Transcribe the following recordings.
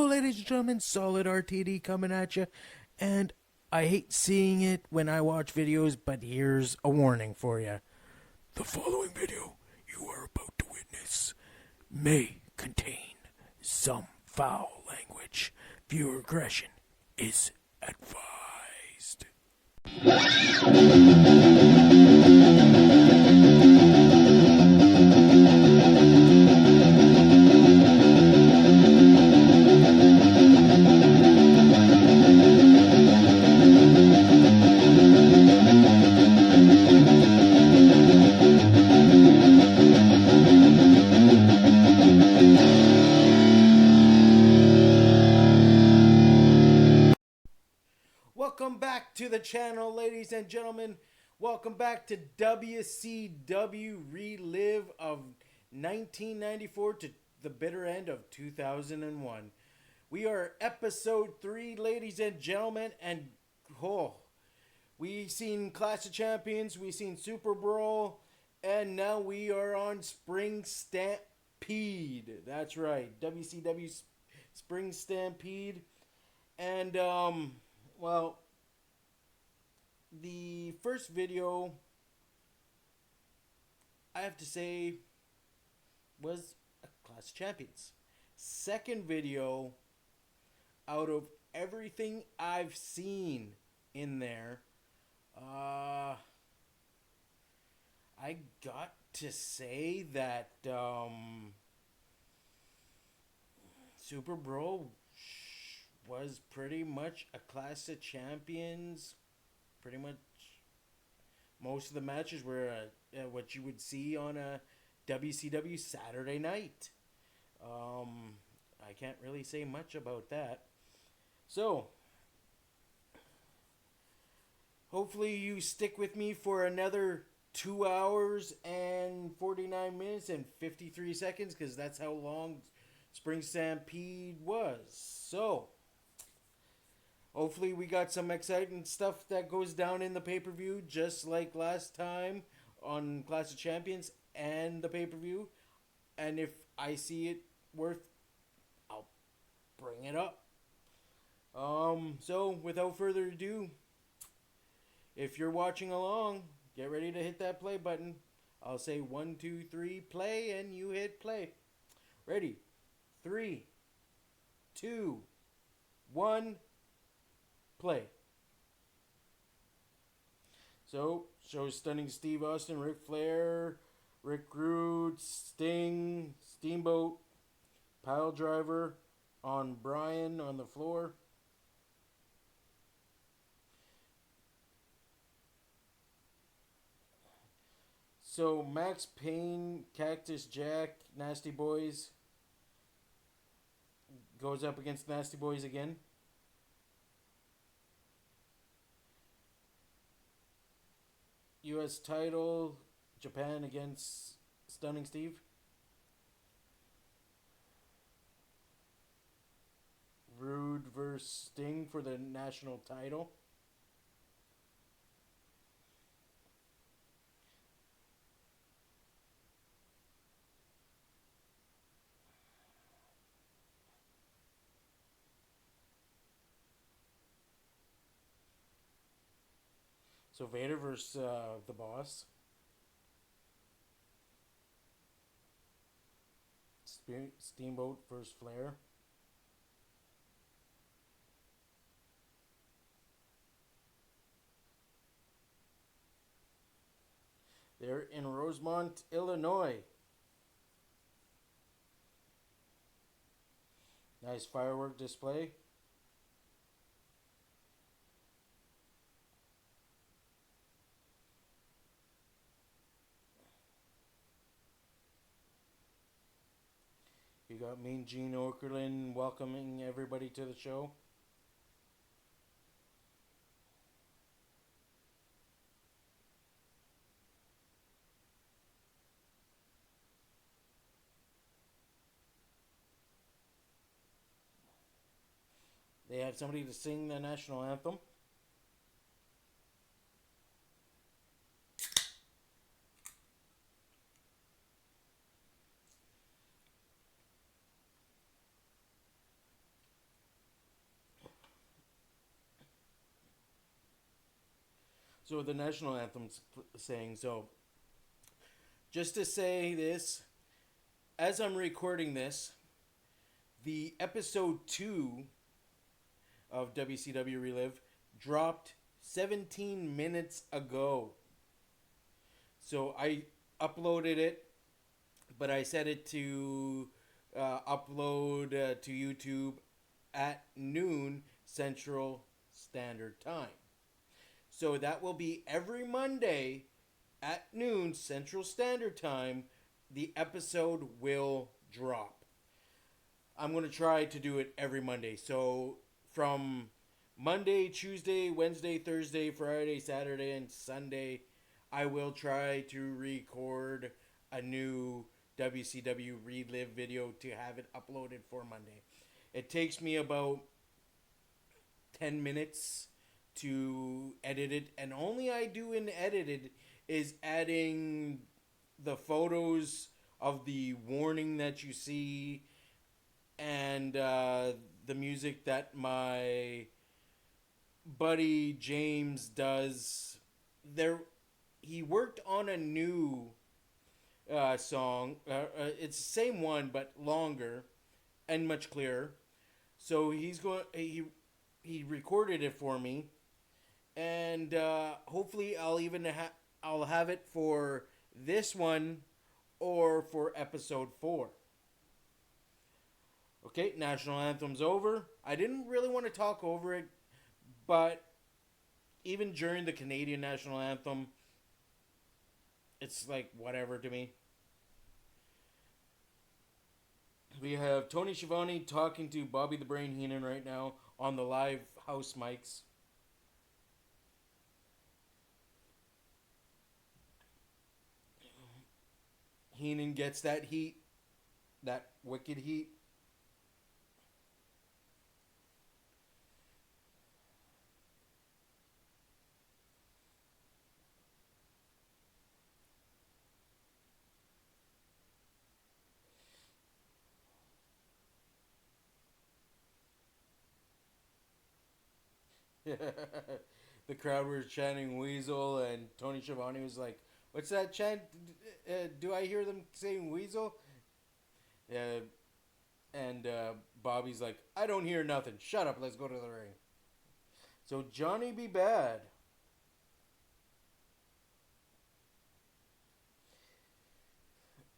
ladies and gentlemen, Solid RTD coming at you. And I hate seeing it when I watch videos, but here's a warning for you. The following video you are about to witness may contain some foul language. Viewer aggression is advised. Welcome back to the channel, ladies and gentlemen. Welcome back to WCW Relive of 1994 to the bitter end of 2001. We are episode 3, ladies and gentlemen, and we've seen Clash of Champions, we've seen Super Brawl, and now we are on Spring Stampede. That's right, WCW Spring Stampede. And, well, the first video, I have to say, was a Clash of Champions. Second video, out of everything I've seen in there, I got to say that Super Brawl was pretty much a Clash of Champions. Pretty much most of the matches were what you would see on a WCW Saturday night. I can't really say much about that. So, hopefully you stick with me for another 2 hours and 49 minutes and 53 seconds, because that's how long Spring Stampede was. So, hopefully we got some exciting stuff that goes down in the pay-per-view, just like last time on Clash of Champions and the pay-per-view. And if I see it worth, I'll bring it up. So without further ado, if you're watching along, get ready to hit that play button. I'll say 1, 2, 3, play, and you hit play. Ready? 3, 2, 1, play. So, shows Stunning Steve Austin, Ric Flair, Rick Rude, Sting, Steamboat, Pile Driver on Brian on the floor. So, Max Payne, Cactus Jack, Nasty Boys goes up against Nasty Boys again. U.S. title, Japan against Stunning Steve. Rude versus Sting for the national title. So Vader versus the Boss. Steamboat versus Flair. They're in Rosemont, Illinois. Nice firework display. You got Mean Gene Okerlund welcoming everybody to the show. They have somebody to sing the national anthem. So the national anthem's saying. So just to say this, as I'm recording this, the episode 2 of WCW Relive dropped 17 minutes ago. So I uploaded it, but I set it to upload to YouTube at noon Central Standard Time. So that will be every Monday at noon Central Standard Time. The episode will drop. I'm going to try to do it every Monday. So from Monday, Tuesday, Wednesday, Thursday, Friday, Saturday, and Sunday, I will try to record a new WCW Relive video to have it uploaded for Monday. It takes me about 10 minutes to edit it, and only I do in edited is adding the photos of the warning that you see and the music that my buddy James does. There, he worked on a new song. It's the same one but longer and much clearer. So he recorded it for me, and hopefully I'll have it for this one or for episode 4. Okay, national anthem's over. I didn't really want to talk over it, but even during the Canadian national anthem, it's like whatever to me. We have Tony Schiavone talking to Bobby the Brain Heenan right now on the live house mics. Heenan gets that heat, that wicked heat. The crowd was chanting Weasel, and Tony Schiavone was like, "What's that chant? Do I hear them saying Weasel?" Uh, and Bobby's like, "I don't hear nothing. Shut up. Let's go to the ring." So Johnny B. Bad.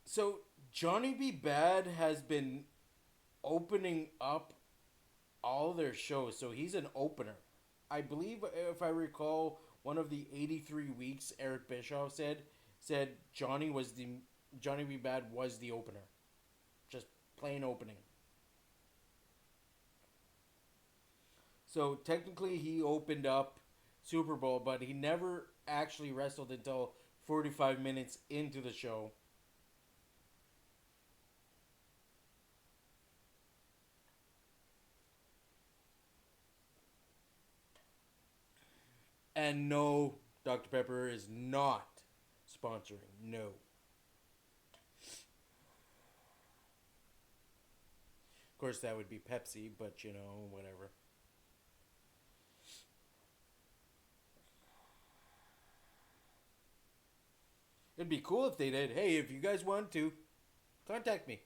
So Johnny B. Bad has been opening up all their shows. So he's an opener. I believe, if I recall, one of the 83 weeks Eric Bischoff said Johnny B. Bad was the opener, just plain opening. So technically, he opened up Super Bowl, but he never actually wrestled until 45 minutes into the show. And no, Dr. Pepper is not sponsoring. No. Of course, that would be Pepsi, but whatever. It'd be cool if they did. Hey, if you guys want to, contact me.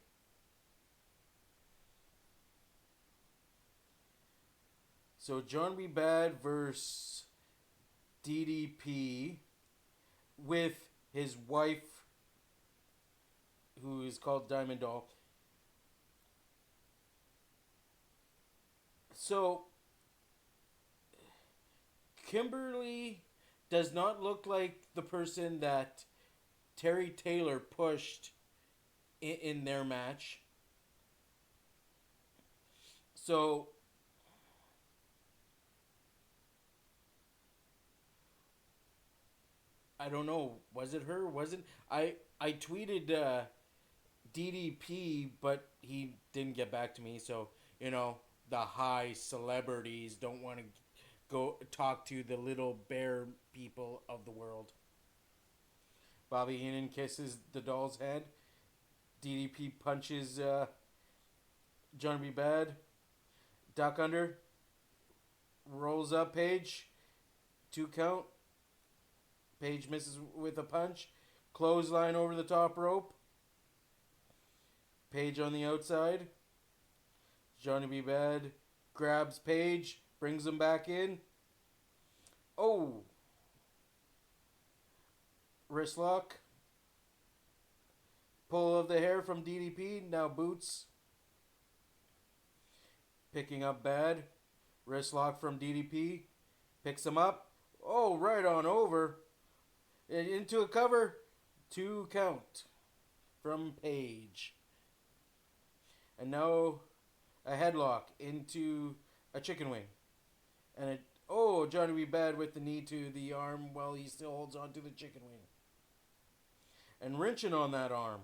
So, John B. Bad versus DDP with his wife, who is called Diamond Doll. So, Kimberly does not look like the person that Terry Taylor pushed in their match. So, I don't know. Was it her? Wasn't I tweeted DDP, but he didn't get back to me. So the high celebrities don't want to go talk to the little bear people of the world. Bobby Heenan kisses the doll's head. DDP punches John B. Bad. Duck under. Rolls up Page. 2 count. Page misses with a punch. Clothesline over the top rope. Page on the outside. Johnny B. Bad grabs Page, brings him back in. Oh! Wrist lock. Pull of the hair from DDP. Now boots. Picking up Bad. Wrist lock from DDP. Picks him up. Oh, right on over. Into a cover. 2 count from Page. And now a headlock into a chicken wing. And Johnny B. Bad with the knee to the arm while he still holds on to the chicken wing. And wrenching on that arm.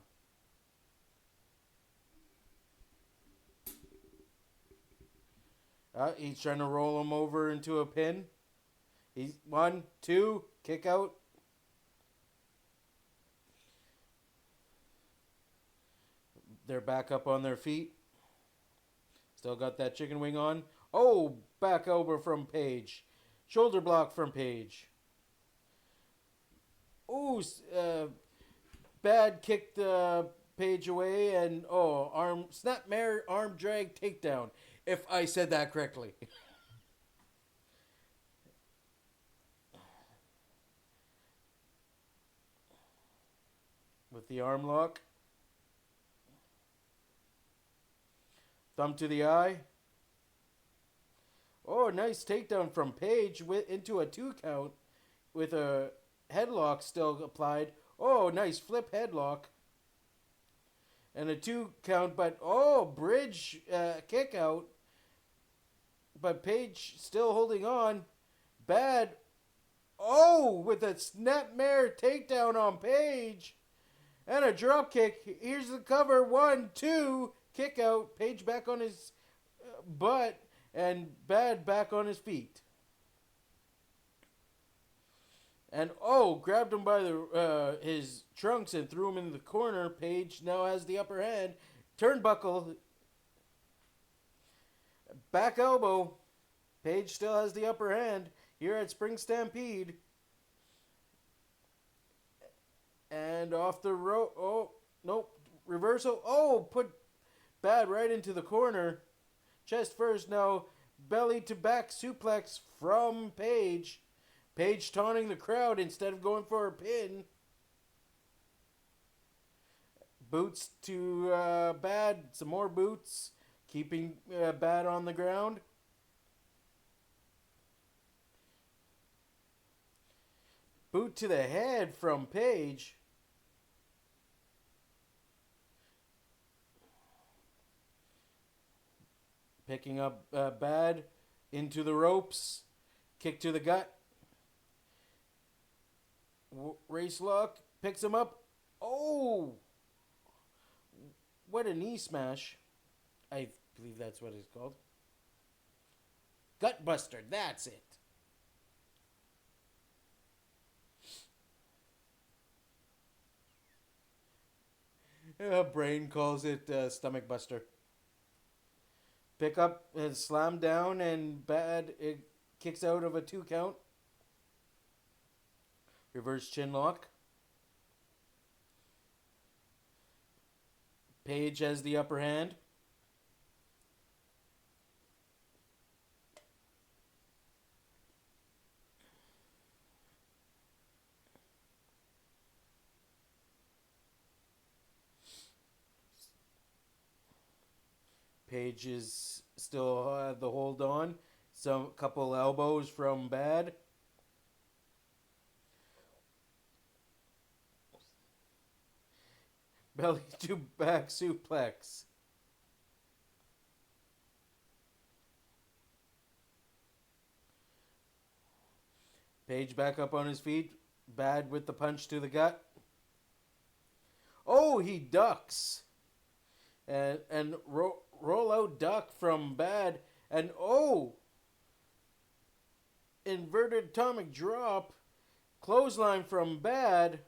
He's trying to roll him over into a pin. He's 1, 2, kick out. They're back up on their feet. Still got that chicken wing on. Oh, back over from Page. Shoulder block from Page. Oh, Bad kicked Page away and snapmare arm drag takedown. If I said that correctly. With the arm lock. Thumb to the eye. Oh, nice takedown from Page into a 2 count with a headlock still applied. Oh, nice flip headlock. And a 2 count, but bridge kick out. But Page still holding on. Bad. Oh, with a snapmare takedown on Page. And a drop kick. Here's the cover. 1, 2. Kick out. Page back on his butt. And Bad back on his feet. And grabbed him by his trunks and threw him into the corner. Page now has the upper hand. Turnbuckle. Back elbow. Page still has the upper hand here at Spring Stampede. And off the rope. Oh, nope. Reversal. Oh, put Bad right into the corner. Chest first. Now belly to back suplex from Page. Page taunting the crowd instead of going for a pin. Boots to Bad. Some more boots. Keeping Bad on the ground. Boot to the head from Page. Picking up Bad into the ropes. Kick to the gut. Race lock. Picks him up. Oh! What a knee smash. I believe that's what it's called. Gut buster. That's it. Brain calls it stomach buster. Pick up and slam down and Bad it kicks out of a 2 count. Reverse chin lock. Page has the upper hand. Page is still the hold on. Some couple elbows from Bad. Belly to back suplex. Page back up on his feet. Bad with the punch to the gut. Oh, he ducks. And roll out duck from Bad. And inverted atomic drop. Clothesline from Bad.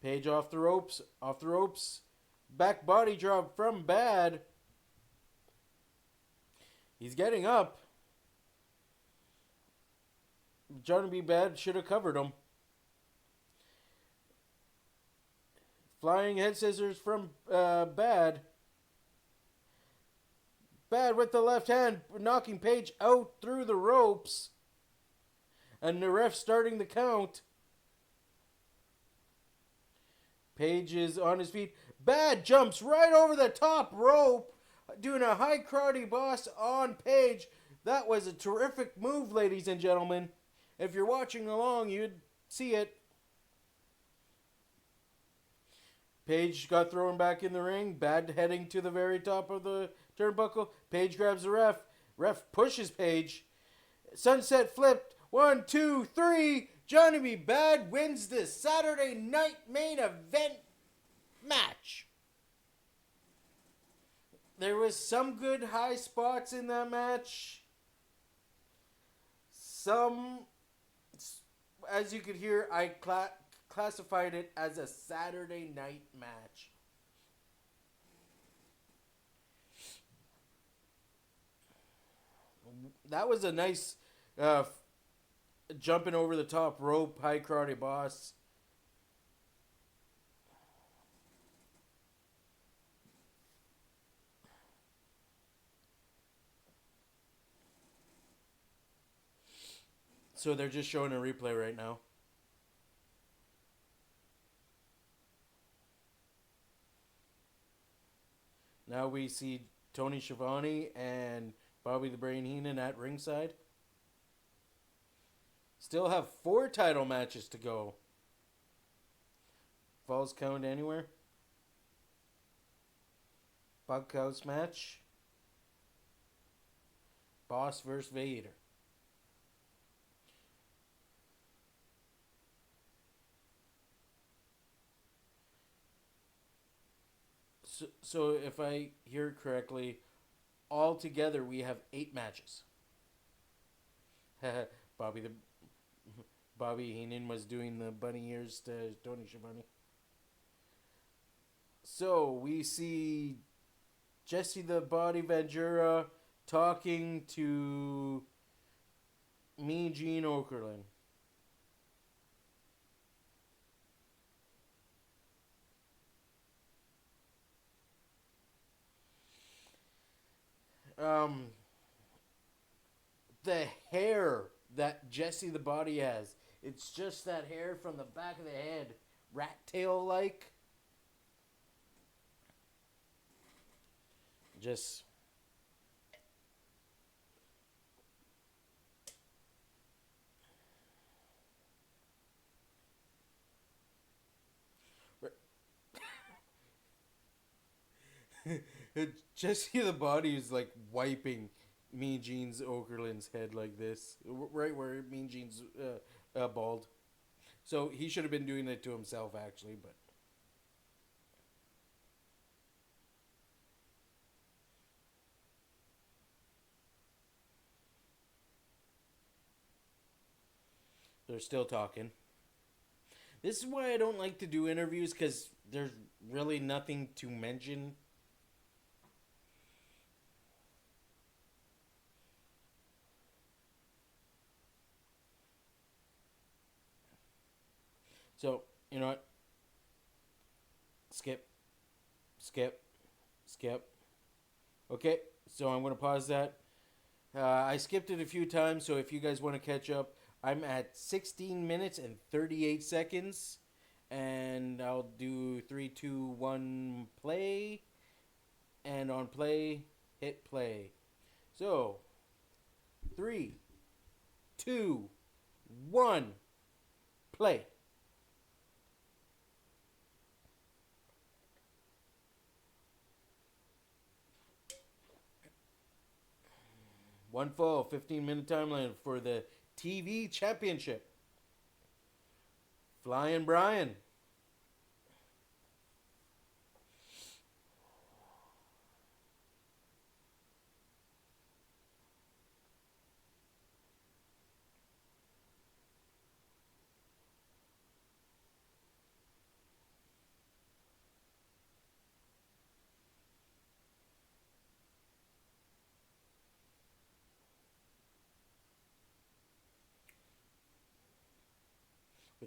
Page off the ropes. Back body drop from Bad. He's getting up. Johnny B. Bad should have covered him. Flying head scissors from Bad. Bad with the left hand, knocking Page out through the ropes. And the ref starting the count. Page is on his feet. Bad jumps right over the top rope, doing a high karate boss on Page. That was a terrific move, ladies and gentlemen. If you're watching along, you'd see it. Page got thrown back in the ring. Bad heading to the very top of the turnbuckle. Page grabs the ref. Ref pushes Page. Sunset flipped. 1, 2, 3. Johnny B. Bad wins the Saturday night main event match. There was some good high spots in that match. Some, as you could hear, I classified it as a Saturday night match. That was a nice jumping over the top rope, high karate boss. So they're just showing a replay right now. Now we see Tony Schiavone and Bobby the Brain Heenan at ringside. Still have 4 title matches to go. Falls count anywhere. Bunkhouse match. Boss versus Vader. So if I hear correctly, altogether we have 8 matches. Bobby Heenan was doing the bunny ears to Tony Schiavone. So we see Jesse the Body Ventura talking to Mean Gene Okerlund. The hair that Jesse the Body has, it's just that hair from the back of the head, rat tail like. Just Jesse the Body is like wiping Mean Gene's Okerlund's head like this, right where Mean Gene's bald. So he should have been doing it to himself, actually, but. They're still talking. This is why I don't like to do interviews, because there's really nothing to mention. So, you know what? Skip. Okay, so I'm going to pause that. I skipped it a few times, so if you guys want to catch up, I'm at 16 minutes and 38 seconds. And I'll do 3, 2, 1, play. And on play, hit play. So, 3, 2, 1, play. One full 15-minute timeline for the TV Championship. Flying Brian.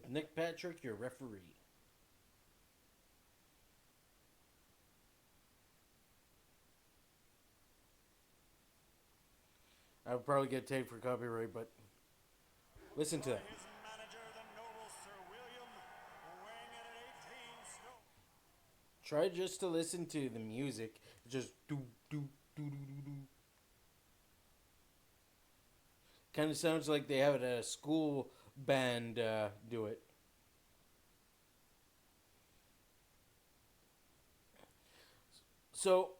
with Nick Patrick, your referee. I would probably get tagged for copyright, but listen to that. His manager, the noble Sir William, weighing in at 18 stone. Try just to listen to the music. Just do do do do do do. Kind of sounds like they have it at a school band do it. So,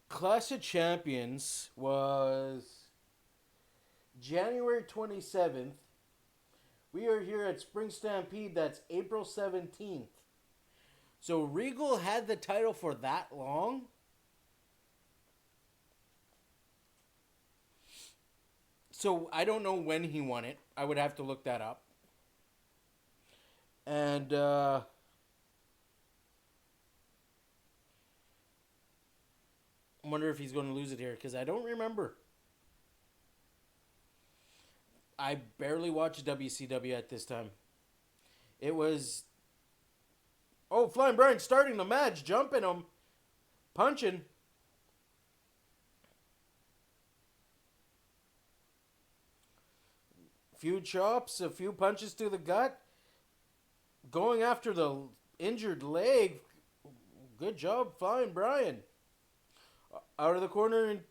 Clash of Champions was January 27th. We are here at Spring Stampede. That's April 17th. So Regal had the title for that long? So I don't know when he won it. I would have to look that up. And I wonder if he's going to lose it here because I don't remember. I barely watched WCW at this time. It was. Oh, Flying Brian starting the match, jumping him, punching. Few chops, a few punches to the gut. Going after the injured leg. Good job, Flying Brian. Out of the corner and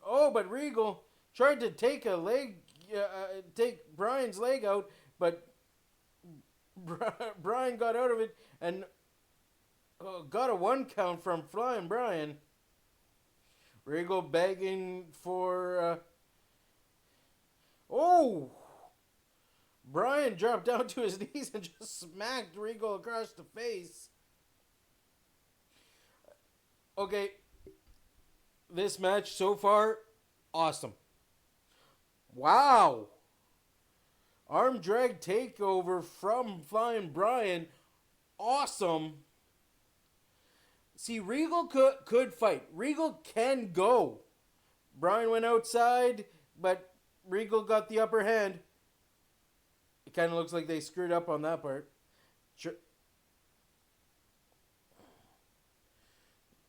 but Regal tried to take take Brian's leg out, but Brian got out of it and got a 1 count from Flying Brian. Regal begging for Brian dropped down to his knees and just smacked Regal across the face. Okay. This match so far, awesome. Wow. Arm drag takeover from Flying Brian. Awesome. See, Regal could fight. Regal can go. Brian went outside, but Regal got the upper hand. It kind of looks like they screwed up on that part.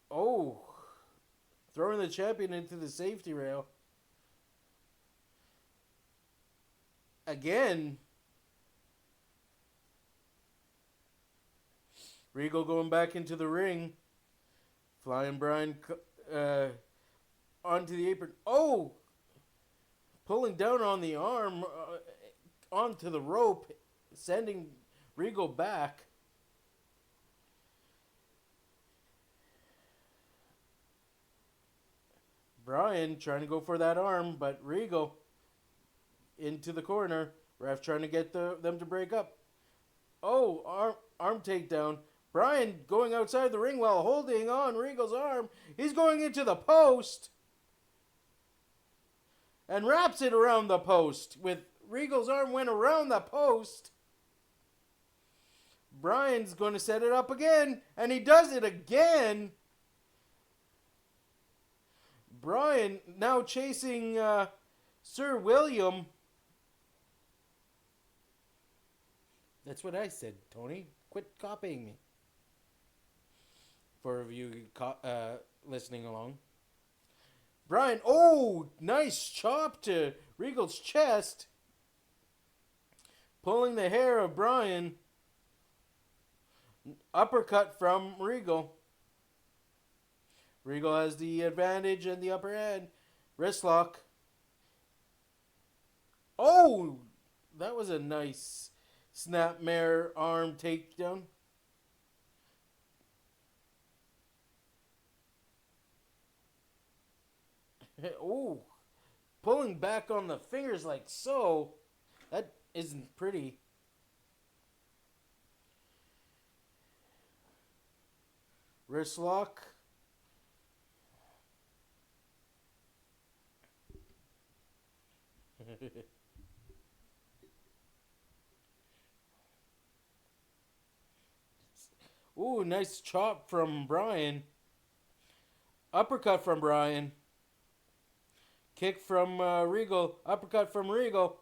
Oh. Throwing the champion into the safety rail. Again. Regal going back into the ring. Flying Brian onto the apron. Oh! Pulling down on the arm onto the rope. Sending Regal back. Brian trying to go for that arm, but Regal into the corner. Ref trying to get them to break up. Oh, arm takedown. Brian going outside the ring while holding on Regal's arm. He's going into the post. And wraps it around the post. With Regal's arm went around the post. Brian's going to set it up again. And he does it again. Brian now chasing Sir William. That's what I said, Tony. Quit copying me. For you listening along. Brian, nice chop to Regal's chest. Pulling the hair of Brian. Uppercut from Regal. Regal has the advantage and the upper hand. Wrist lock. Oh! That was a nice snapmare arm takedown. Oh! Pulling back on the fingers like so. That isn't pretty. Wrist lock. Ooh, nice chop from Brian. Uppercut from Brian. Kick from Regal. Uppercut from Regal.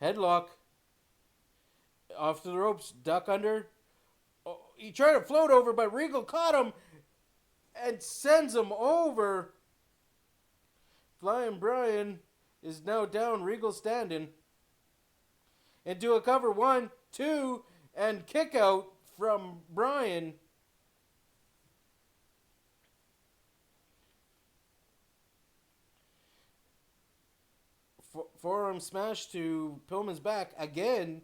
Headlock. Off to the ropes. Duck under. Oh, he tried to float over, but Regal caught him and sends him over. Flying Brian is now down. Regal standing. Into a cover. 1, 2, and kick out from Brian. Forearm smash to Pillman's back again.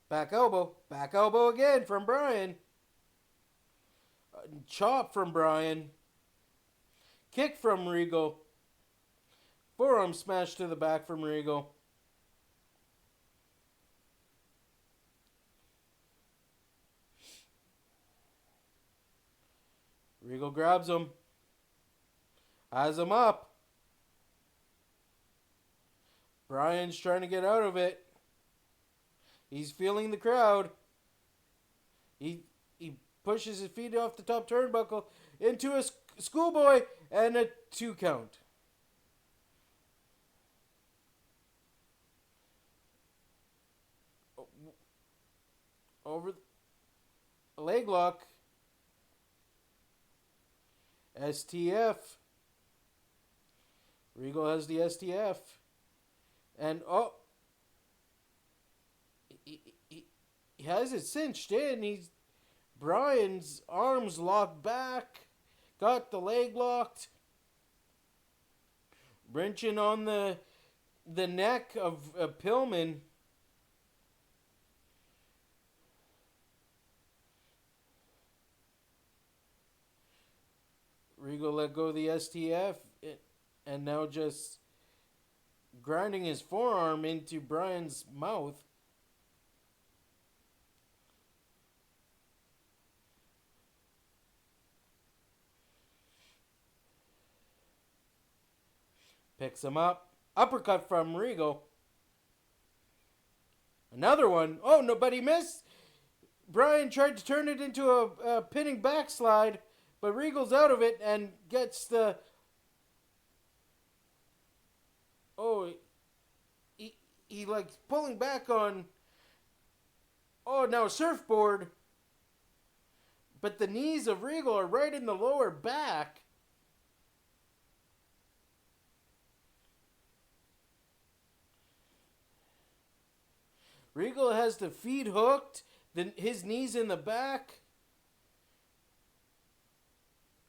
Back elbow again from Brian. Chop from Brian. Kick from Regal. Forearm smash to the back from Regal. Regal grabs him. Has him up. Brian's trying to get out of it. He's feeling the crowd. He pushes his feet off the top turnbuckle into a schoolboy and a 2 count. Over the leg lock. STF. Regal has the STF. And he has it cinched in. Brian's arms locked back. Got the leg locked. Wrenching on the neck of Pillman. Regal let go of the STF and now just grinding his forearm into Brian's mouth. Picks him up. Uppercut from Regal. Another one. Oh, no, but he missed. Brian tried to turn it into a pinning backslide, but Regal's out of it and gets the... Oh, he like pulling back on... Oh, now surfboard. But the knees of Regal are right in the lower back. Regal has the feet hooked, his knees in the back.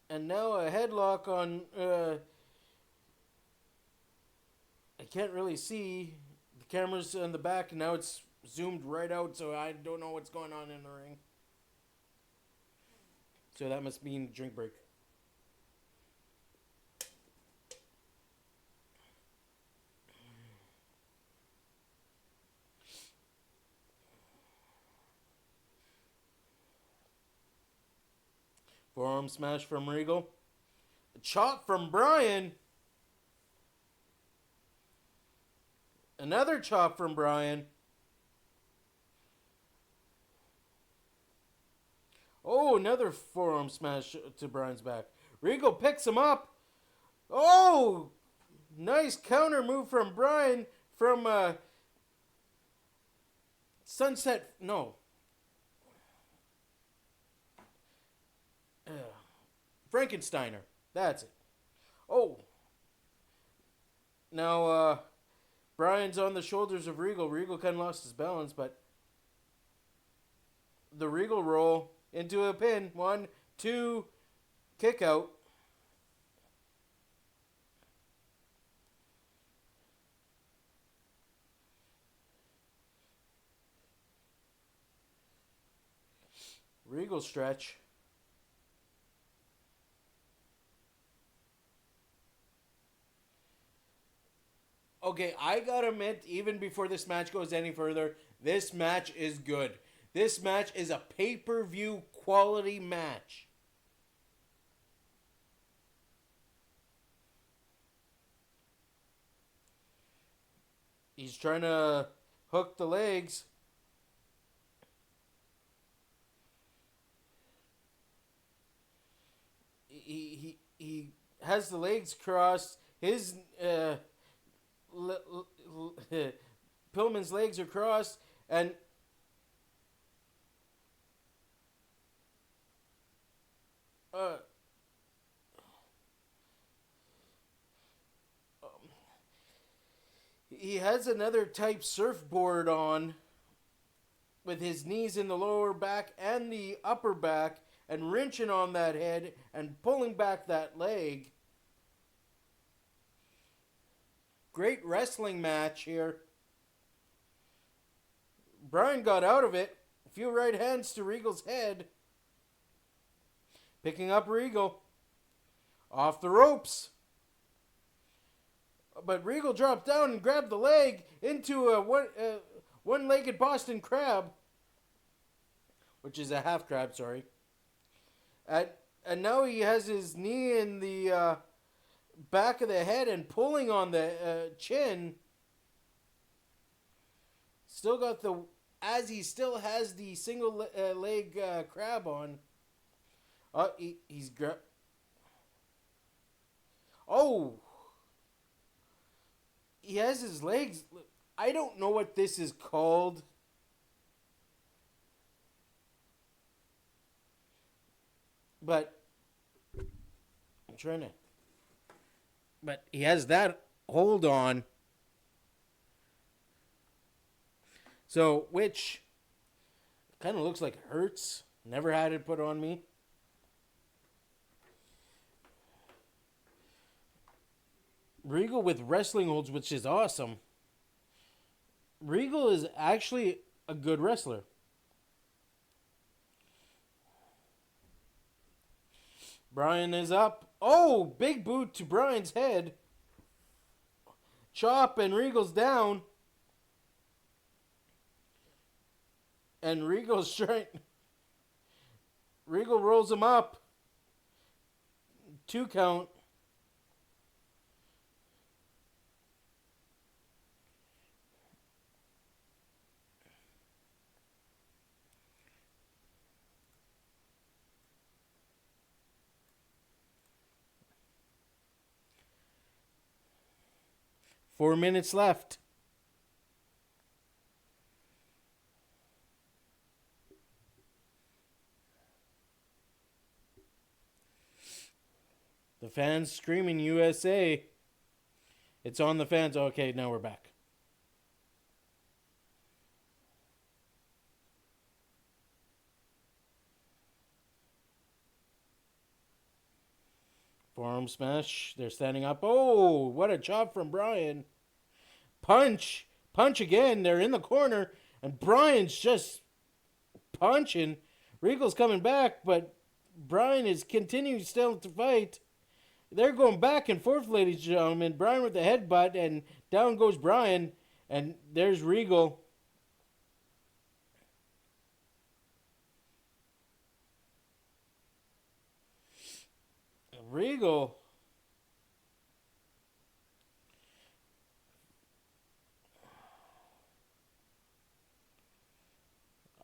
And now a headlock on... I can't really see. The camera's in the back, and now it's zoomed right out, so I don't know what's going on in the ring. So that must mean drink break. Forearm smash from Regal. A chop from Brian. Another chop from Brian. Oh, another forearm smash to Brian's back. Regal picks him up. Oh, nice counter move from Brian from Sunset. No. Frankensteiner. That's it. Oh. Now, Brian's on the shoulders of Regal. Regal kind of lost his balance, but the Regal roll into a pin. 1, 2, kick out. Regal stretch. Okay, I gotta admit, even before this match goes any further, this match is good. This match is a pay-per-view quality match. He's trying to hook the legs. He has the legs crossed. His Pillman's legs are crossed, and uh, he has another type surfboard on with his knees in the lower back and the upper back and wrenching on that head and pulling back that leg. Great wrestling match here. Bryan got out of it. A few right hands to Regal's head. Picking up Regal. Off the ropes. But Regal dropped down and grabbed the leg into a one-legged Boston Crab. Which is a half crab, sorry. And now he has his knee in the back of the head and pulling on the chin. Still got the... As he still has the single leg crab on. He's... Oh! He has his legs... I don't know what this is called. But... I'm trying to... But he has that hold on. So, which kind of looks like it hurts. Never had it put on me. Regal with wrestling holds, which is awesome. Regal is actually a good wrestler. Bryan is up. Oh, big boot to Bryan's head. Chop and Regal's down. And Regal's trying. Regal rolls him up. 2 count. Four minutes left. The fans screaming USA. It's on the fans. Okay, now we're back. Forearm smash. They're standing up. Oh, what a chop from Bryan. Punch. Punch again. They're in the corner. And Bryan's just punching. Regal's coming back, but Bryan is continuing still to fight. They're going back and forth, ladies and gentlemen. Bryan with the headbutt, and down goes Bryan. And there's Regal. Regal.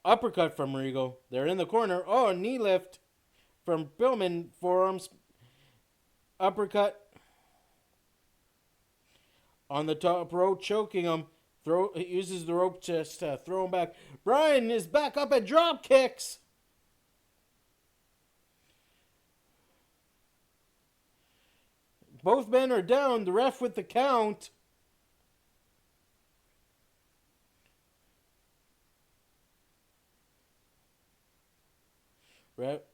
Uppercut from Regal. They're in the corner. Oh, a knee lift from Pillman. Forearms. Uppercut. On the top rope, choking him. Uses the rope just to throw him back. Bryan is back up at drop kicks. Both men are down. The ref with the count.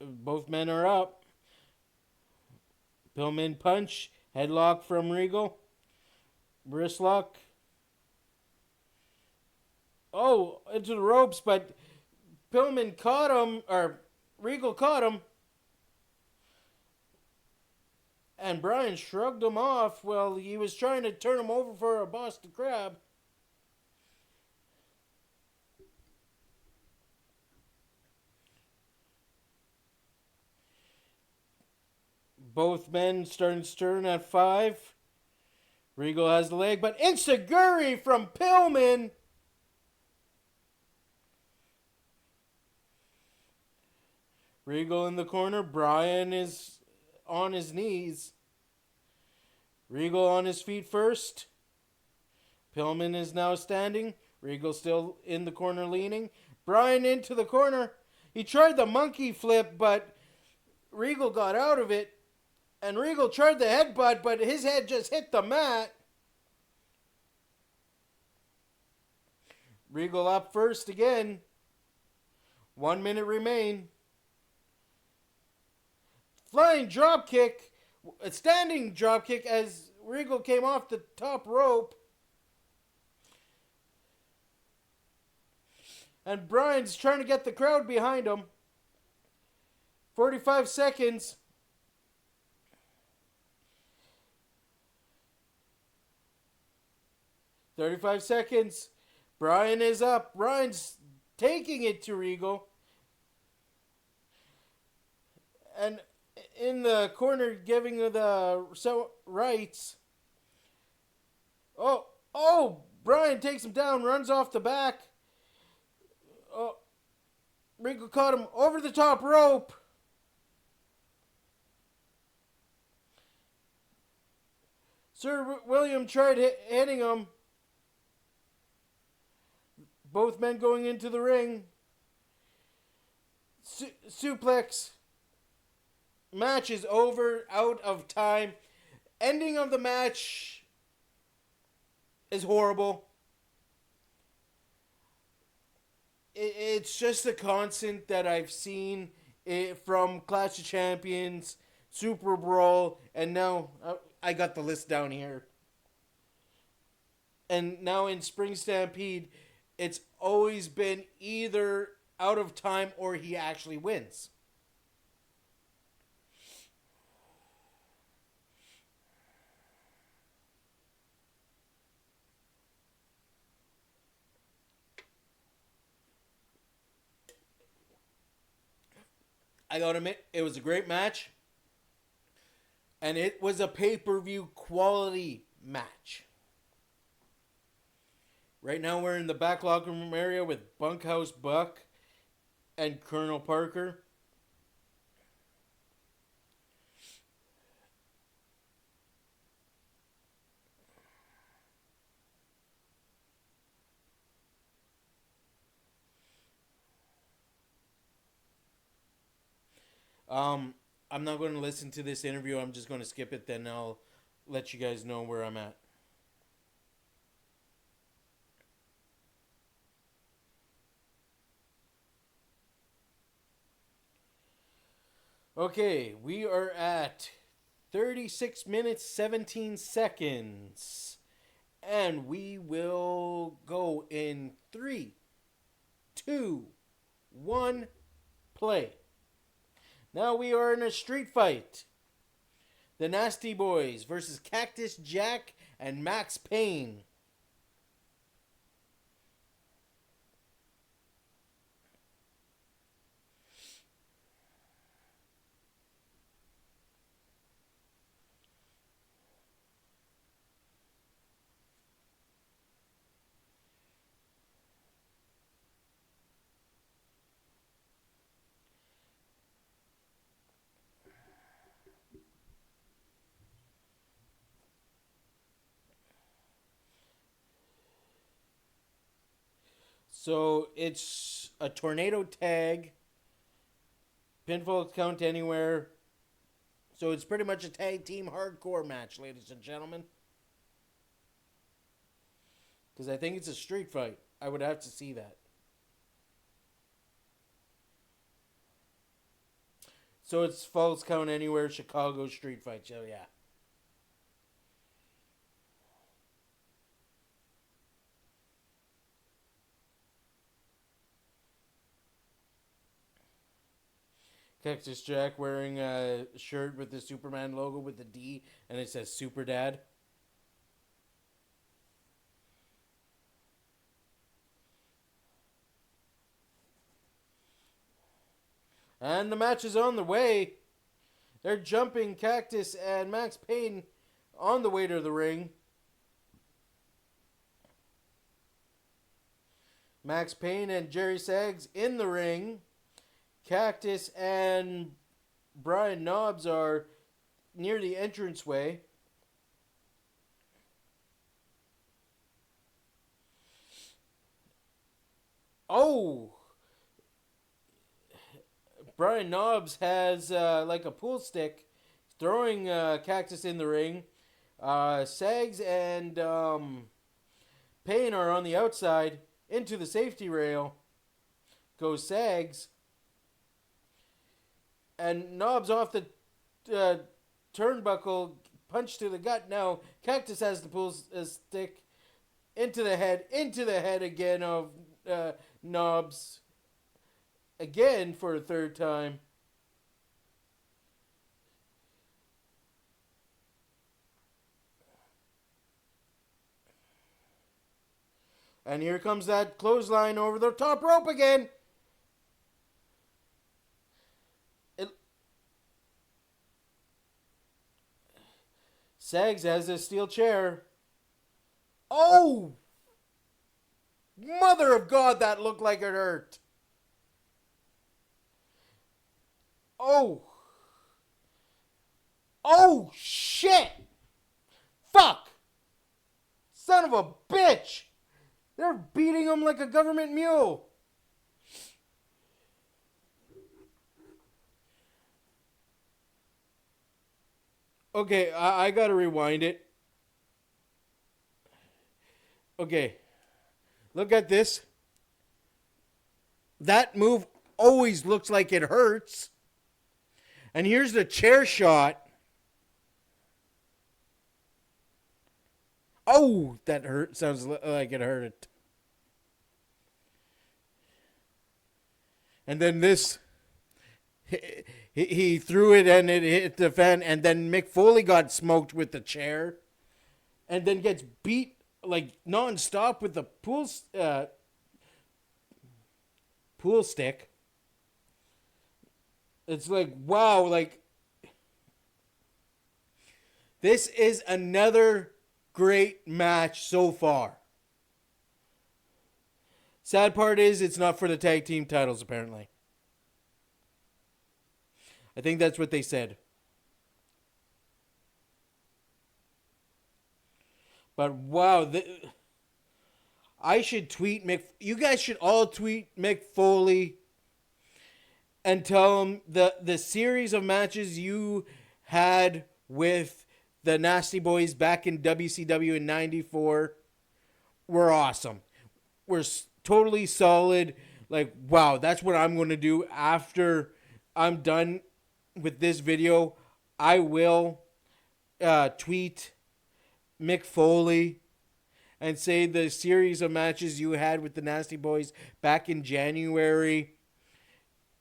Both men are up. Pillman punch. Headlock from Regal. Wrist lock. Oh, into the ropes, but Pillman caught him, or Regal caught him. And Bryan shrugged him off while he was trying to turn him over for a Boston Crab. Both men starting to turn at 5. Regal has the leg, but Insiguri from Pillman. Regal in the corner. Bryan is on his knees. Regal on his feet first. Pillman is now standing. Regal still in the corner leaning. Bryan into the corner. He tried the monkey flip, but Regal got out of it. And Regal tried the headbutt, but his head just hit the mat. Regal up first again. 1 minute remain. Flying drop kick. A standing drop kick as Regal came off the top rope. And Bryan's trying to get the crowd behind him. 45 seconds. "35 seconds. Bryan is up. Bryan's taking it to Regal. And in the corner giving the rights. Oh, Bryan takes him down, runs off the back. Oh, Regal caught him over the top rope. Sir William tried hitting him. Both men going into the ring. Suplex. Match is over, out of time. Ending of the match is horrible. It's just a constant that I've seen from Clash of Champions, Super Brawl, and now I got the list down here. And now in Spring Stampede, it's always been either out of time or he actually wins. I gotta admit, it was a great match. And it was a pay-per-view quality match. Right now we're in the back locker room area with Bunkhouse Buck and Colonel Parker. I'm not going to listen to this interview. I'm just going to skip it. Then I'll let you guys know where I'm at. Okay, we are at 36 minutes, 17 seconds. And we will go in 3, 2, 1, play. Now we are in a street fight. The Nasty Boys versus Cactus Jack and Max Payne. So it's a tornado tag. Pinfall count anywhere. So it's pretty much a tag team hardcore match, ladies and gentlemen. Because I think it's a street fight. I would have to see that. So it's falls count anywhere, Chicago street fight. So yeah. Cactus Jack wearing a shirt with the Superman logo with the D and it says Super Dad. And the match is on the way. They're jumping Cactus and Max Payne on the way to the ring. Max Payne and Jerry Saggs in the ring. Cactus and Brian Knobbs are near the entranceway. Oh, Brian Knobbs has like a pool stick, throwing Cactus in the ring. Sags and Payne are on the outside into the safety rail. Goes Sags. And Knobbs off the turnbuckle, punch to the gut. Now Cactus has the pool stick into the head again of Knobbs. Again for a third time. And here comes that clothesline over the top rope again. Sags has a steel chair. Oh! Mother of God, that looked like it hurt. Oh! Oh, shit! Fuck! Son of a bitch! They're beating him like a government mule. Okay, I gotta rewind it. Okay. Look at this. That move always looks like it hurts. And here's the chair shot. Oh, that hurt. Sounds like it hurt. And then this. He threw it and it hit the fan. And then Mick Foley got smoked with the chair. And then gets beat like non-stop with the pool stick. It's like, wow, like, this is another great match so far. Sad part is it's not for the tag team titles, apparently. I think that's what they said. But wow, I should tweet Mick. You guys should all tweet Mick Foley and tell him the series of matches you had with the Nasty Boys back in WCW in '94 were awesome. Were totally solid. Like, wow, that's what I'm going to do after I'm done with this video. I will tweet Mick Foley and say the series of matches you had with the Nasty Boys back in January,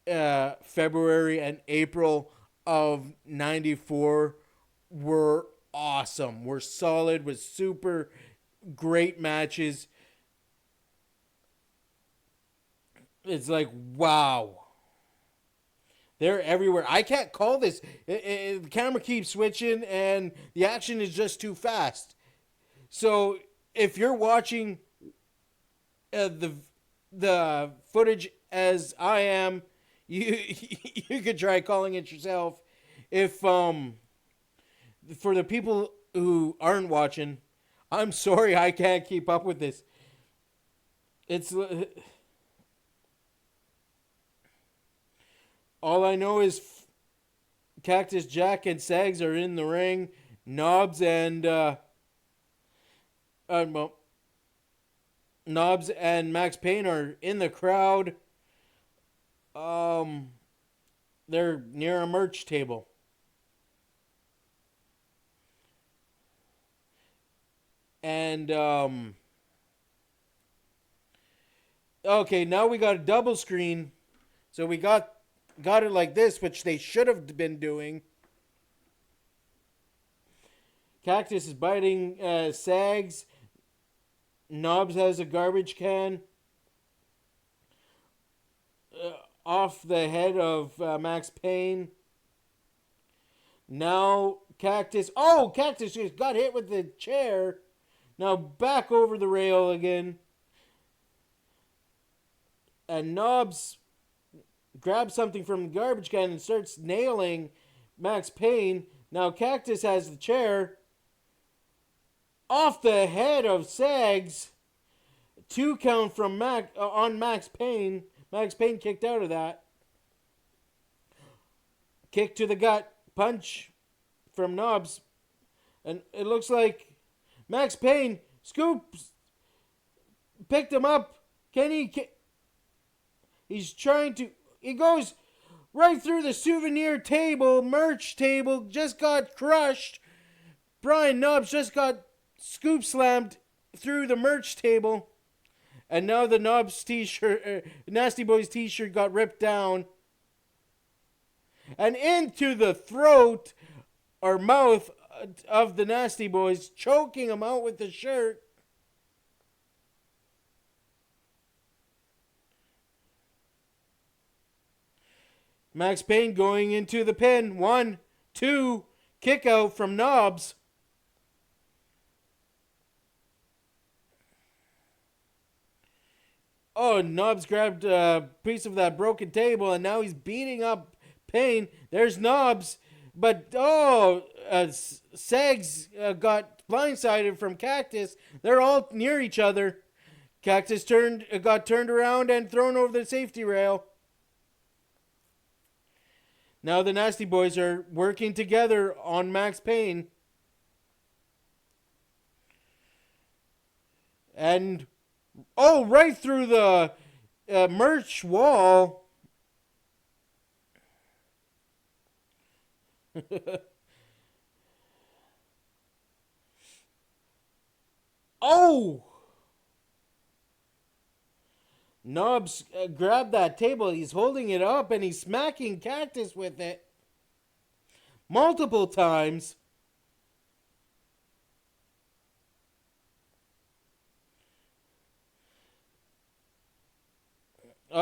February, and April of '94 were awesome, were solid, was super great matches. It's like, wow. They're everywhere. I can't call this. The camera keeps switching and the action is just too fast. So if you're watching the footage as I am, you could try calling it yourself. If for the people who aren't watching, I'm sorry I can't keep up with this. It's all I know is Cactus Jack and Sags are in the ring. Knobbs and Knobbs and Max Payne are in the crowd. They're near a merch table. And okay, now we got a double screen. So we got it like this, which they should have been doing. Cactus is biting Sags. Knobbs has a garbage can off the head of Max Payne. Now Cactus just got hit with the chair. Now back over the rail again. And Knobbs grabs something from the garbage can and starts nailing Max Payne. Now Cactus has the chair off the head of Sags. 2 count from on Max Payne. Max Payne kicked out of that. Kick to the gut, punch from Knobs, and it looks like Max Payne scoops, picked him up. Can he? He's trying to. He goes right through the souvenir table, merch table. Just got crushed. Brian Knobs just got scoop slammed through the merch table, and now the Knobs t-shirt, Nasty Boys t-shirt, got ripped down. And into the throat or mouth of the Nasty Boys, choking him out with the shirt. Max Payne going into the pin. 1, 2, kick out from Knobs. Oh, Knobs grabbed a piece of that broken table, and now he's beating up Payne. There's Knobs, but Sags got blindsided from Cactus. They're all near each other. Cactus got turned around and thrown over the safety rail. Now the Nasty Boys are working together on Max Payne. And right through the merch wall. Oh! Knobs grabbed that table. He's holding it up and he's smacking Cactus with it multiple times.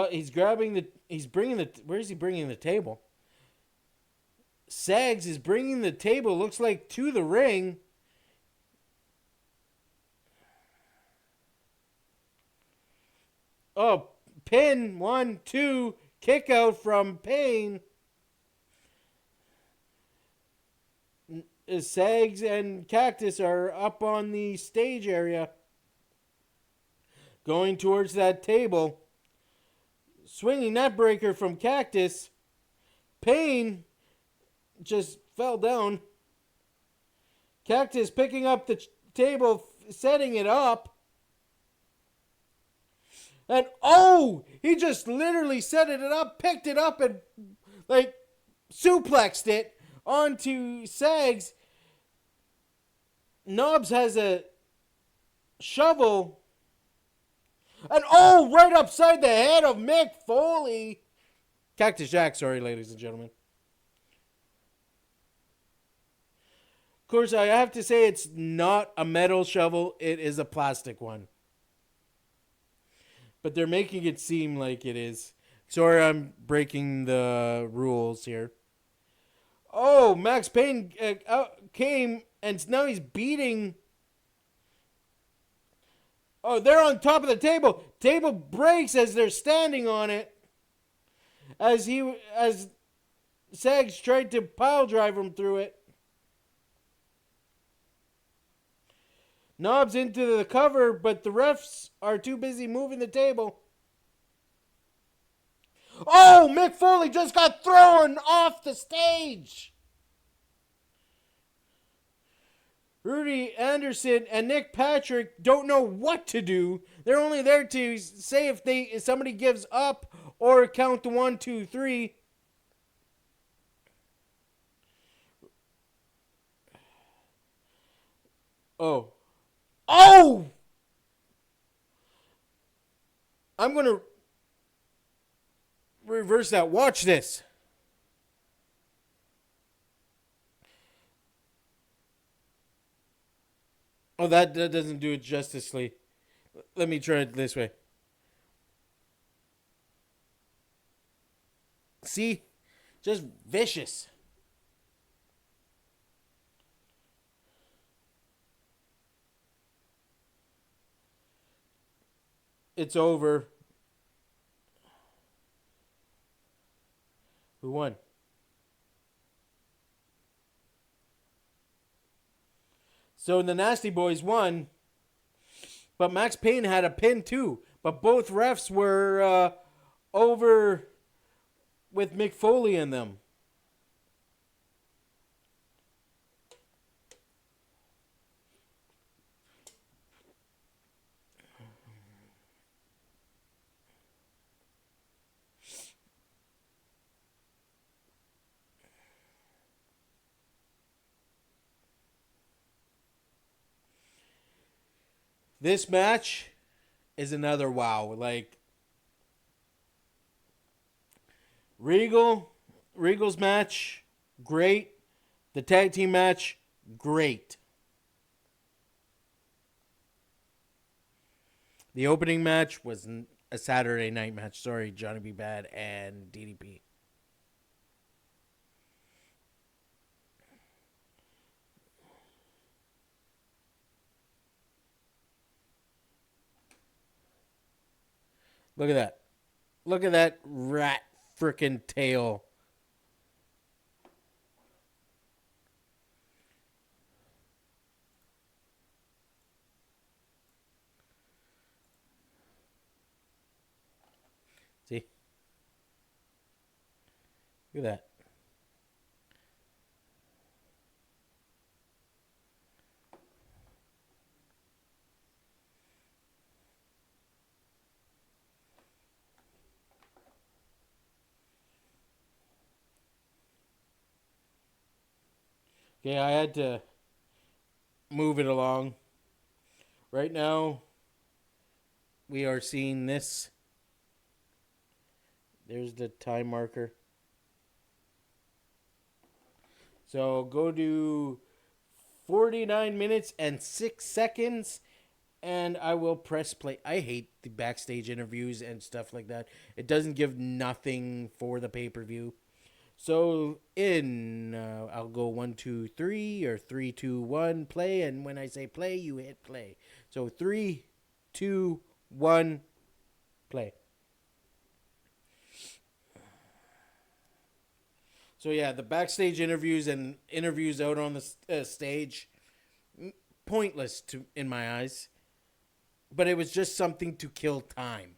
He's bringing the, where is he bringing the table? Sags is bringing the table, looks like, to the ring. Oh, pin, 1, 2, kick out from Payne. Sags and Cactus are up on the stage area, going towards that table. Swinging net breaker from Cactus. Payne just fell down. Cactus picking up the table, setting it up. And he just literally set it up, picked it up, and suplexed it onto Sags. Knobs has a shovel. And right upside the head of Mick Foley. Cactus Jack, sorry, ladies and gentlemen. Of course, I have to say it's not a metal shovel. It is a plastic one. But they're making it seem like it is. Sorry, I'm breaking the rules here. Oh, Max Payne came, and now he's beating. Oh, they're on top of the table. Table breaks as they're standing on it. As Sags tried to pile drive him through it. Knobs into the cover, but the refs are too busy moving the table. Oh, Mick Foley just got thrown off the stage. Rudy Anderson and Nick Patrick don't know what to do. They're only there to say if somebody gives up or count to 1, 2, 3. Oh! I'm going to reverse that. Watch this. Oh, that doesn't do it justice, Lee. Let me try it this way. See? Just vicious. It's over. Who won? So the Nasty Boys won. But Max Payne had a pin too. But both refs were over with Mick Foley in them. This match is another wow. Like Regal's match, great. The tag team match, great. The opening match was a Saturday night match. Sorry, Johnny B. Bad and DDP. Look at that. Look at that rat frickin' tail. See? Look at that. Okay, I had to move it along. Right now, we are seeing this. There's the time marker. So go to 49 minutes and 6 seconds, and I will press play. I hate the backstage interviews and stuff like that. It doesn't give nothing for the pay-per-view. So I'll go 1, 2, 3, or 3, 2, 1, play. And when I say play, you hit play. So 3, 2, 1, play. So yeah, the backstage interviews and interviews out on the stage, pointless in my eyes. But it was just something to kill time.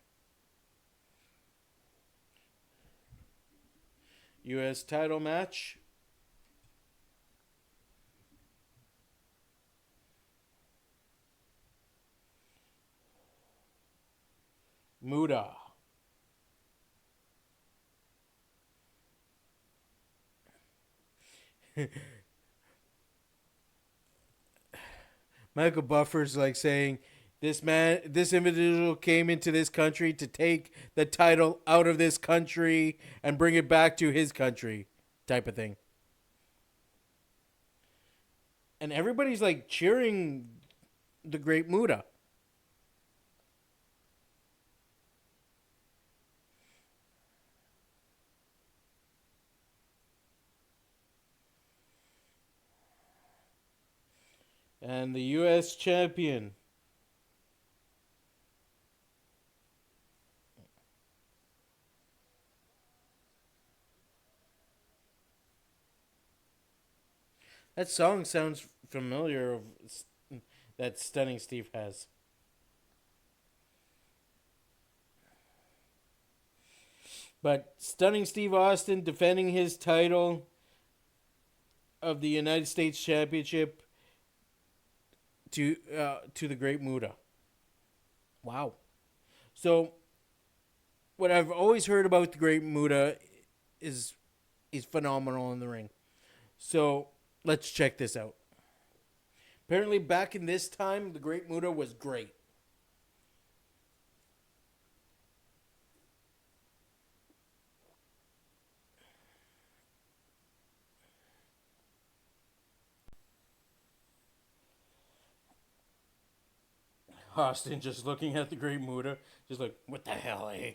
U.S. title match. Muda. Michael Buffer's like saying, this individual came into this country to take the title out of this country and bring it back to his country, type of thing. And everybody's like cheering the Great Muda. And the U.S. champion. That song sounds familiar. That Stunning Steve has. But Stunning Steve Austin defending his title of the United States Championship to the Great Muda. Wow. So what I've always heard about the Great Muda is he's phenomenal in the ring. So let's check this out. Apparently, back in this time, the Great Muda was great. Austin just looking at the Great Muda, just like, what the hell, eh?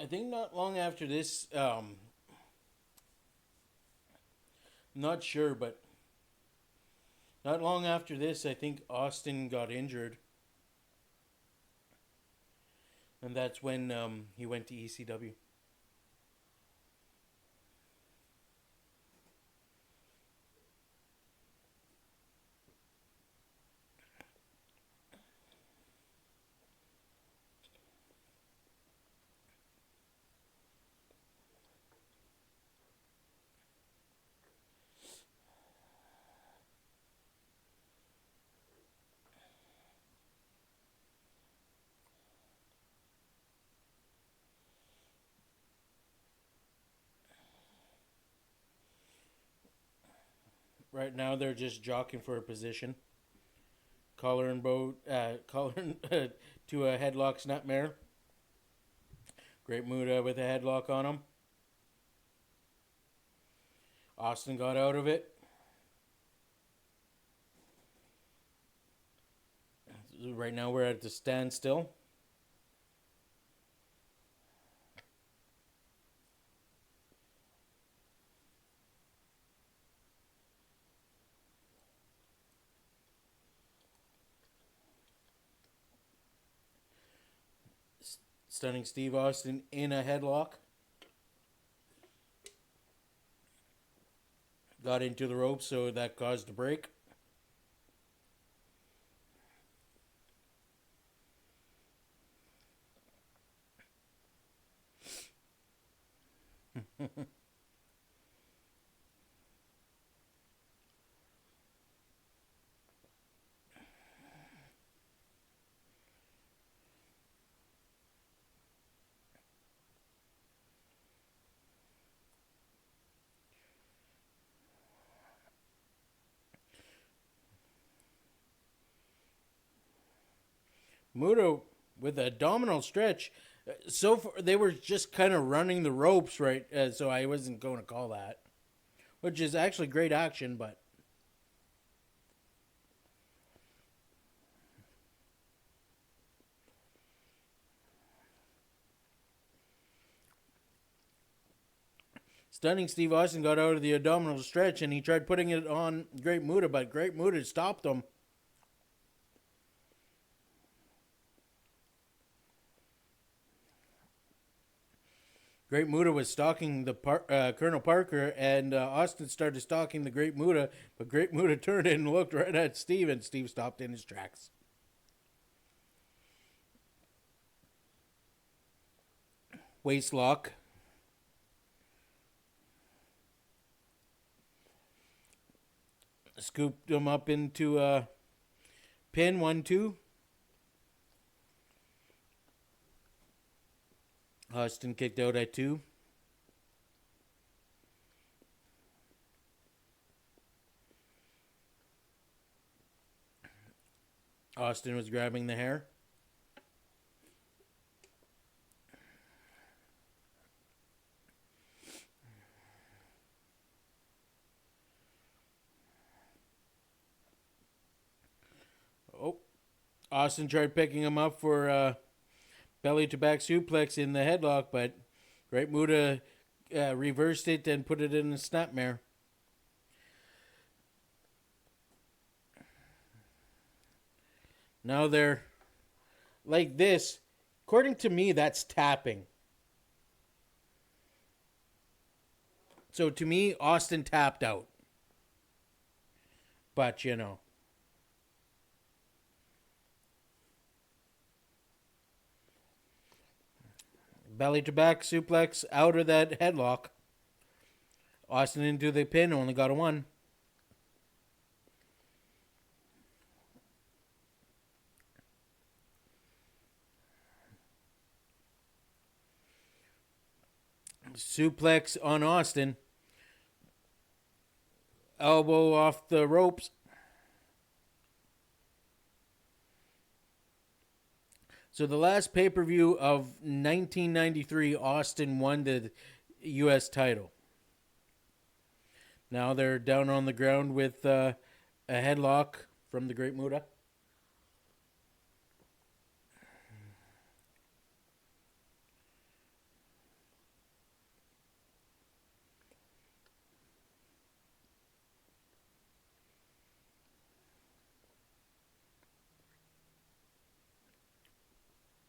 I think not long after this, not sure, but not long after this, I think Austin got injured. And that's when he went to ECW. Right now, they're just jockeying for a position. Collar and bow, collar to a headlock snapmare. Great Muta with a headlock on him. Austin got out of it. Right now, we're at the standstill. Stunning Steve Austin in a headlock. Got into the ropes, so that caused a break. Muto with a abdominal stretch. So far, they were just kind of running the ropes, right? So I wasn't going to call that, which is actually great action, but Stunning Steve Austin got out of the abdominal stretch and he tried putting it on Great Muta, but Great Muta stopped him. Great Muta was stalking the Colonel Parker, and Austin started stalking the Great Muta, but Great Muta turned and looked right at Steve, and Steve stopped in his tracks. Waist lock. Scooped him up into a pin, 1-2. Austin kicked out at 2. Austin was grabbing the hair. Oh, Austin tried picking him up for belly to back suplex in the headlock, but Great Muta reversed it and put it in a snapmare. Now they're like this. According to me, that's tapping. So to me, Austin tapped out. But, you know. Belly to back suplex out of that headlock. Austin into the pin, only got a 1. Suplex on Austin. Elbow off the ropes. So the last pay-per-view of 1993, Austin won the U.S. title. Now they're down on the ground with a headlock from the Great Muta.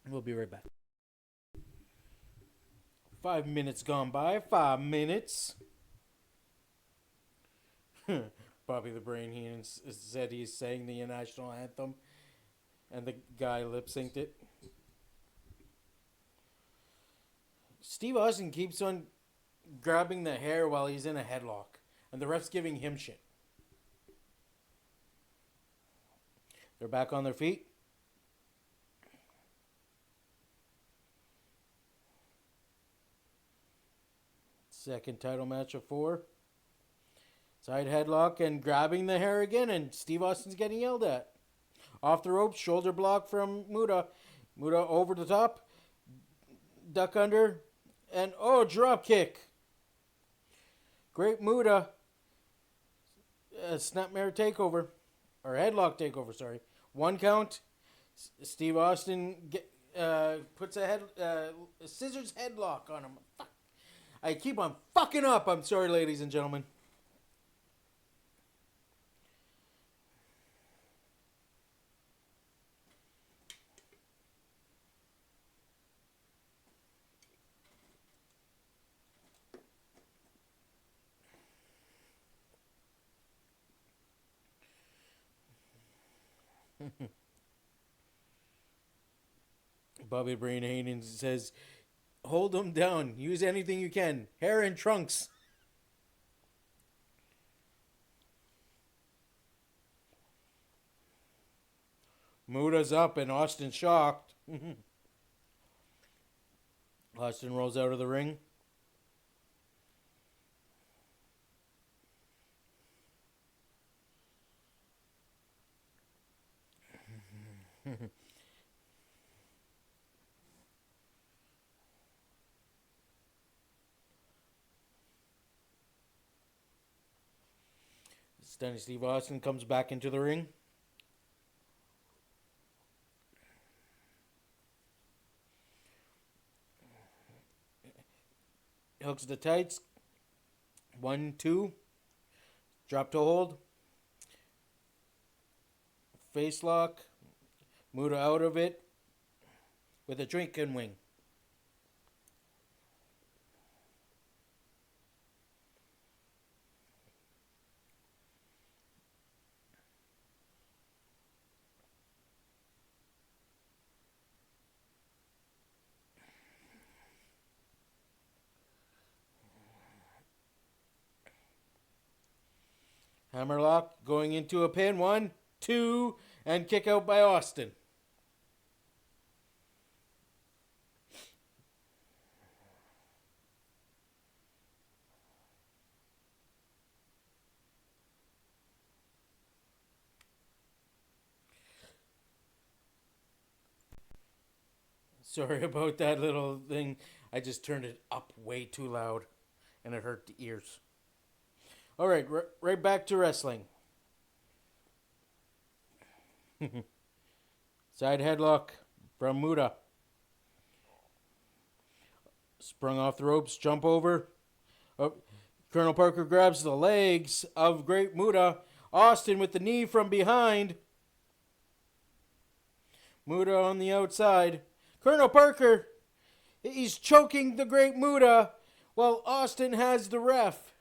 We'll be right back. 5 minutes gone by. 5 minutes. Bobby the Brain Heenan said he's saying the national anthem, and the guy lip synced it. Steve Austin keeps on grabbing the hair while he's in a headlock, and the ref's giving him shit. They're back on their feet. Second title match of 4. Side headlock and grabbing the hair again, and Steve Austin's getting yelled at. Off the ropes, shoulder block from Muta. Muta over the top, duck under, and drop kick. Great Muta. Snapmare takeover, or headlock takeover, sorry. 1 count. Steve Austin puts a scissors headlock on him. Fuck. I keep on fucking up. I'm sorry, ladies and gentlemen. Bobby Brain Heenan says, hold him down. Use anything you can. Hair and trunks. Muta's up and Austin shocked. Austin rolls out of the ring. Stunning Steve Austin comes back into the ring. Hooks the tights. 1, 2. Drop to hold. Face lock. Muta out of it with a drinking wing. Hammerlock going into a pin. 1, 2, and kick out by Austin. Sorry about that little thing. I just turned it up way too loud, and it hurt the ears. All right, right back to wrestling. Side headlock from Muta. Sprung off the ropes, jump over. Oh, Colonel Parker grabs the legs of Great Muta. Austin with the knee from behind. Muta on the outside. Colonel Parker, he's choking the Great Muta while Austin has the ref.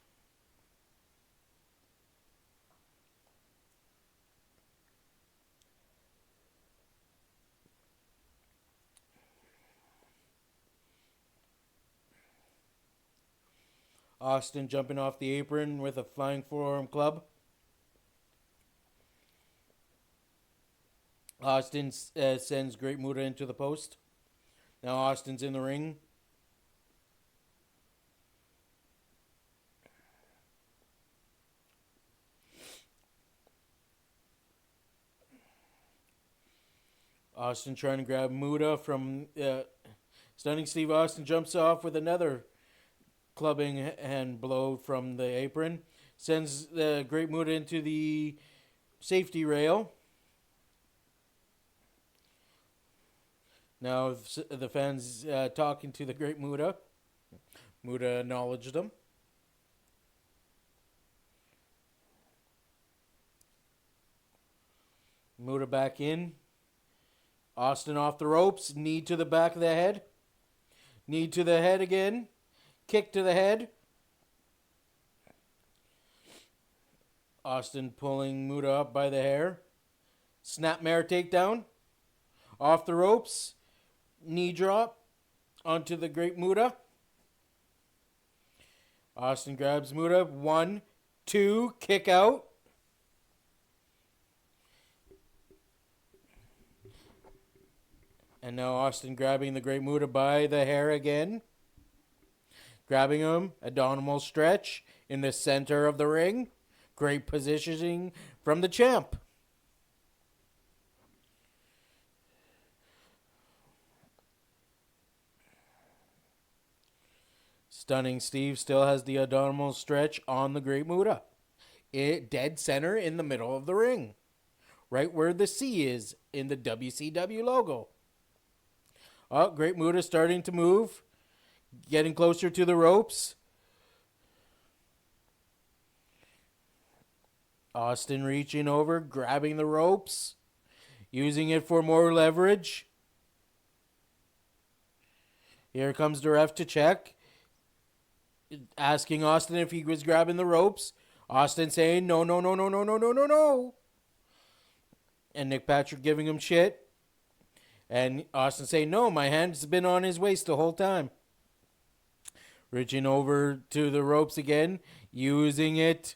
Austin jumping off the apron with a flying forearm club. Austin sends Great Muta into the post. Now Austin's in the ring. Austin trying to grab Muta from Stunning Steve Austin jumps off with another clubbing hand blow from the apron. Sends the Great Muta into the safety rail. Now the fans talking to the Great Muta. Muta acknowledged them. Muta back in. Austin off the ropes. Knee to the back of the head. Knee to the head again. Kick to the head. Austin pulling Muta up by the hair. Snapmare takedown. Off the ropes. Knee drop onto the Great Muta. Austin grabs Muta. 1, 2, kick out. And now Austin grabbing the Great Muta by the hair again. Grabbing him. Abdominal stretch in the center of the ring. Great positioning from the champ. Stunning Steve still has the abdominal stretch on the Great Muta. Dead center in the middle of the ring. Right where the C is in the WCW logo. Oh, Great Muta starting to move. Getting closer to the ropes. Austin reaching over, grabbing the ropes. Using it for more leverage. Here comes the ref to check. Asking Austin if he was grabbing the ropes. Austin saying, no, no, no, no, no, no, no, no, no. And Nick Patrick giving him shit. And Austin saying, no, my hand's been on his waist the whole time. Reaching over to the ropes again. Using it.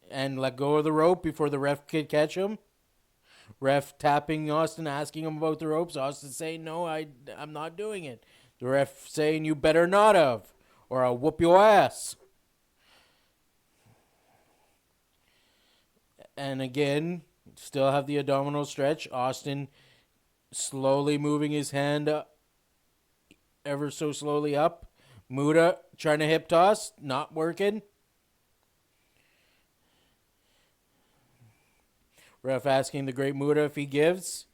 And let go of the rope before the ref could catch him. Ref tapping Austin, asking him about the ropes. Austin saying, no, I'm not doing it. The ref saying, you better not have, or I'll whoop your ass. And again, still have the abdominal stretch. Austin slowly moving his hand ever so slowly up. Muta trying to hip toss, not working. Ref asking the Great Muta if he gives.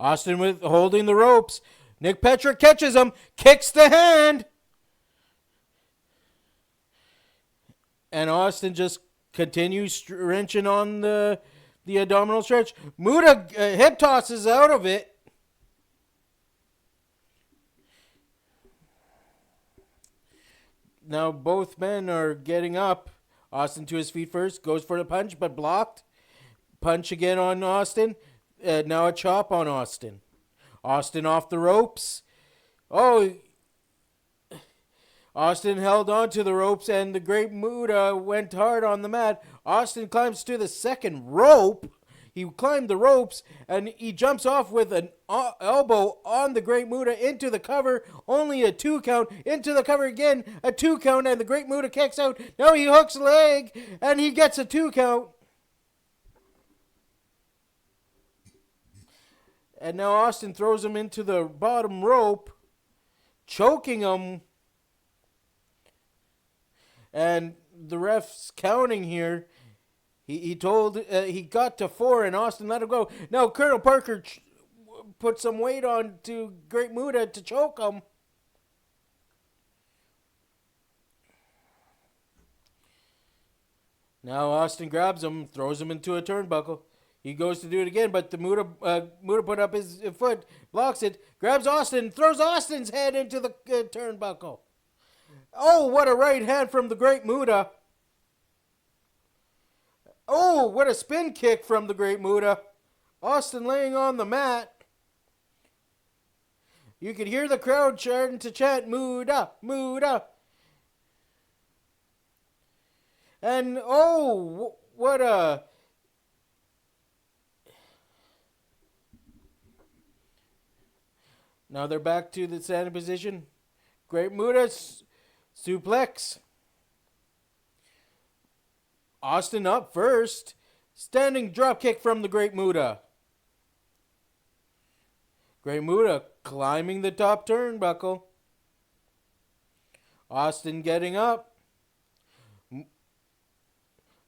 Austin with holding the ropes. Nick Patrick catches him, kicks the hand. And Austin just continues wrenching on the abdominal stretch. Muta hip tosses out of it. Now both men are getting up. Austin to his feet first. Goes for the punch, but blocked. Punch again on Austin. Now a chop on Austin. Austin off the ropes. Oh, Austin held on to the ropes and the Great Muta went hard on the mat. Austin climbs to the second rope. He climbed the ropes and he jumps off with an elbow on the Great Muta into the cover. Only a 2 count. Into the cover again. A 2 count and the Great Muta kicks out. Now he hooks a leg and he gets a 2 count. And now Austin throws him into the bottom rope, choking him. And the ref's counting here. He told he got to 4 and Austin let him go. Now Colonel Parker put some weight on to Great Muta to choke him. Now Austin grabs him, throws him into a turnbuckle. He goes to do it again, but the Muta put up his foot, blocks it, grabs Austin, throws Austin's head into the turnbuckle. Oh, what a right hand from the Great Muta. Oh, what a spin kick from the Great Muta. Austin laying on the mat. You could hear the crowd starting to chant, Muta, Muta. And, oh, what a... Now they're back to the standing position. Great Muta suplex. Austin up first. Standing drop kick from the Great Muta. Great Muta climbing the top turnbuckle. Austin getting up.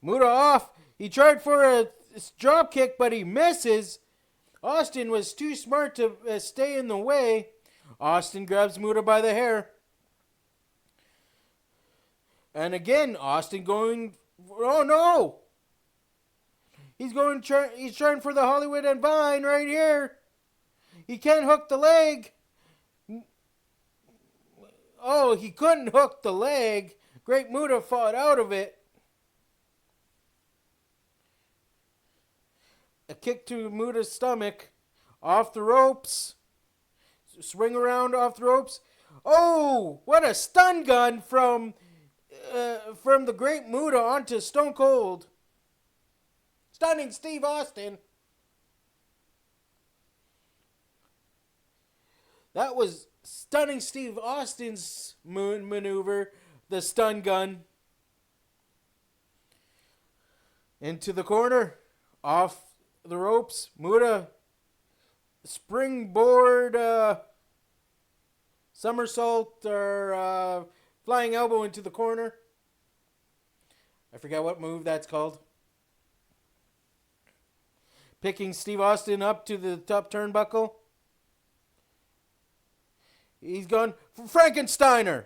Muta off. He tried for a drop kick, but he misses. Austin was too smart to stay in the way. Austin grabs Muta by the hair. And again, Austin going, oh no! He's trying for the Hollywood and Vine right here. He can't hook the leg. Oh, he couldn't hook the leg. Great Muta fought out of it. A kick to Muta's stomach. Off the ropes. Swing around off the ropes. Oh, what a stun gun from the Great Muta onto Stone Cold. Stunning Steve Austin. That was stunning Steve Austin's maneuver. The stun gun. Into the corner. Off the ropes. Muta. Springboard somersault or flying elbow into the corner. I forget what move that's called. Picking Steve Austin up to the top turnbuckle. He's gone for Frankensteiner.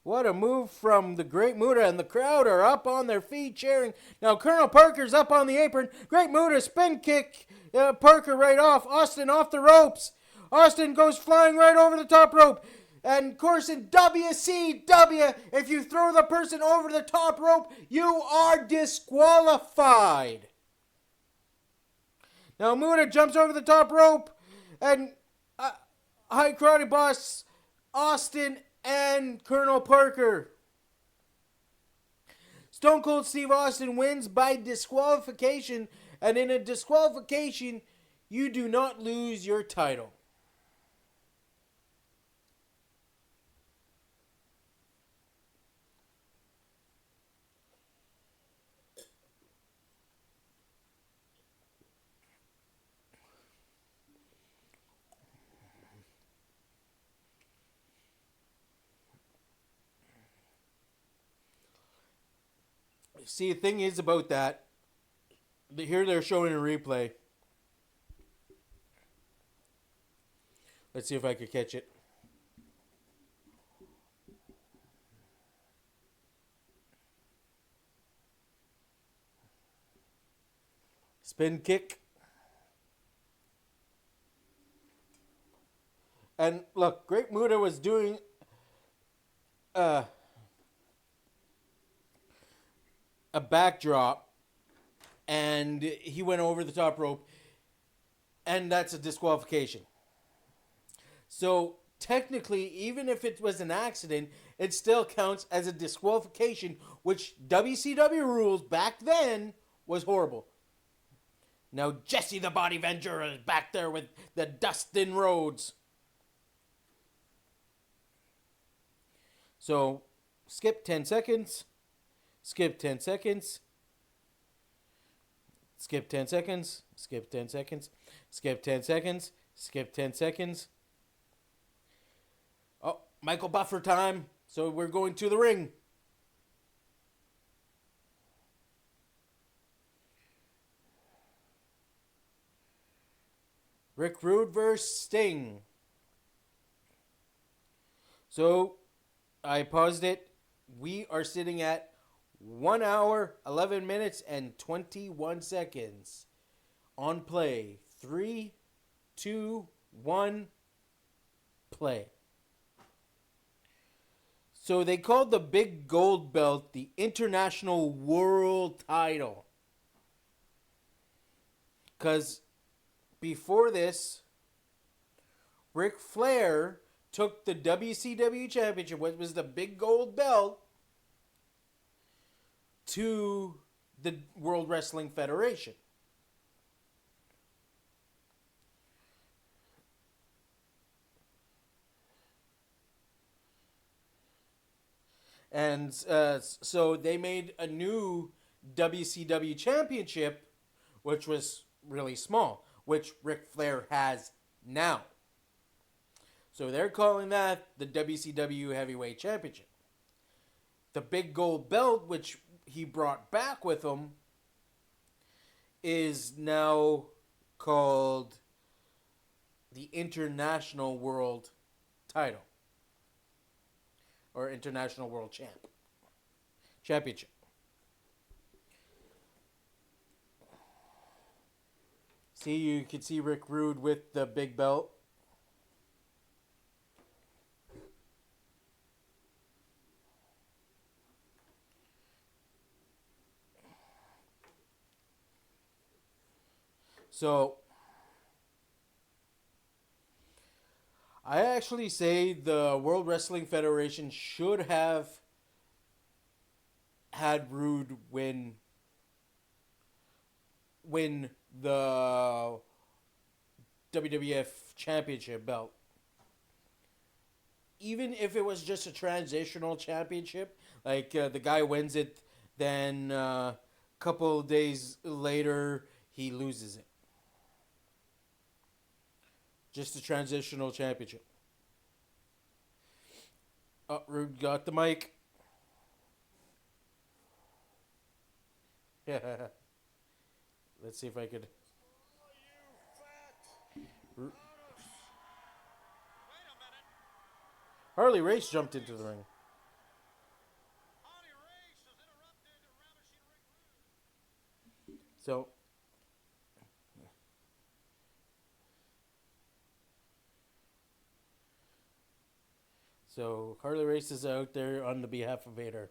What a move from the Great Muta, and the crowd are up on their feet cheering. Now Colonel Parker's up on the apron. Great Muta spin kick. Parker right off. Austin off the ropes. Austin goes flying right over the top rope. And of course in WCW, if you throw the person over the top rope, you are disqualified. Now Muta jumps over the top rope, and High Karate Boss Austin and Colonel Parker. Stone Cold Steve Austin wins by disqualification, and in a disqualification, you do not lose your title. See, the thing is about that, here they're showing a replay. Let's see if I could catch it. Spin kick. And look, Great Muta was doing a backdrop, and he went over the top rope, and that's a disqualification. So technically, even if it was an accident, it still counts as a disqualification, which WCW rules back then was horrible. Now Jesse the Body Ventura is back there with the Dustin Rhodes. So skip 10 seconds. Skip 10 seconds. Skip 10 seconds. Skip 10 seconds. Skip 10 seconds. Skip 10 seconds. Oh, Michael Buffer time. So we're going to the ring. Rick Rude versus Sting. So I paused it. We are sitting at 1 hour, 11 minutes, and 21 seconds. On play. 3, 2, 1, play. So they called the big gold belt the International World Title. Because before this, Ric Flair took the WCW Championship, which was the big gold belt, to the World Wrestling Federation. And so they made a new WCW Championship, which was really small, which Ric Flair has now. So they're calling that the WCW Heavyweight Championship. The big gold belt, which he brought back with him, is now called the International World Title. Or International World Championship. See, you can see Rick Rude with the big belt. So, I actually say the World Wrestling Federation should have had Rude win the WWF Championship belt. Even if it was just a transitional championship, like the guy wins it, then a couple of days later he loses it. Just a transitional championship. Oh, Rude got the mic. Yeah. Let's see if I could. Harley Race jumped into the ring. So Harley Race is out there on the behalf of Vader.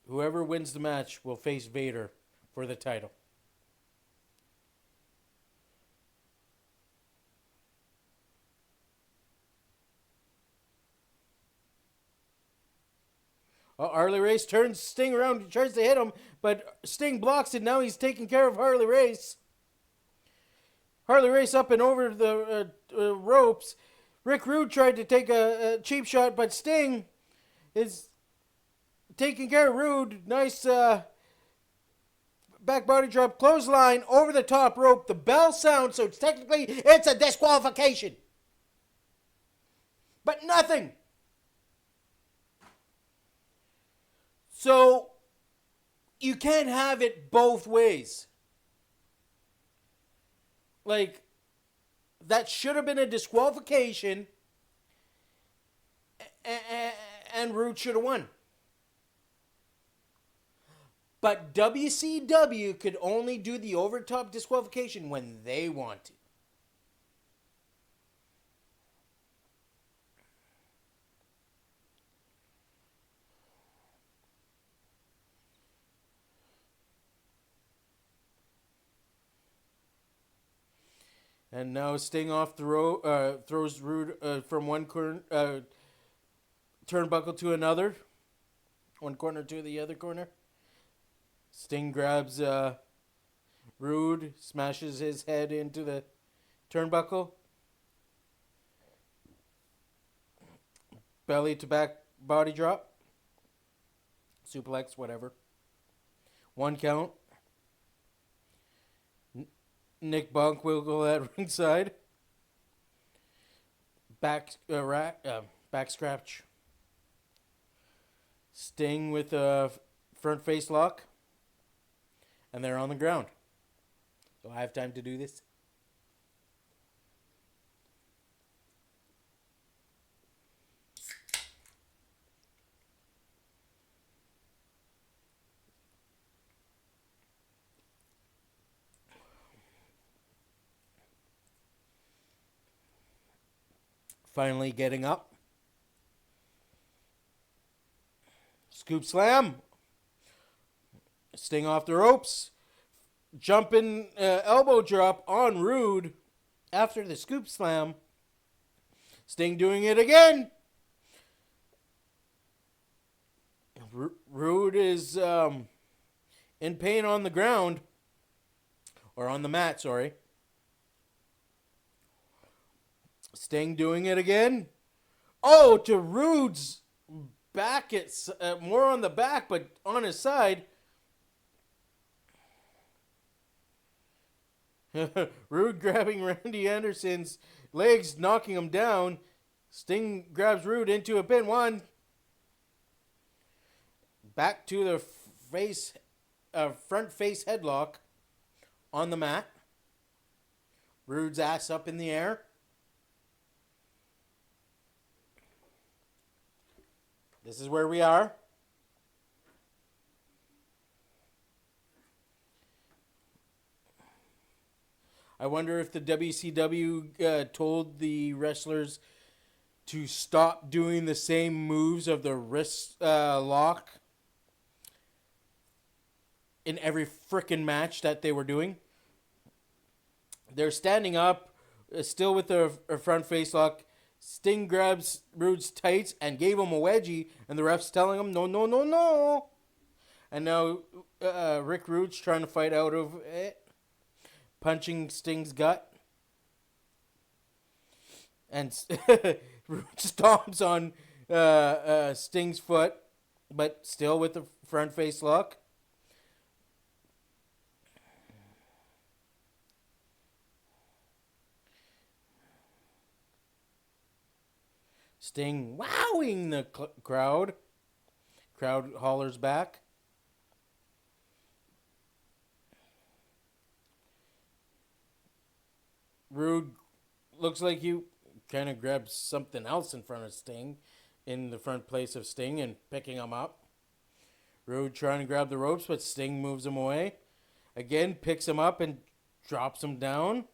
Whoever wins the match will face Vader for the title. Harley Race turns Sting around and tries to hit him, but Sting blocks it. Now he's taking care of Harley Race. Harley Race up and over the ropes. Rick Rude tried to take a cheap shot, but Sting is taking care of Rude. Nice back body drop, clothesline over the top rope. The bell sounds, so technically it's a disqualification. But nothing. So you can't have it both ways. Like, that should have been a disqualification, and Rude should have won. But WCW could only do the overtop disqualification when they wanted. And now Sting off the rope, throws Rude from one corner, turnbuckle to another. One corner to the other corner. Sting grabs Rude, smashes his head into the turnbuckle. Belly to back body drop. Suplex, whatever. One count. Nick Bunk will go at ringside. Back scratch. Sting with a front face lock. And they're on the ground. Do I have time to do this? Finally getting up. Scoop slam. Sting off the ropes. Jumping elbow drop on Rude after the scoop slam. Sting doing it again. Rude is in pain on the ground. Or on the mat, sorry. Sting doing it again. Oh, to Rude's back. It's more on the back, but on his side. Rude grabbing Randy Anderson's legs, knocking him down. Sting grabs Rude into a pin. One. Back to the face a front face headlock on the mat. Rude's ass up in the air. This is where we are. I wonder if the WCW told the wrestlers to stop doing the same moves of the wrist lock in every frickin' match that they were doing. They're standing up, still with their front face lock. Sting grabs Rude's tights and gave him a wedgie, and the ref's telling him, no, no, no, no. And now Rick Rude's trying to fight out of it, punching Sting's gut. And Rude stomps on Sting's foot, but still with the front face lock. Sting wowing the crowd. Crowd hollers back. Rude looks like you kind of grabs something else in front of Sting, in the front place of Sting, and picking him up. Rude trying to grab the ropes, but Sting moves him away. Again, picks him up and drops him down.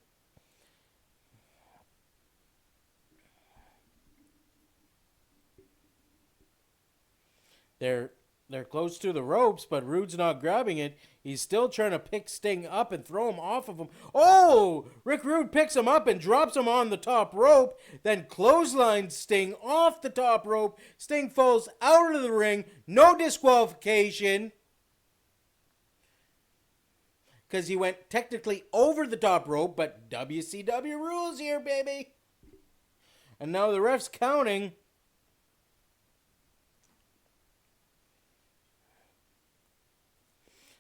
They're close to the ropes, but Rude's not grabbing it. He's still trying to pick Sting up and throw him off of him. Oh! Rick Rude picks him up and drops him on the top rope, then clotheslines Sting off the top rope. Sting falls out of the ring. No disqualification, because he went technically over the top rope, but WCW rules here, baby. And now the ref's counting.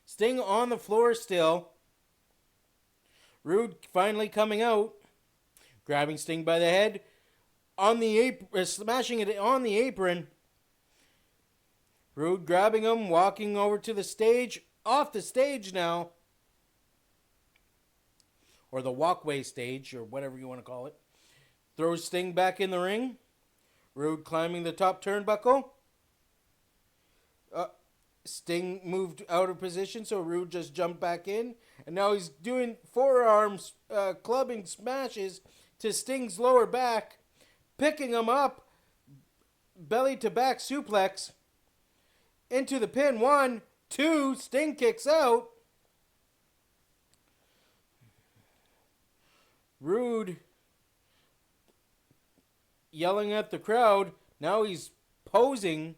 Sting on the floor still. Rude finally coming out, grabbing Sting by the head, on the apron, smashing it on the apron. Rude grabbing him, walking over to the stage, off the stage now, or the walkway stage, or whatever you want to call it. Throws Sting back in the ring. Rude climbing the top turnbuckle. Sting moved out of position, so Rude just jumped back in. And now he's doing forearms, clubbing smashes to Sting's lower back, picking him up, belly to back suplex into the pin. 1, 2, Sting kicks out. Rude yelling at the crowd. Now he's posing.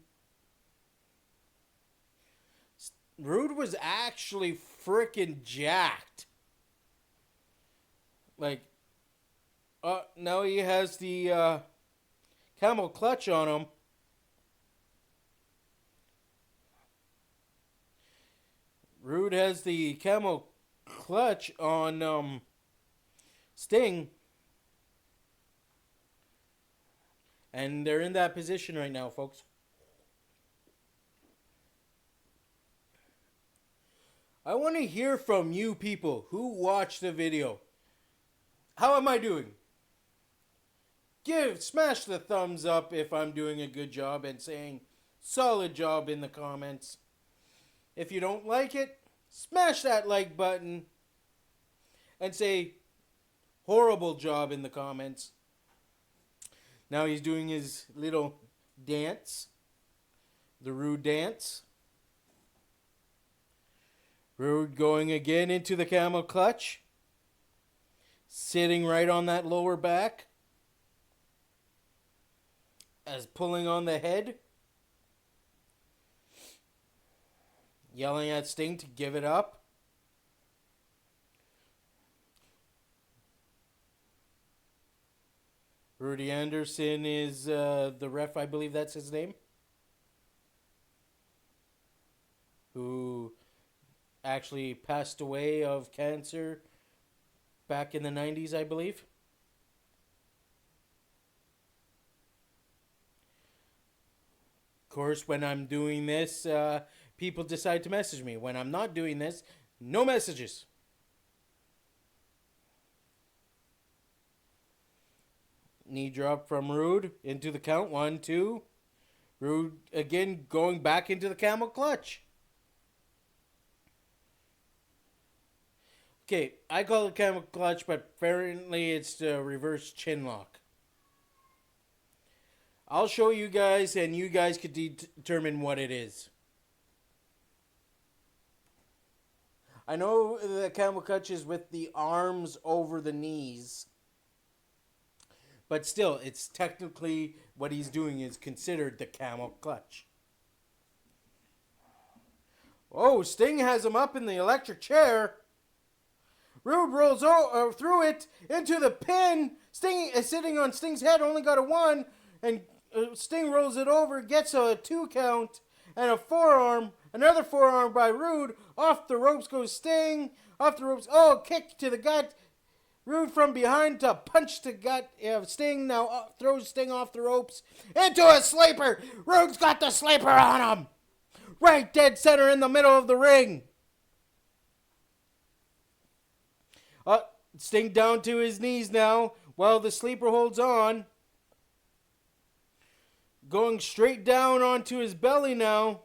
Rude was actually freaking jacked. Like, now he has the camel clutch on him. Rude has the camel clutch on Sting. And they're in that position right now, folks. I want to hear from you people who watch the video. How am I doing? Smash the thumbs up if I'm doing a good job and saying solid job in the comments. If you don't like it, smash that like button and say horrible job in the comments. Now he's doing his little dance, the Rude dance. Rude going again into the camel clutch. Sitting right on that lower back. As pulling on the head. Yelling at Sting to give it up. Rudy Anderson is the ref, I believe that's his name. Who actually passed away of cancer back in the 90s, I believe. Of course, when I'm doing this, people decide to message me. When I'm not doing this, no messages. Knee drop from Rude into the count. 1, 2. Rude again going back into the camel clutch. Okay, I call it camel clutch, but apparently it's the reverse chin lock. I'll show you guys, and you guys could determine what it is. I know the camel clutch is with the arms over the knees. But still, it's technically what he's doing is considered the camel clutch. Oh, Sting has him up in the electric chair. Rude rolls through it into the pin. Sting is sitting on Sting's head, only got a 1. And Sting rolls it over, gets a 2 count and a forearm. Another forearm by Rude. Off the ropes goes Sting. Off the ropes. Oh, kick to the gut. Rude from behind to punch the gut of Sting. Now throws Sting off the ropes into a sleeper. Rude's got the sleeper on him. Right dead center in the middle of the ring. Sting down to his knees now while the sleeper holds on. Going straight down onto his belly now.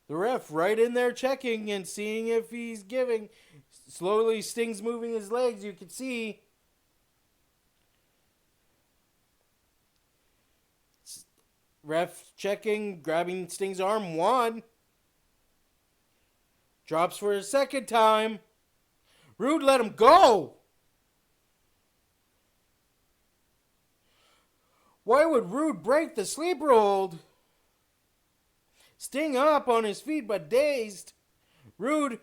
The ref right in there checking and seeing if he's giving. Slowly Sting's moving his legs, you can see. Ref checking, grabbing Sting's arm. 1. Drops for a second time. Rude let him go. Why would Rude break the sleeper hold? Sting up on his feet but dazed. Rude.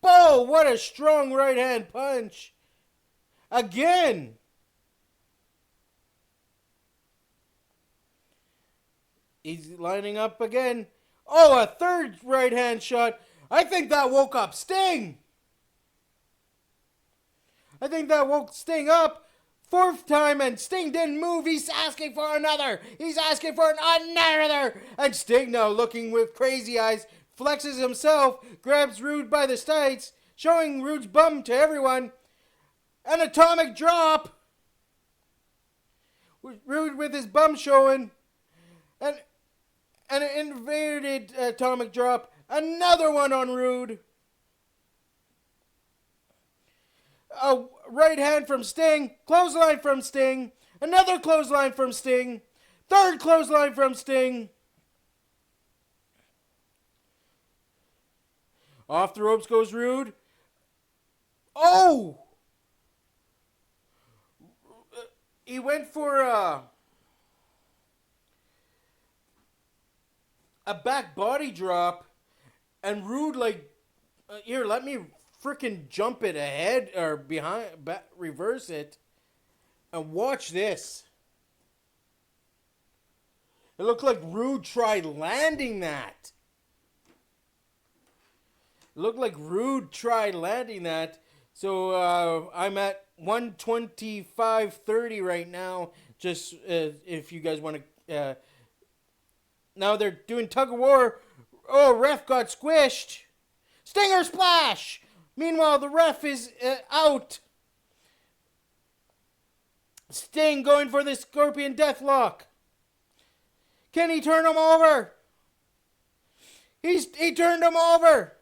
Oh, what a strong right hand punch. Again. He's lining up again. Oh, a third right hand shot. I think that woke up Sting. I think that woke Sting up. 4th time and Sting didn't move. He's asking for another. He's asking for another. And Sting now looking with crazy eyes, flexes himself, grabs Rude by the sides, showing Rude's bum to everyone. An atomic drop. Rude with his bum showing. And an inverted atomic drop. Another one on Rude. A right hand from Sting. Clothesline from Sting. Another clothesline from Sting. 3rd clothesline from Sting. Off the ropes goes Rude. Oh! He went for a back body drop. And Rude here, let me freaking jump it ahead or behind, reverse it. And watch this. It looked like Rude tried landing that. So I'm at 125.30 right now. Just if you guys want to. Now they're doing tug of war. Oh, ref got squished. Stinger splash. Meanwhile, the ref is out. Sting going for the Scorpion Deathlock. Can he turn him over? He turned him over.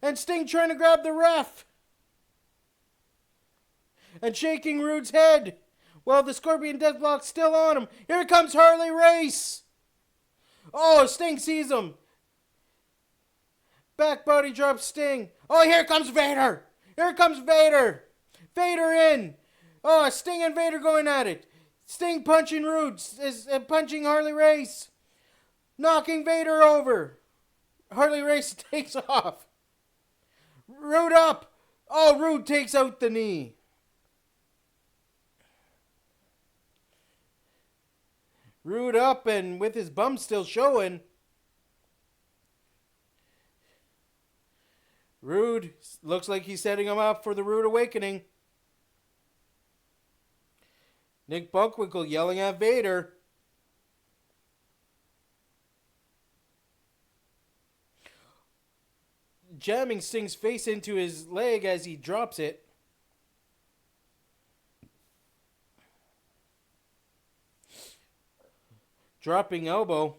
And Sting trying to grab the ref. And shaking Rude's head. While the Scorpion Deathlock's still on him. Here comes Harley Race. Oh, Sting sees him. Back body drop Sting. Oh, here comes Vader. Vader in. Oh, Sting and Vader going at it. Sting punching Rude. Punching Harley Race. Knocking Vader over. Harley Race takes off. Rude up. Oh, Rude takes out the knee. Rude up and with his bum still showing. Rude looks like he's setting him up for the Rude Awakening. Nick Bunkwinkle yelling at Vader. jamming Sting's face into his leg as he drops it. Dropping elbow.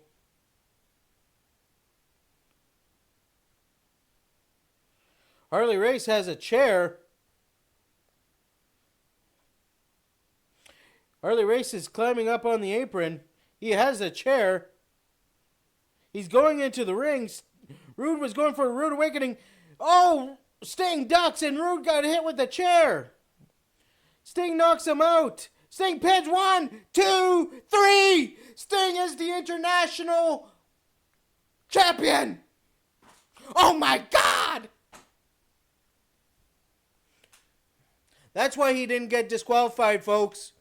Harley Race has a chair. Harley Race is climbing up on the apron. He has a chair. He's going into the ring. Rude was going for a rude awakening. Oh, Sting ducks and Rude got hit with the chair. Sting knocks him out. Sting pins 1, 2, 3. Sting is the international champion. Oh my God. That's why he didn't get disqualified, folks.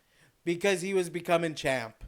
Because he was becoming champ.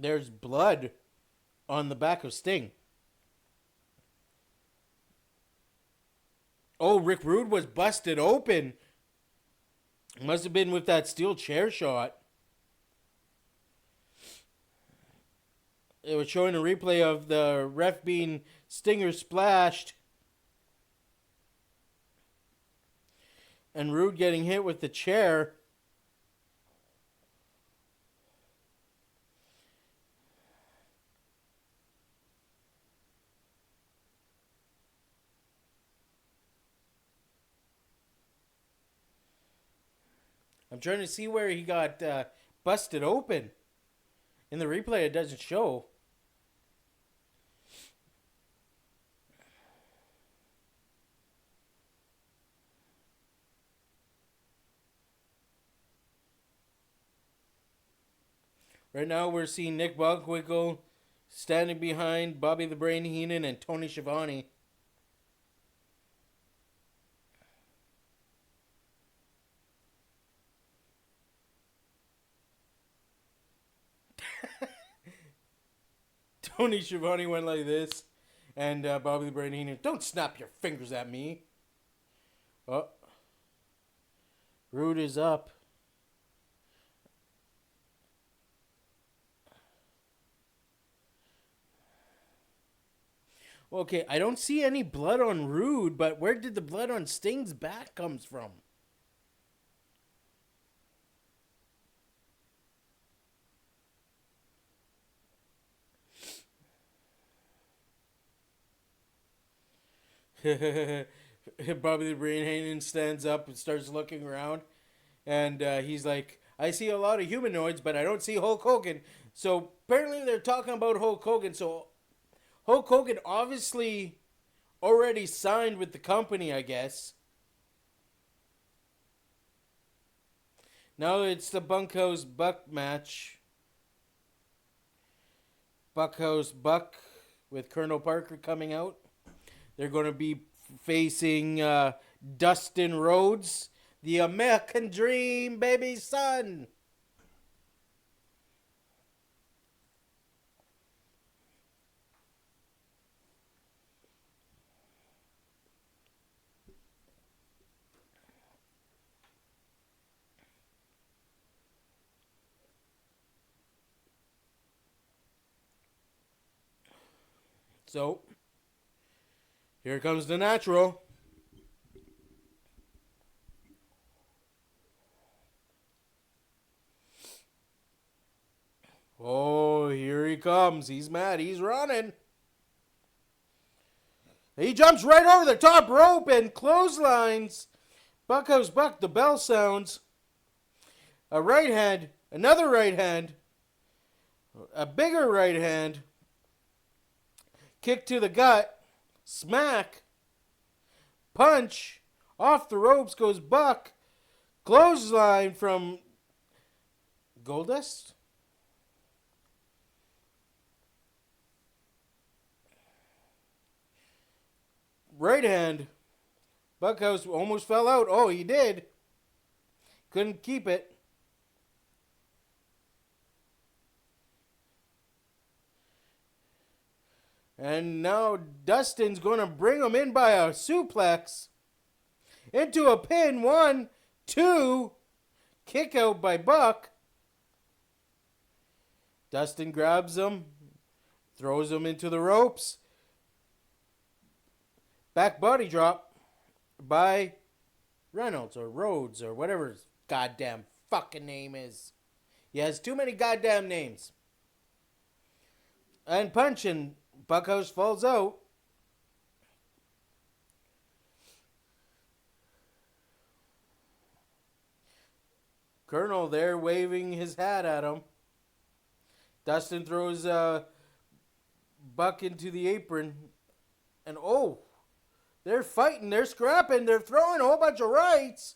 There's blood on the back of Sting. Oh, Rick Rude was busted open. Must have been with that steel chair shot. It was showing a replay of the ref being Stinger splashed. And Rude getting hit with the chair. I'm trying to see where he got busted open. In the replay, it doesn't show. Right now, we're seeing Nick Bockwinkel standing behind Bobby the Brain Heenan and Tony Schiavone. Tony Schiavone went like this. And Bobby the Brain Heenan, don't snap your fingers at me. Oh. Rude is up. Okay, I don't see any blood on Rude, but where did the blood on Sting's back comes from? Bobby the Brain Heenan stands up and starts looking around. And he's like, I see a lot of humanoids, but I don't see Hulk Hogan. So apparently they're talking about Hulk Hogan. So Hulk Hogan obviously already signed with the company, I guess. Now it's the Bunkhouse Buck match. Bunkhouse Buck with Colonel Parker coming out. They're going to be facing Dustin Rhodes, the American Dream, baby son. So, here comes the natural. Oh, here he comes. He's mad. He's running. He jumps right over the top rope and clotheslines. Buckhouse Buck, the bell sounds. A right hand, another right hand, a bigger right hand. Kick to the gut. Smack. Punch. Off the ropes goes Buck. Clothesline from Goldust. right hand. Buckhouse almost fell out. Oh, he did. Couldn't keep it. And now Dustin's going to bring him in by a suplex. Into a pin. 1, 2. Kick out by Buck. Dustin grabs him. Throws him into the ropes. Back body drop by Reynolds or Rhodes or whatever his goddamn fucking name is. He has too many goddamn names. And punch, and Buckhouse falls out. Colonel there waving his hat at him. Dustin throws Buck into the apron. And oh, they're fighting, they're scrapping, they're throwing a whole bunch of rights.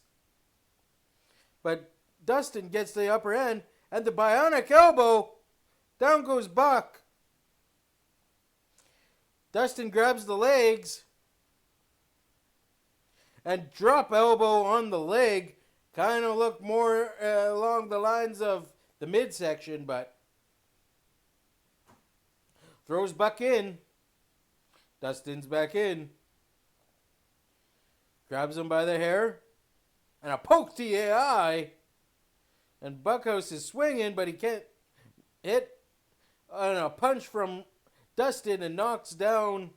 But Dustin gets the upper end, and the bionic elbow. Down goes Buck. Dustin grabs the legs. And drop elbow on the leg. Kind of looked more along the lines of the midsection, but throws Buck in. Dustin's back in. Grabs him by the hair. And a poke to the eye. And Buckhouse is swinging, but he can't hit. And a punch from Dustin and knocks down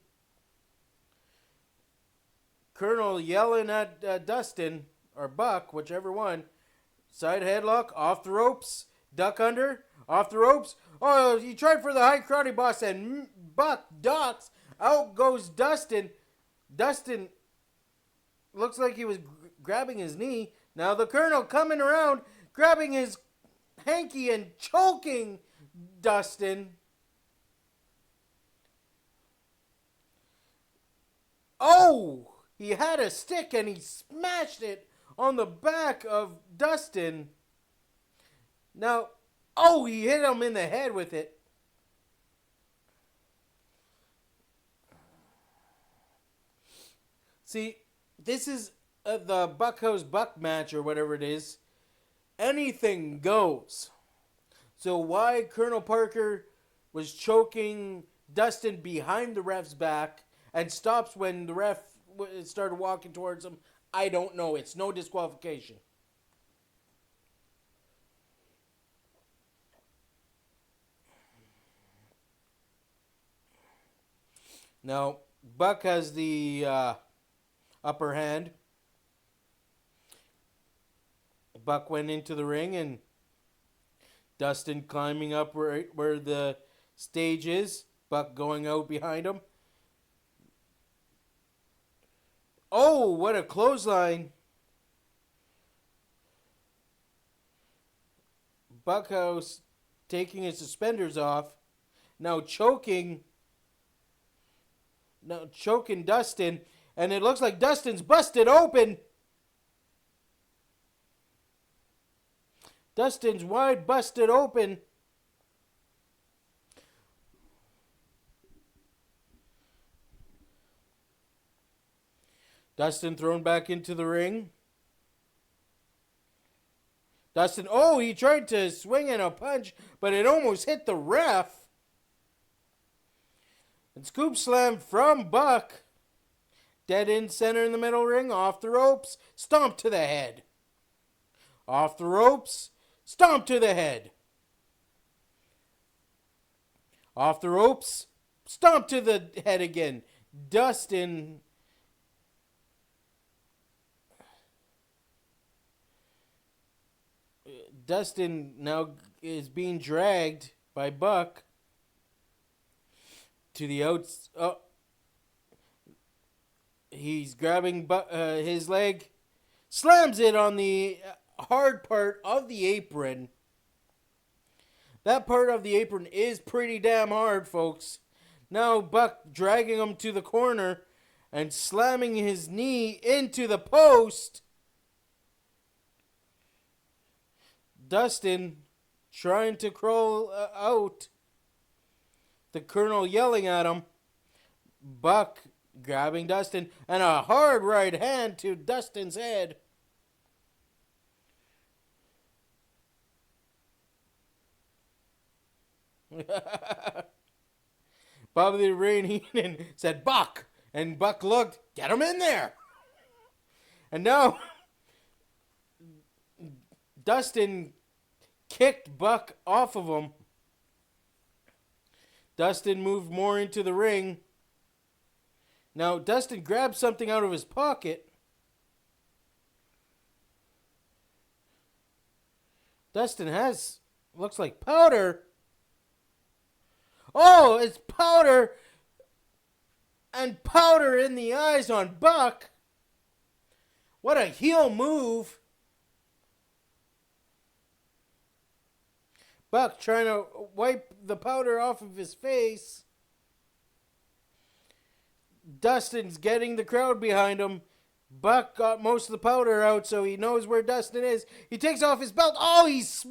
Colonel, yelling at Dustin. Or Buck, whichever one. Side headlock, off the ropes. Duck under, off the ropes. Oh, he tried for the high karate boss, and Buck ducks. Out goes Dustin. Dustin looks like he was grabbing his knee. Now the Colonel coming around, grabbing his hanky and choking Dustin. Oh, he had a stick and he smashed it on the back of Dustin. Now, oh, he hit him in the head with it. See, this is the Buckhouse Buck match or whatever it is. Anything goes. So why Colonel Parker was choking Dustin behind the ref's back and stops when the ref started walking towards him, I don't know. It's no disqualification. Now, Buck has the upper hand. Buck went into the ring and Dustin climbing up right where the stage is. Buck going out behind him. Oh, what a clothesline. Buckhouse taking his suspenders off. Now choking Dustin. And it looks like Dustin's busted open. Dustin's wide busted open. Dustin thrown back into the ring. Dustin, oh, he tried to swing in a punch, but it almost hit the ref. And scoop slam from Buck. Dead in center in the middle ring, off the ropes, stomp to the head. Off the ropes, stomp to the head. Off the ropes, stomp to the head again. Dustin now is being dragged by Buck to the outs. Oh, he's grabbing his leg, slams it on the hard part of the apron. That part of the apron is pretty damn hard, folks. Now Buck dragging him to the corner and slamming his knee into the post. Dustin trying to crawl out. The Colonel yelling at him. Buck grabbing Dustin, and a hard right hand to Dustin's head. Bobby the Brain Heenan said, Buck! And Buck looked, get him in there! And now, Dustin kicked Buck off of him. Dustin moved more into the ring. Now, Dustin grabbed something out of his pocket. Dustin has, looks like powder. Oh, it's powder. And powder in the eyes on Buck. What a heel move. Buck trying to wipe the powder off of his face. Dustin's getting the crowd behind him. Buck got most of the powder out, so he knows where Dustin is. He takes off his belt. Oh, he's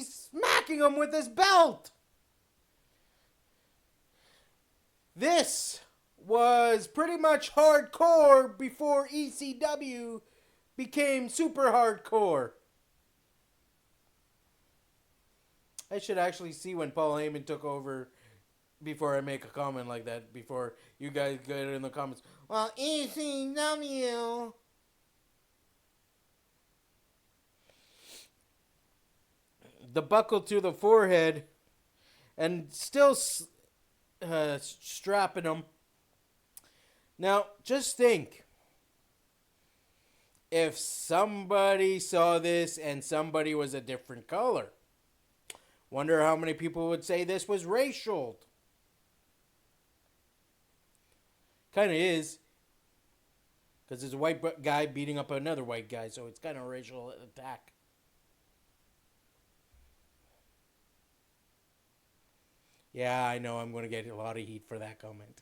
smacking him with his belt. This was pretty much hardcore before ECW became super hardcore. I should actually see when Paul Heyman took over before I make a comment like that, before you guys get in the comments. Well, ECW. The buckle to the forehead and still strapping him. Now, just think. If somebody saw this and somebody was a different color. Wonder how many people would say this was racial. Kind of is. Because there's a white guy beating up another white guy, so it's kind of a racial attack. Yeah, I know I'm going to get a lot of heat for that comment.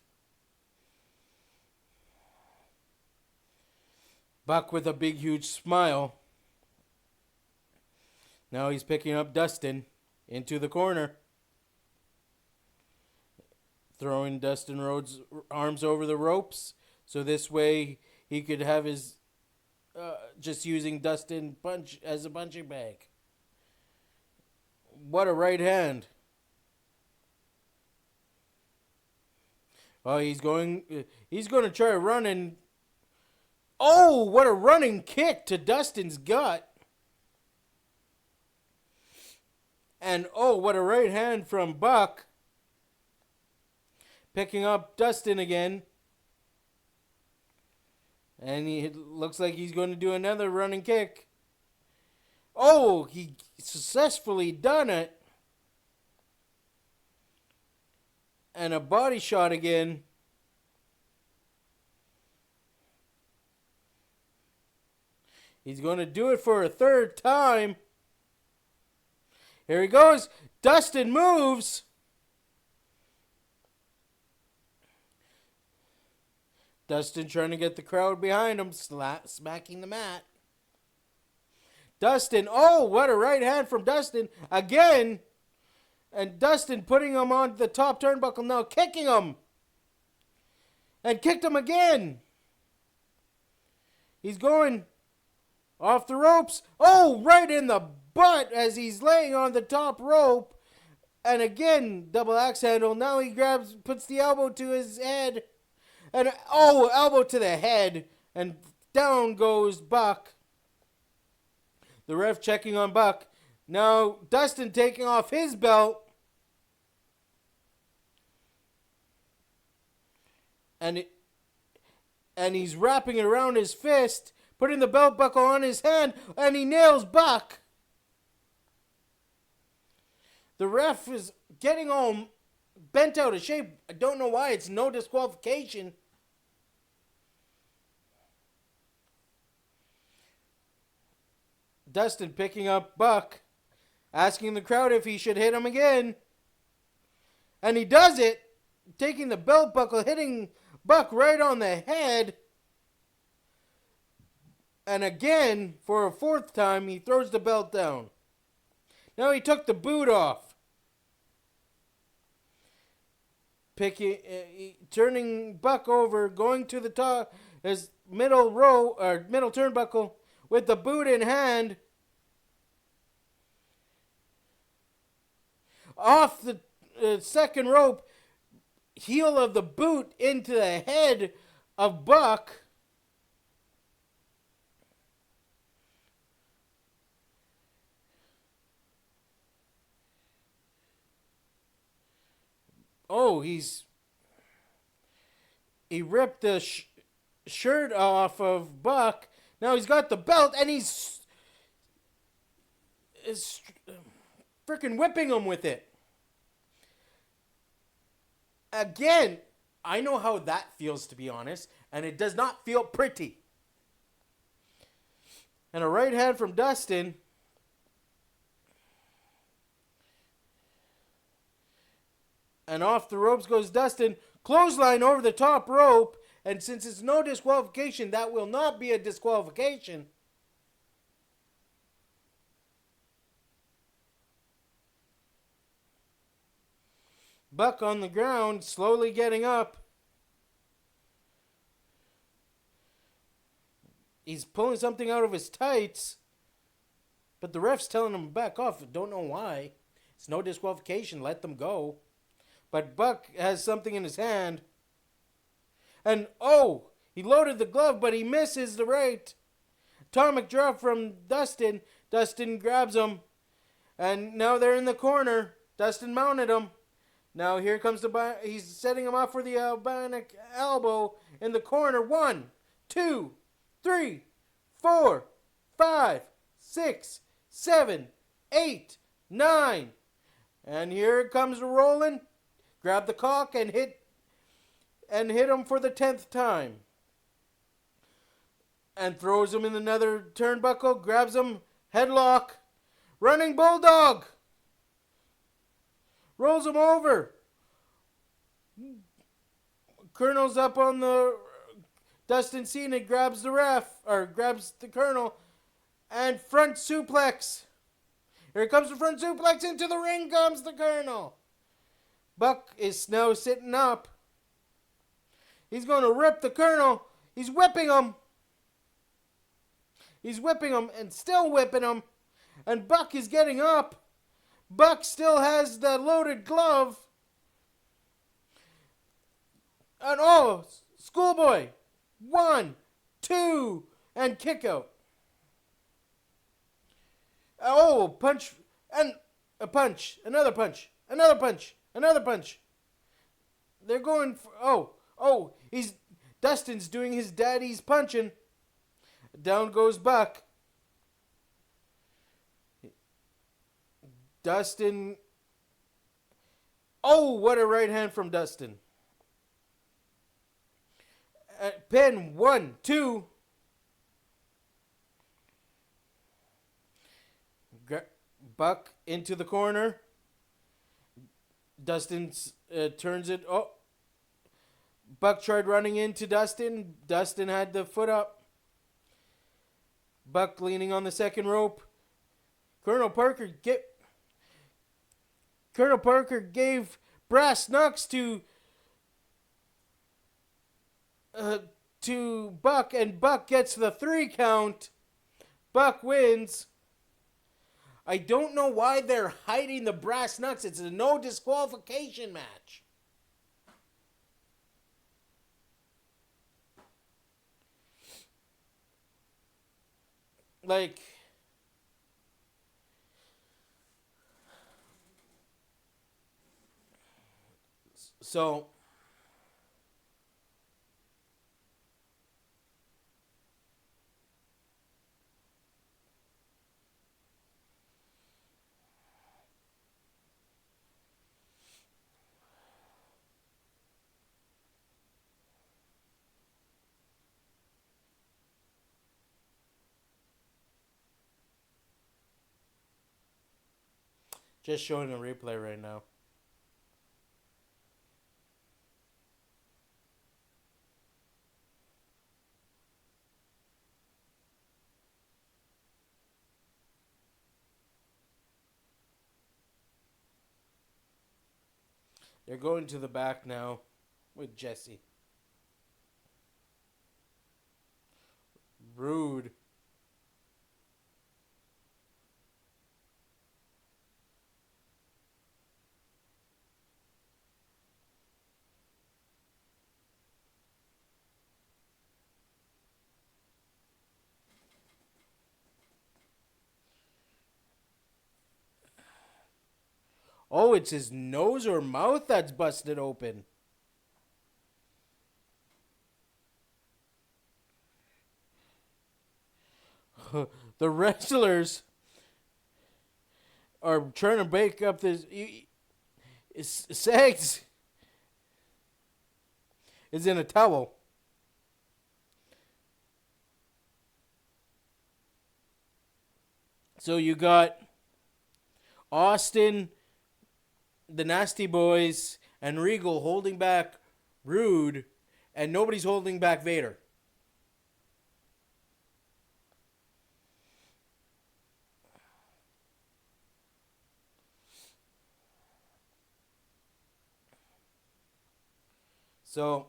Buck with a big, huge smile. Now he's picking up Dustin into the corner. Throwing Dustin Rhodes' arms over the ropes. So this way he could have his... just using Dustin punch as a punching bag. What a right hand. Oh, he's going to try to run and... Oh, what a running kick to Dustin's gut. And oh, what a right hand from Buck. Picking up Dustin again. And it looks like he's going to do another running kick. Oh, he successfully done it. And a body shot again. He's going to do it for a third time. Here he goes. Dustin moves. Dustin trying to get the crowd behind him. Smacking the mat. Dustin. Oh, what a right hand from Dustin. Again. And Dustin putting him on the top turnbuckle now. Kicking him. And kicked him again. He's going off the ropes. Oh, right in the butt as he's laying on the top rope. And again, double axe handle. Now he puts the elbow to his head. And oh, elbow to the head. And down goes Buck. The ref checking on Buck. Now Dustin taking off his belt. And he's wrapping it around his fist. Putting the belt buckle on his hand. And he nails Buck. The ref is getting all bent out of shape. I don't know why. It's no disqualification. Dustin picking up Buck. Asking the crowd if he should hit him again. And he does it. Taking the belt buckle. Hitting Buck right on the head. And again, for a fourth time, he throws the belt down. Now he took the boot off. turning Buck over, going to the top, his middle row or middle turnbuckle with the boot in hand, off the second rope, heel of the boot into the head of Buck. Oh, he ripped the shirt off of Buck. Now he's got the belt and he's freaking whipping him with it. Again, I know how that feels, to be honest, and it does not feel pretty. And a right hand from Dustin. And off the ropes goes Dustin. Clothesline over the top rope. And since it's no disqualification, that will not be a disqualification. Buck on the ground, slowly getting up. He's pulling something out of his tights. But the ref's telling him to back off. Don't know why. It's no disqualification. Let them go. But Buck has something in his hand. And, oh, he loaded the glove, but he misses the right. Atomic drop from Dustin. Dustin grabs him. And now they're in the corner. Dustin mounted him. Now here comes he's setting him up for the bionic elbow in the corner. 1, 2, 3, 4, 5, 6, 7, 8, 9. And here it comes rolling. Grab the cock and hit him for the 10th time. And throws him in another turnbuckle. Grabs him. Headlock. Running bulldog. Rolls him over. Colonel's up on the Dustin Cena, grabs the ref, or grabs the Colonel, and front suplex. Here comes the front suplex. Into the ring comes the Colonel. Buck is now sitting up. He's going to rip the Colonel. He's whipping him. He's whipping him and still whipping him. And Buck is getting up. Buck still has the loaded glove. And oh, schoolboy. 1, 2, and kick out. Oh, punch. And a punch. Another punch. Another punch. Another punch. They're going for... Oh, Dustin's doing his daddy's punching. Down goes Buck. Dustin. Oh, what a right hand from Dustin. Pin 1, 2. Buck into the corner. Dustin turns it. Oh. Buck tried running into Dustin. Dustin had the foot up. Buck leaning on the second rope. Colonel Parker gave brass knucks to Buck, and Buck gets the 3 count. Buck wins. I don't know why they're hiding the brass knucks. It's a no disqualification match. Like, so just showing a replay right now. They're going to the back now with Jesse. Rude. Oh, it's his nose or mouth that's busted open. The wrestlers are trying to break up this. Sags is in a towel. So you got Austin, the Nasty Boys, and Regal holding back Rude, and nobody's holding back Vader. So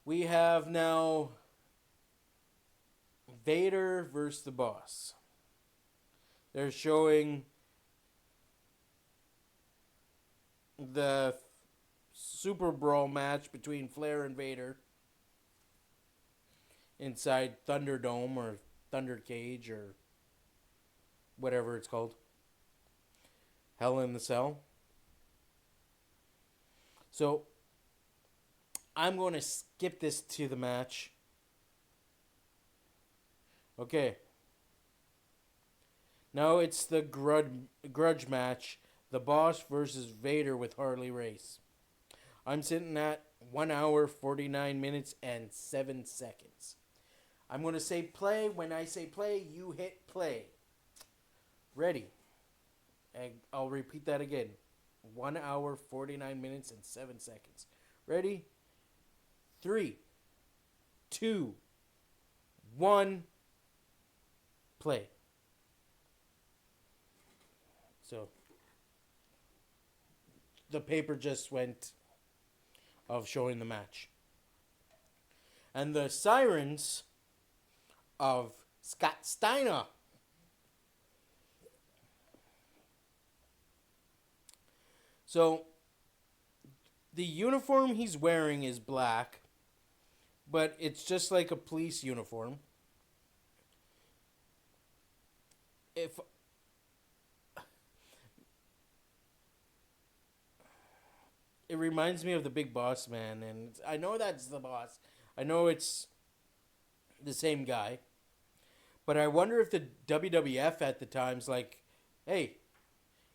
we have now Vader versus the Boss. They're showing the Super Brawl match between Flair and Vader inside Thunderdome or Thunder Cage or whatever it's called. Hell in the Cell. So I'm going to skip this to the match. Okay. Now it's the grudge match. The Boss versus Vader with Harley Race. I'm sitting at 1 hour, 49 minutes, and 7 seconds. I'm going to say play. When I say play, you hit play. Ready. And I'll repeat that again. 1 hour, 49 minutes, and 7 seconds. Ready? 3, 2, 1, play. So, the paper just went of showing the match. And the sirens of Scott Steiner. So, the uniform he's wearing is black, but it's just like a police uniform. If it reminds me of the Big Boss Man, and I know that's the boss. I know it's the same guy. But I wonder if the WWF at the time's like, hey,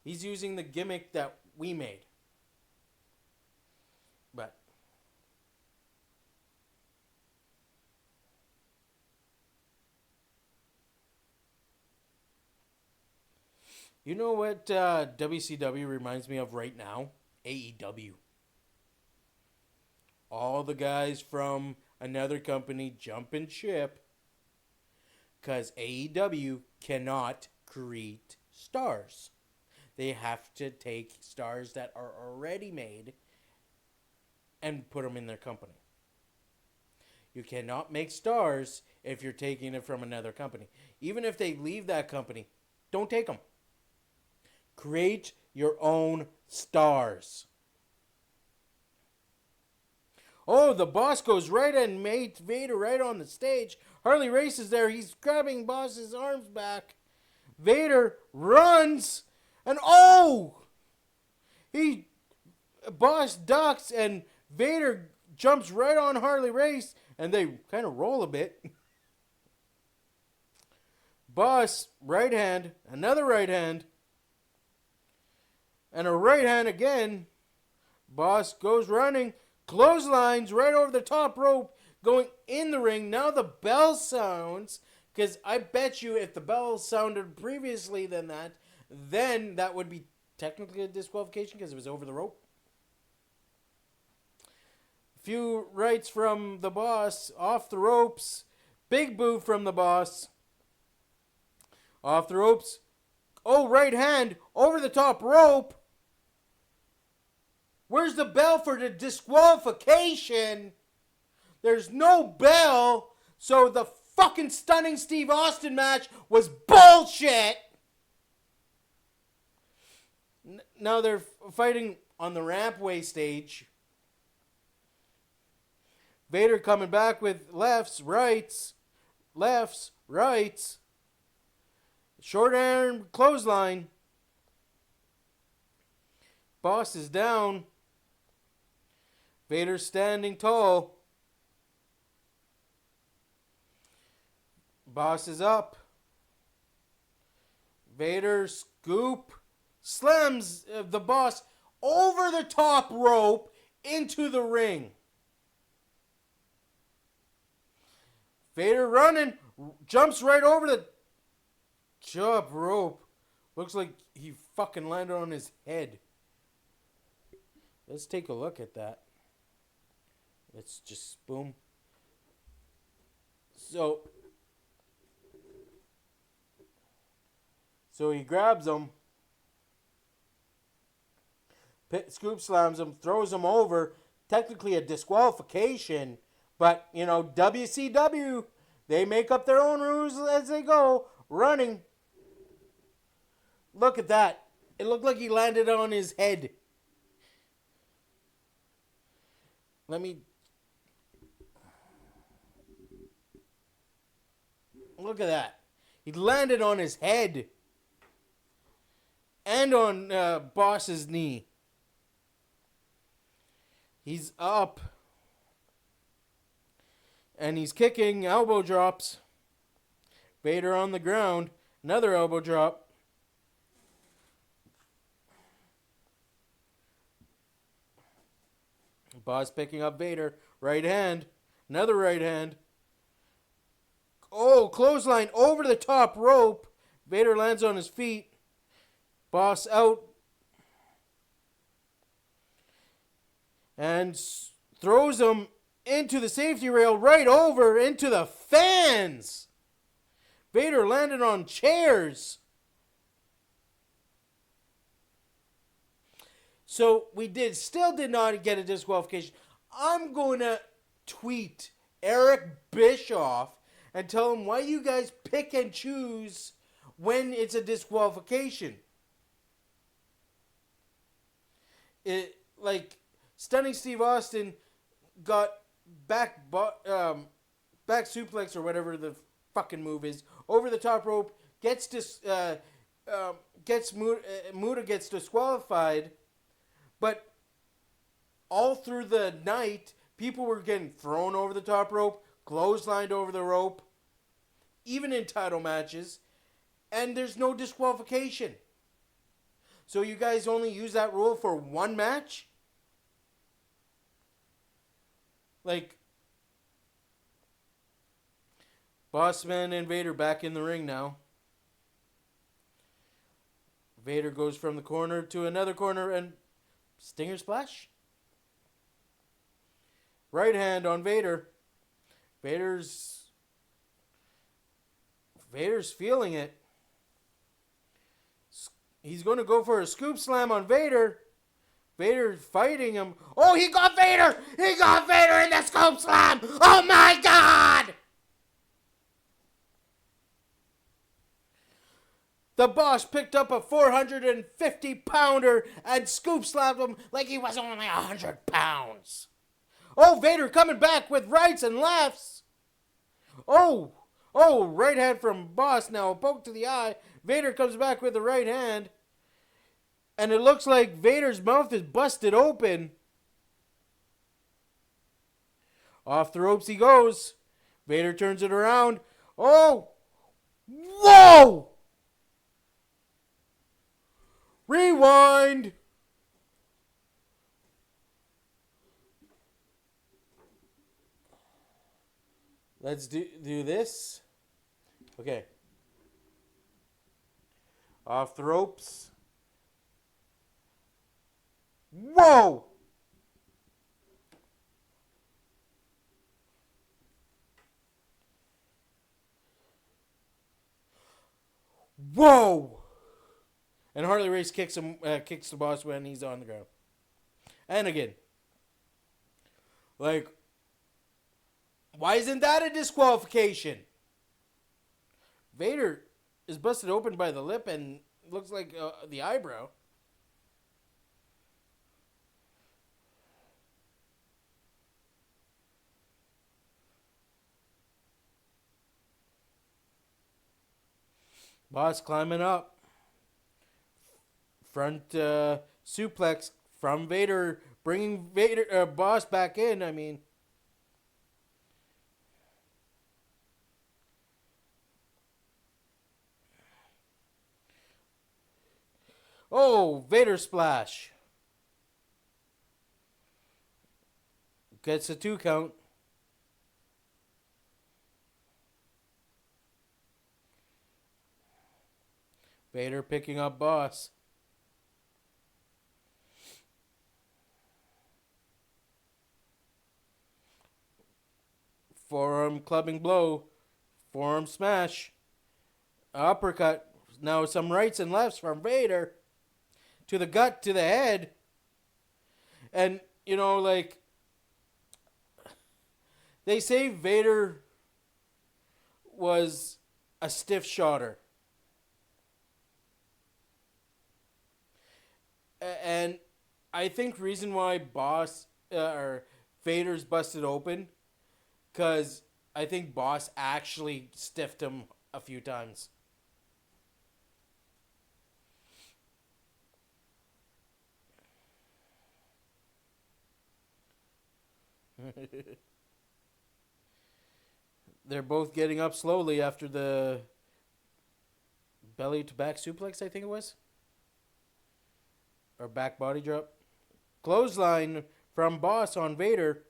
he's using the gimmick that we made. But you know what WCW reminds me of right now? AEW. All the guys from another company jumping ship because AEW cannot create stars. They have to take stars that are already made and put them in their company. You cannot make stars if you're taking it from another company. Even if they leave that company, don't take them. Create your own stars. Oh, the Boss goes right and made Vader right on the stage. Harley Race is there. He's grabbing Boss's arms back. Vader runs. And Boss ducks and Vader jumps right on Harley Race. And they kind of roll a bit. Boss, right hand, another right hand. And a right hand again. Boss goes running. Clotheslines right over the top rope. Going in the ring. Now the bell sounds. Because I bet you if the bell sounded previously than that, then that would be technically a disqualification because it was over the rope. Few rights from the Boss. Off the ropes. Big boo from the Boss. Off the ropes. Oh, right hand over the top rope. Where's the bell for the disqualification? There's no bell. So the fucking stunning Steve Austin match was bullshit. Now they're fighting on the rampway stage. Vader coming back with lefts, rights. Short arm clothesline. Boss is down. Vader standing tall. Boss is up. Vader scoop slams the boss over the top rope into the ring. Vader running, jumps right over the top rope. Looks like he fucking landed on his head. Let's take a look at that. Let's just boom. So he grabs him, scoop slams him, throws him over. Technically a disqualification, but you know, WCW, they make up their own rules as they go. Running. Look at that. It looked like he landed on his head. Look at that. He landed on his head. And on Boss's knee. He's up. And he's kicking elbow drops. Vader on the ground. Another elbow drop. Boss picking up Vader. Right hand. Another right hand. Oh, clothesline over the top rope. Vader lands on his feet. Boss out. And throws him into the safety rail, right over into the fans. Vader landed on chairs. So we still did not get a disqualification. I'm going to tweet Eric Bischoff and tell him why you guys pick and choose when it's a disqualification. Like Stunning Steve Austin got back suplex or whatever the fucking move is over the top rope, Muta gets disqualified, but all through the night people were getting thrown over the top rope, clotheslined over the rope, even in title matches, and there's no disqualification. So you guys only use that rule for one match? Like, Bossman and Vader back in the ring now. Vader goes from the corner to another corner and Stinger Splash. Right hand on Vader. Vader's feeling it. He's going to go for a scoop slam on Vader. Vader fighting him. Oh, he got Vader! He got Vader in the scoop slam! Oh my God! The boss picked up a 450-pounder and scoop slammed him like he was only 100 pounds. Oh, Vader coming back with rights and lefts. Oh, right hand from Boss now. A poke to the eye. Vader comes back with the right hand. And it looks like Vader's mouth is busted open. Off the ropes he goes. Vader turns it around. Oh! Whoa! Rewind! Let's do this. Okay. Off the ropes. Whoa! Whoa! And Harley Race kicks the Boss when he's on the ground. And again, like, why isn't that a disqualification? Vader is busted open by the lip and looks like the eyebrow. Boss climbing up. Front suplex from Vader, bringing Boss back in. I mean, oh, Vader splash. Gets a 2 count. Vader picking up Boss. Forearm clubbing blow. Forearm smash. Uppercut. Now some rights and lefts from Vader. To the gut, to the head. And, you know, like, they say Vader was a stiff shotter. And I think reason why Boss or Vader's busted open, because I think Boss actually stiffed him a few times. They're both getting up slowly after the belly to back suplex, I think it was. Or back body drop. Clothesline from Boss on Vader.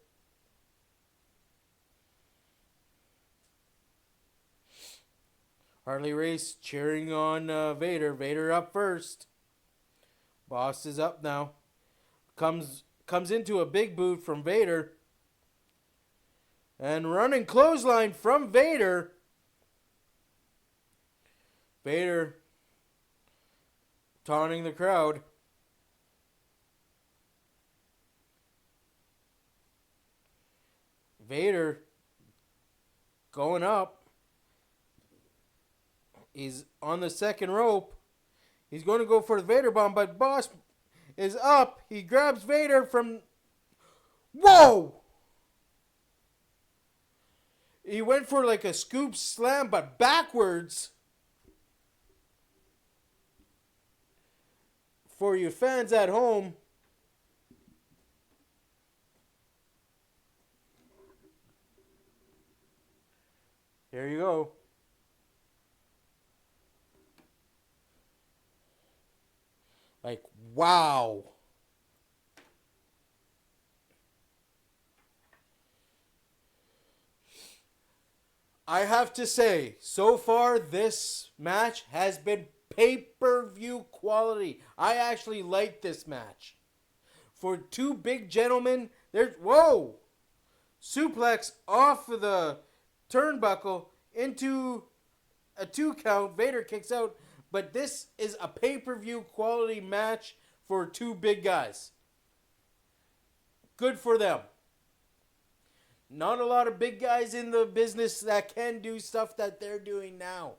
Harley Race cheering on Vader. Vader up first. Boss is up now. Comes into a big boot from Vader. And running clothesline from Vader. Vader taunting the crowd. Vader going up. He's on the second rope. He's going to go for the Vader bomb, but Boss is up. He grabs Vader from... Whoa! He went for like a scoop slam, but backwards. For you fans at home... Here you go. Like, wow. I have to say, so far this match has been pay-per-view quality. I actually like this match. For two big gentlemen, there's... Whoa! Suplex off of the turnbuckle into a 2 count. Vader kicks out. But this is a pay-per-view quality match for two big guys. Good for them. Not a lot of big guys in the business that can do stuff that they're doing now.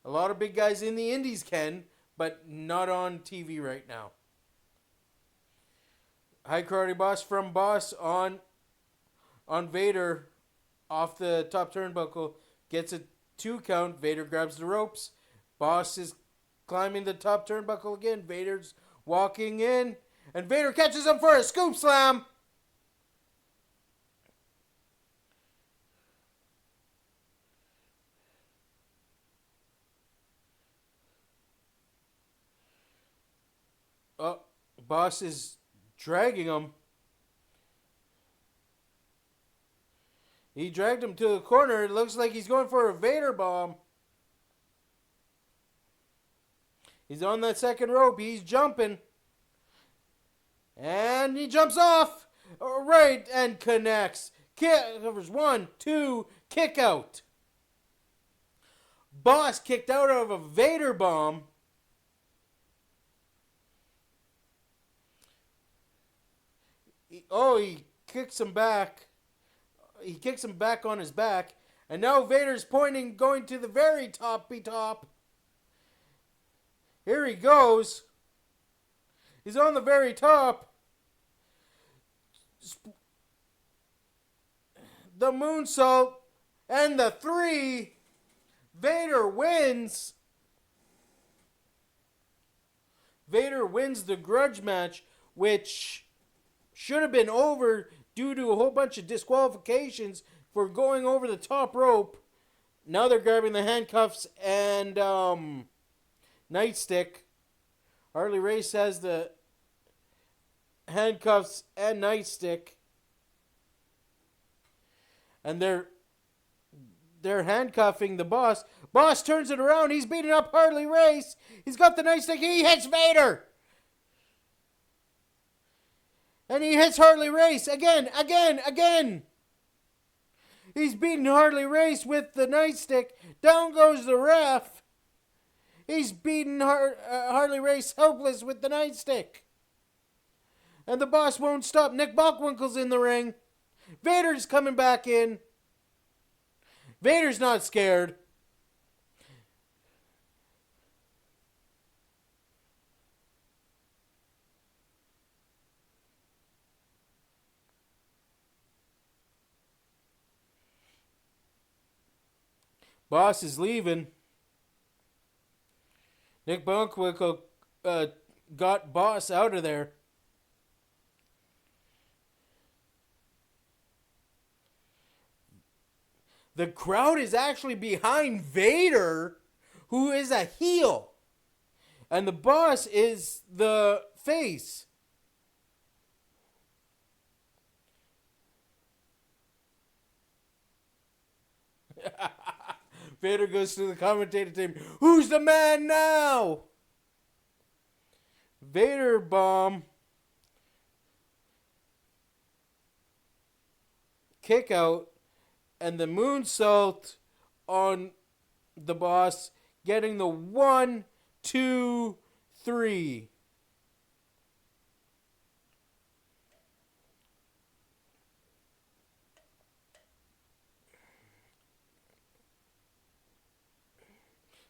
A lot of big guys in the indies can, but not on TV right now. High karate boss from Boss on Vader off the top turnbuckle. Gets a 2 count. Vader grabs the ropes. Boss is climbing the top turnbuckle again. Vader's walking in. And Vader catches him for a scoop slam. Oh, Boss is dragging him. He dragged him to the corner. It looks like he's going for a Vader bomb. He's on that second rope. He's jumping. And he jumps off. Right, and connects. Covers 1, 2, kick out. Boss kicked out of a Vader bomb. he kicks him back. He kicks him back on his back. And now Vader's pointing, going to the very toppy top. Here he goes. He's on the very top. The moonsault and the 3. Vader wins. Vader wins the grudge match, which should have been over due to a whole bunch of disqualifications for going over the top rope. Now they're grabbing the handcuffs and nightstick. Harley Race has the handcuffs and nightstick. And they're handcuffing the boss. Boss turns it around. He's beating up Harley Race. He's got the nightstick. He hits Vader. And he hits Harley Race again. He's beating Harley Race with the nightstick. Down goes the ref. He's beating Harley Race helpless with the nightstick. And the boss won't stop. Nick Bockwinkel's in the ring. Vader's coming back in. Vader's not scared. Boss is leaving. Nick Bockwinkel got Boss out of there. The crowd is actually behind Vader, who is a heel. And the boss is the face. Vader goes to the commentator team. Who's the man now? Vader bomb. Kick out. And the moonsault on the boss, getting the 1, 2, 3.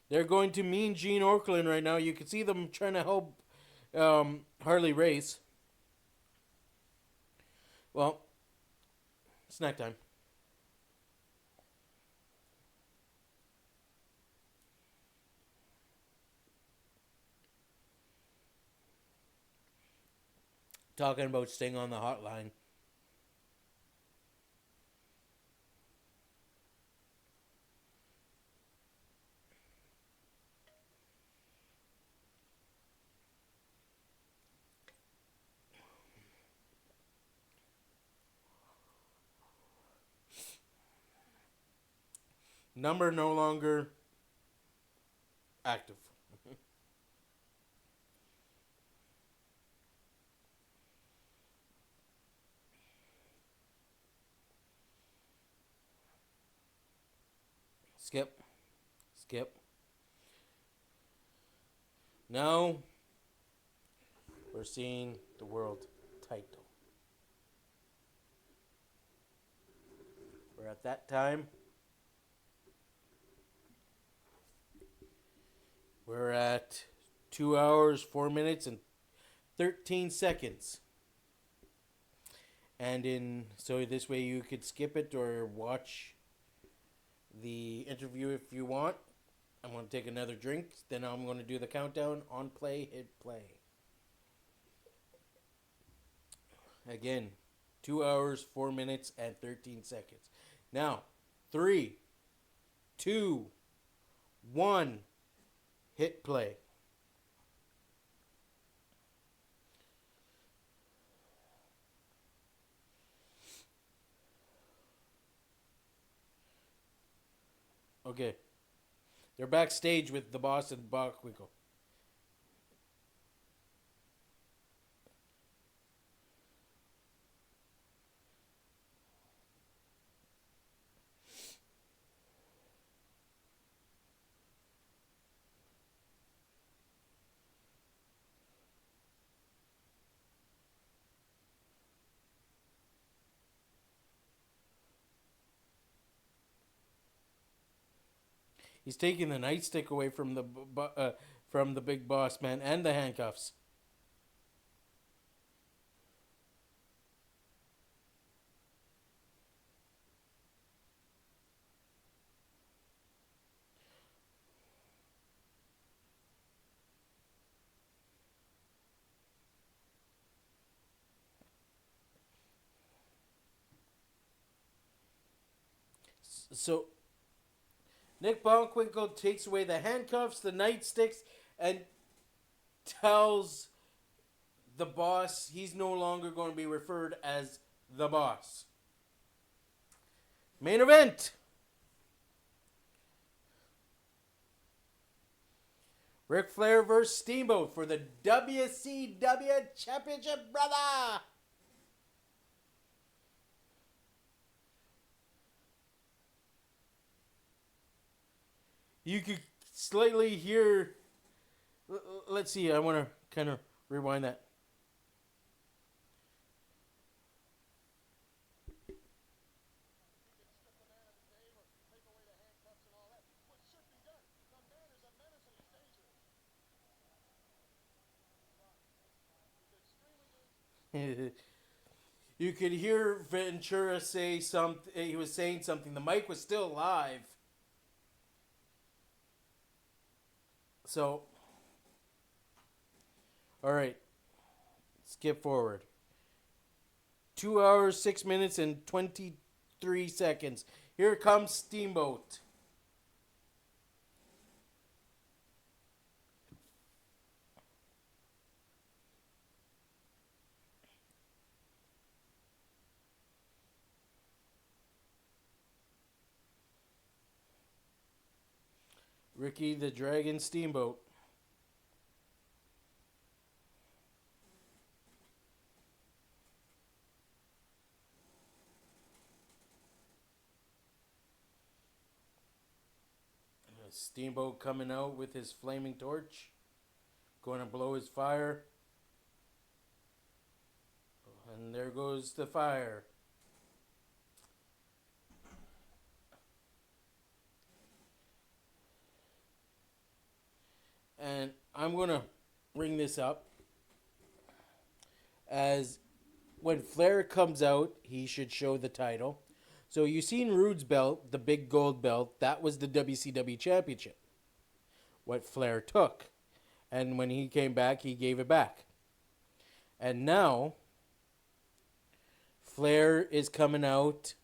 They're going to Mean Gene Okerlund right now. You can see them trying to help Harley Race. Well, snack time. Talking about Sting on the hotline. Number no longer active. Skip. Now we're seeing the world title. We're at that time. We're at 2 hours, 4 minutes, and 13 seconds. And so this way you could skip it or watch the interview if you want. I'm going to take another drink. Then I'm going to do the countdown on play, hit play. Again, 2 hours, 4 minutes, and 13 seconds. Now, 3, 2, 1, hit play. Okay. They're backstage with the boss and Bockwinkel. He's taking the nightstick away from the big boss man and the handcuffs. So Nick Bockwinkel takes away the handcuffs, the nightsticks, and tells the boss he's no longer going to be referred as the boss. Main event. Ric Flair versus Steamboat for the WCW Championship, brother. You could slightly hear. Let's see. I want to kind of rewind that. You could hear Ventura say something. He was saying something. The mic was still live. So, all right. Skip forward. 2 hours, 6 minutes, and 23 seconds. Here comes Steamboat. Ricky the Dragon Steamboat. Steamboat coming out with his flaming torch. Going to blow his fire. And there goes the fire. And I'm going to bring this up as when Flair comes out, he should show the title. So you seen Rude's belt, the big gold belt, that was the WCW Championship. What Flair took. And when he came back, he gave it back. And now, Flair is coming out.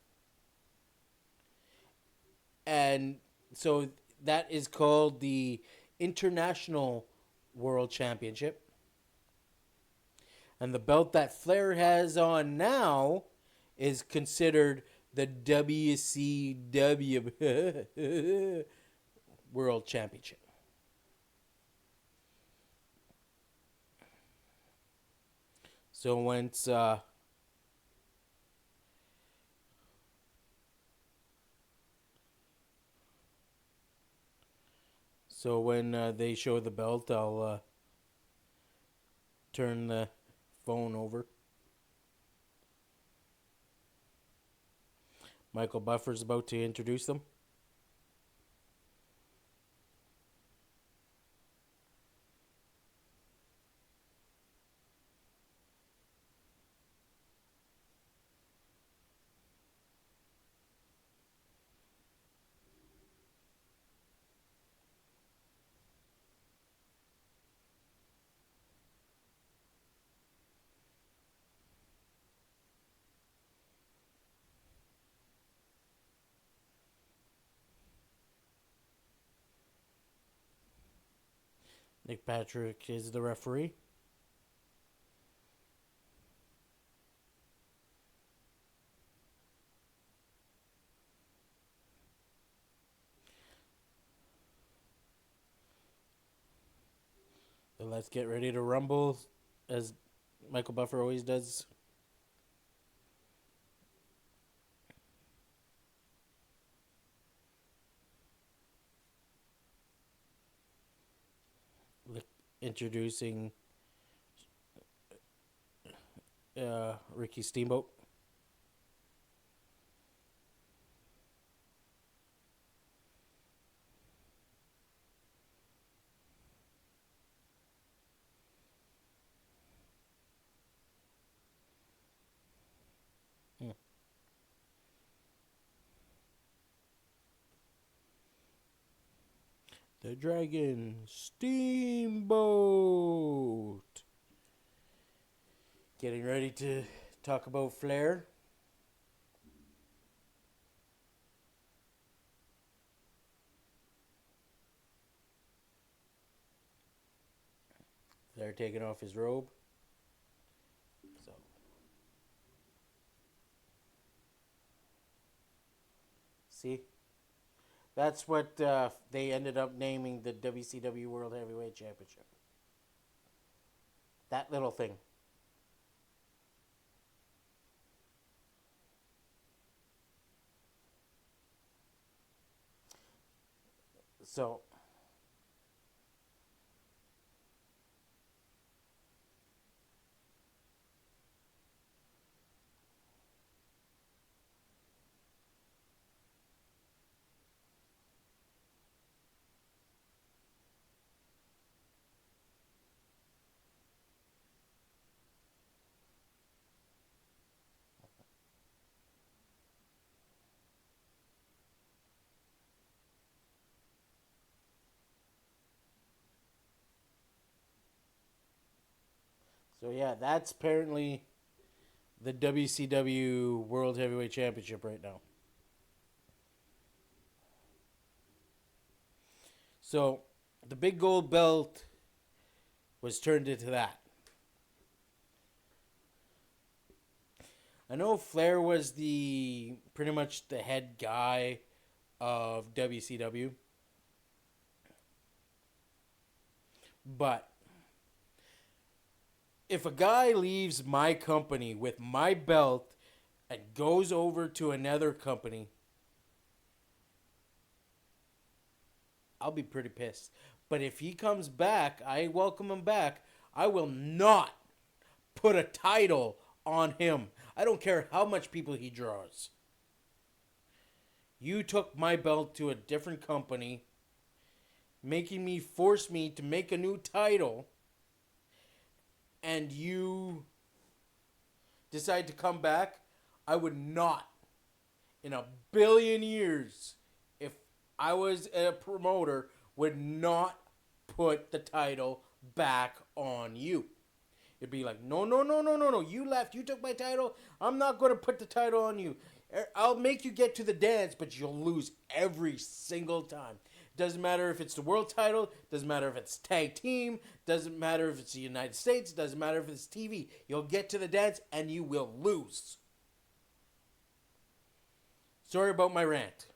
And so that is called the International World Championship. And the belt that Flair has on now is considered the WCW World Championship. So once when they show the belt, I'll turn the phone over. Michael Buffer's about to introduce them. Nick Patrick is the referee. So let's get ready to rumble, as Michael Buffer always does. Introducing Ricky Steamboat. The Dragon Steamboat. Getting ready to talk about Flair. Flair taking off his robe. So, see? That's what they ended up naming the WCW World Heavyweight Championship. That little thing. So, so yeah, that's apparently the WCW World Heavyweight Championship right now. So, the big gold belt was turned into that. I know Flair was the pretty much the head guy of WCW. But if a guy leaves my company with my belt and goes over to another company, I'll be pretty pissed. But if he comes back, I welcome him back. I will not put a title on him. I don't care how much people he draws. You took my belt to a different company, making me force me to make a new title, and you decide to come back. I would not, in a billion years, if I was a promoter, would not put the title back on you. It'd be like, no, no, no, no, no, no. You left. You took my title. I'm not going to put the title on you. I'll make you get to the dance, but you'll lose every single time. Doesn't matter if it's the world title. Doesn't matter if it's tag team. Doesn't matter if it's the United States. Doesn't matter if it's TV. You'll get to the dance and you will lose. Sorry about my rant.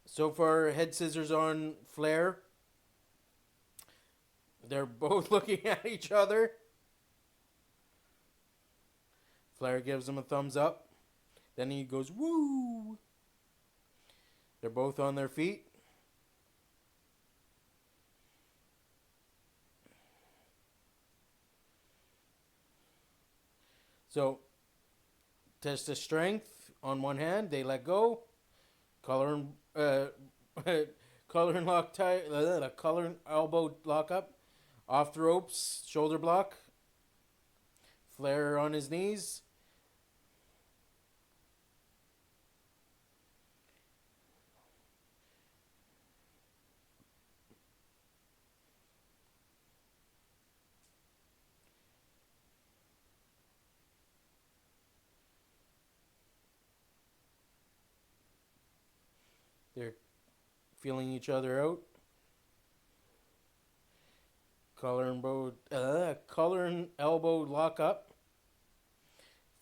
So far, head scissors on Flair. They're both looking at each other. Flair gives him a thumbs up. Then he goes, woo! They're both on their feet. So, test of strength on one hand. They let go. Collar and collar and lock tie. Collar and elbow lock up. Off the ropes. Shoulder block. Flair on his knees. They're feeling each other out. Collar and elbow lock up.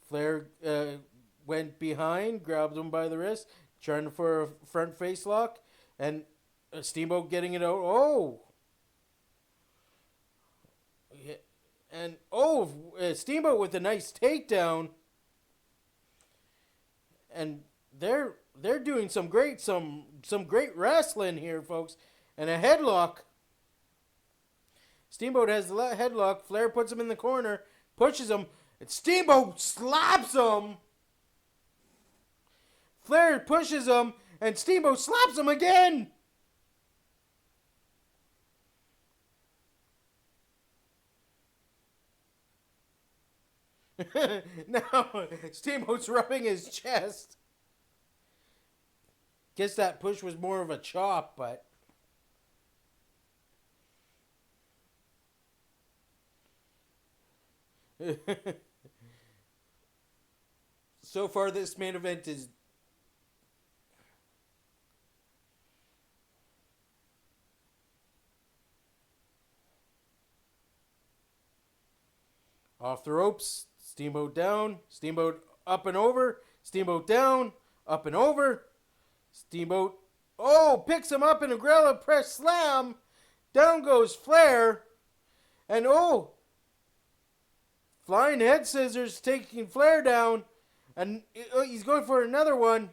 Flair went behind, grabbed him by the wrist, trying for a front face lock, and Steamboat getting it out. Oh, yeah. And Steamboat with a nice takedown, and they're doing some great wrestling here, folks, and a headlock. Steamboat has the headlock. Flair puts him in the corner, pushes him, and Steamboat slaps him. Flair pushes him, and Steamboat slaps him again. Now Steamboat's rubbing his chest. Guess that push was more of a chop, but so far this main event is off the ropes. Steamboat down. Steamboat up and over. Steamboat down. Up and over. Steamboat. Oh, picks him up in a gorilla press slam. Down goes Flair. And oh, flying head scissors taking Flair down. And he's going for another one.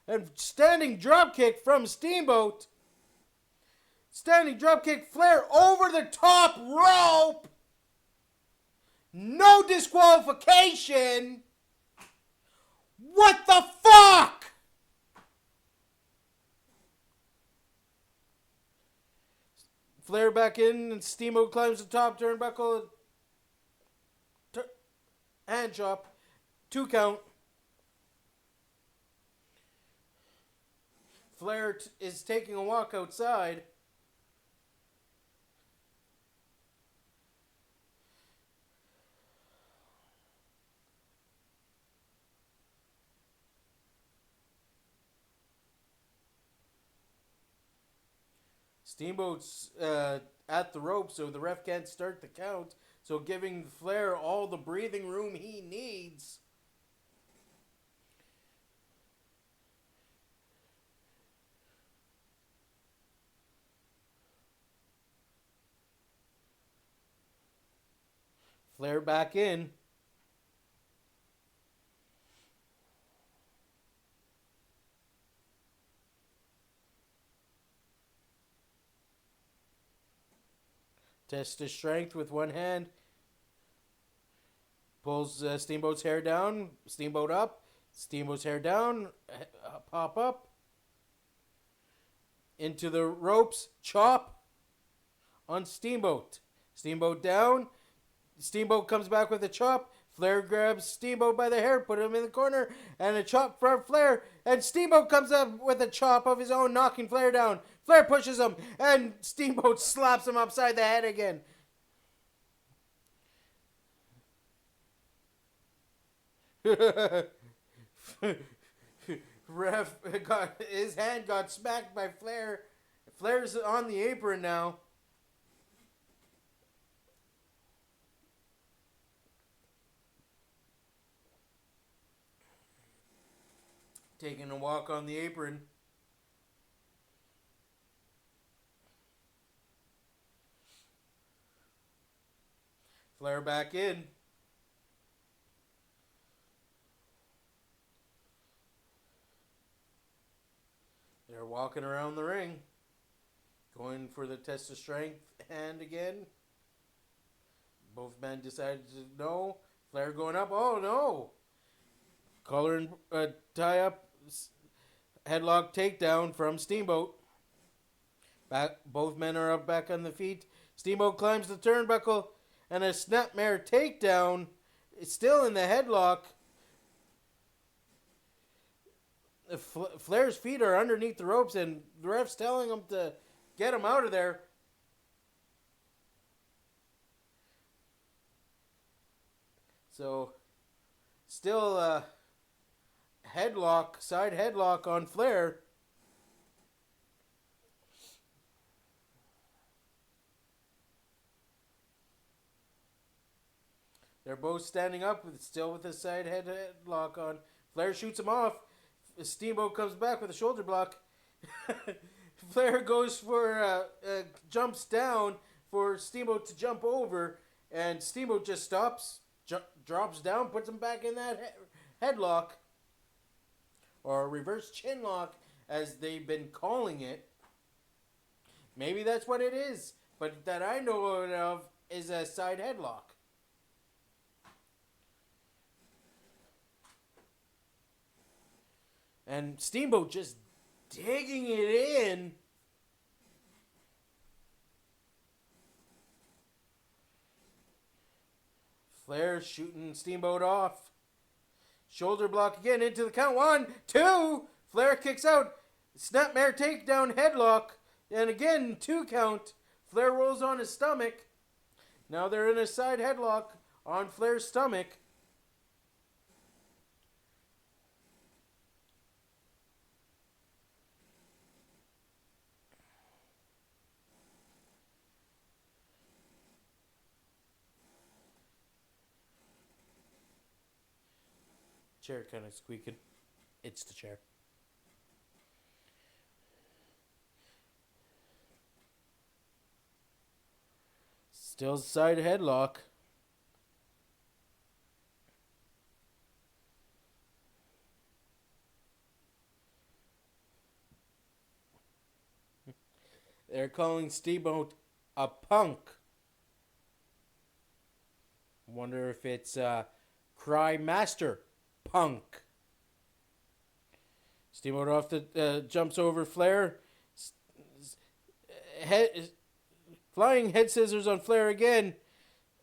And standing dropkick from Steamboat. Standing dropkick Flair over the top rope. No disqualification. What the fuck? Flair back in and Steamboat climbs the top turnbuckle. Hand chop. 2 count. Flair is taking a walk outside. Steamboat's at the rope, so the ref can't start the count. So giving Flair all the breathing room he needs. Flair back in. Tests his strength with one hand. Pulls Steamboat's hair down. Steamboat up. Steamboat's hair down. Pop up. Into the ropes. Chop on Steamboat. Steamboat down. Steamboat comes back with a chop. Flair grabs Steamboat by the hair, put him in the corner, and a chop from Flair. And Steamboat comes up with a chop of his own, knocking Flair down. Flair pushes him, and Steamboat slaps him upside the head again. Ref his hand got smacked by Flair. Flair's on the apron now. Taking a walk on the apron. Flair back in. They're walking around the ring. Going for the test of strength hand again. Both men decided to no. Flair going up. Oh no. Collar and tie up. Headlock takedown from Steamboat. Both men are up back on the feet. Steamboat climbs the turnbuckle and a snapmare takedown. It's still in the headlock. Flair's feet are underneath the ropes and the ref's telling him to get him out of there. So, still headlock, side headlock on Flair. They're both standing up, still with the side headlock on. Flair shoots him off. Steamboat comes back with a shoulder block. Flair goes for jumps down for Steamboat to jump over, and Steamboat just stops, drops down, puts him back in that headlock. Or reverse chin lock, as they've been calling it. Maybe that's what it is, but that I know of is a side headlock. And Steamboat just digging it in. Flair shooting Steamboat off. Shoulder block again into the count. 1, 2. Flair kicks out. Snapmare takedown headlock. And again, 2 count. Flair rolls on his stomach. Now they're in a side headlock on Flair's stomach. Chair kind of squeaking. It's the chair. Still side headlock. They're calling Steamboat a punk. Wonder if it's Cry Master Punk. Steamboat off the jumps over Flair. Flying head scissors on Flair again,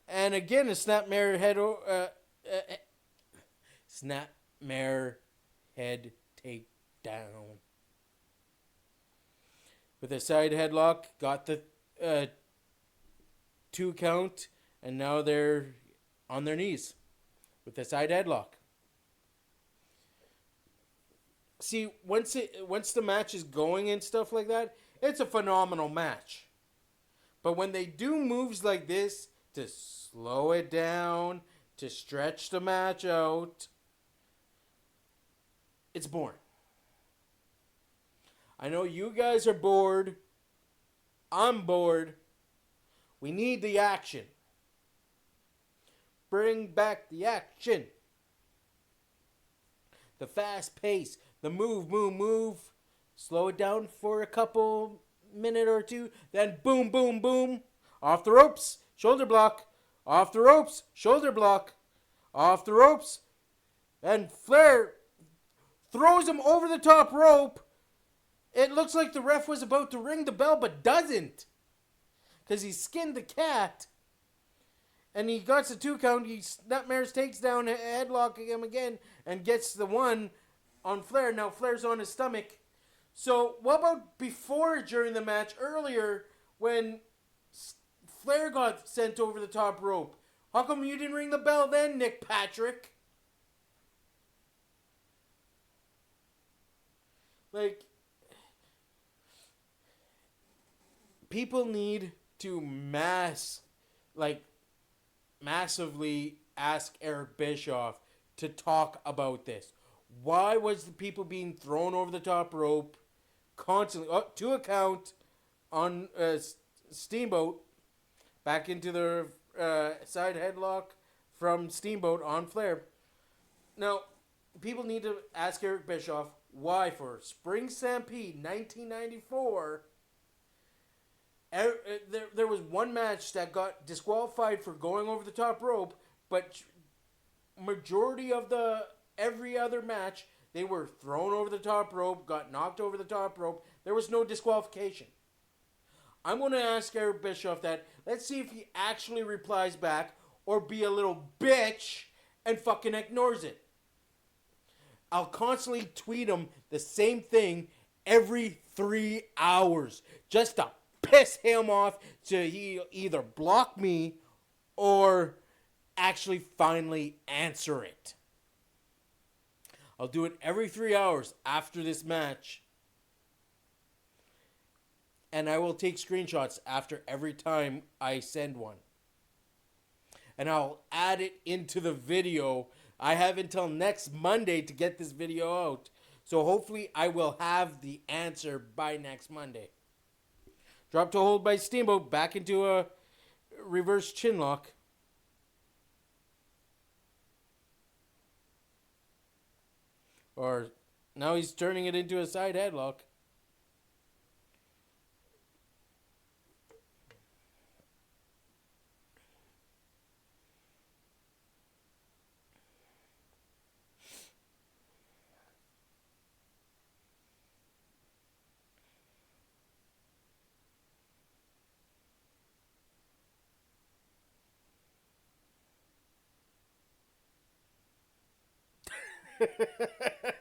and again a snapmare head take down with a side headlock. Got the 2 count, and now they're on their knees with the side headlock. See, once the match is going and stuff like that, it's a phenomenal match. But when they do moves like this to slow it down, to stretch the match out, it's boring. I know you guys are bored. I'm bored. We need the action. Bring back the action. The fast pace, the move. Slow it down for a couple minute or two, then boom, boom, boom. Off the ropes, shoulder block. Off the ropes, shoulder block. Off the ropes. And Flair throws him over the top rope. It looks like the ref was about to ring the bell, but doesn't. Because he skinned the cat. And he got the 2 count. Snapmares takes down, headlocking him again, and gets the 1 on Flair. Now Flair's on his stomach. So, what about before, during the match, earlier, when Flair got sent over the top rope? How come you didn't ring the bell then, Nick Patrick? Like, people need to massively ask Eric Bischoff to talk about this. Why was the people being thrown over the top rope constantly? Up to a count on Steamboat. Back into the side headlock from Steamboat on Flair. Now, people need to ask Eric Bischoff why for Spring Stampede 1994. There was one match that got disqualified for going over the top rope, but majority of every other match, they were thrown over the top rope, got knocked over the top rope. There was no disqualification. I'm going to ask Eric Bischoff that. Let's see if he actually replies back or be a little bitch and fucking ignores it. I'll constantly tweet him the same thing every 3 hours just to piss him off so he either block me or actually finally answer it. I'll do it every 3 hours after this match. And I will take screenshots after every time I send one. And I'll add it into the video. I have until next Monday to get this video out. So hopefully I will have the answer by next Monday. Drop to hold by Steamboat. Back into a reverse chinlock. Or now he's turning it into a side headlock.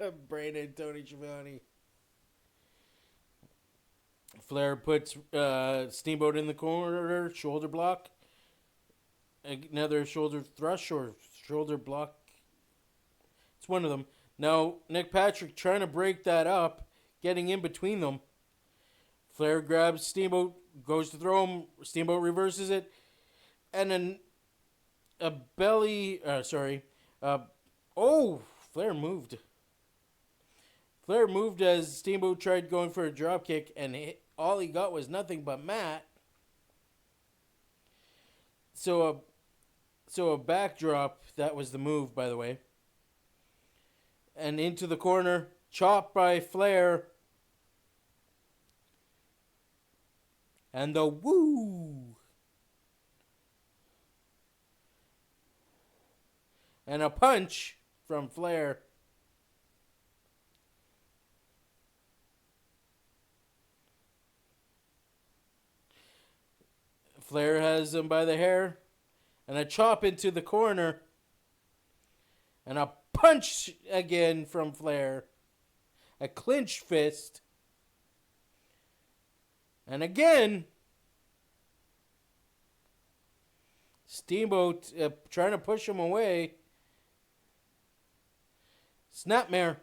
Brain Tony Schiavone. Flair puts Steamboat in the corner, shoulder block. Another shoulder thrust or shoulder block. It's one of them. Now, Nick Patrick trying to break that up, getting in between them. Flair grabs Steamboat, goes to throw him. Steamboat reverses it. And then a belly... Flair moved. Flair moved as Steamboat tried going for a drop kick, and all he got was nothing but mat. So a backdrop, that was the move, by the way. And into the corner, chop by Flair. And the woo! And a punch from Flair. Flair has him by the hair. And a chop into the corner. And a punch again from Flair. A clinch fist. And again, Steamboat trying to push him away. Snapmare.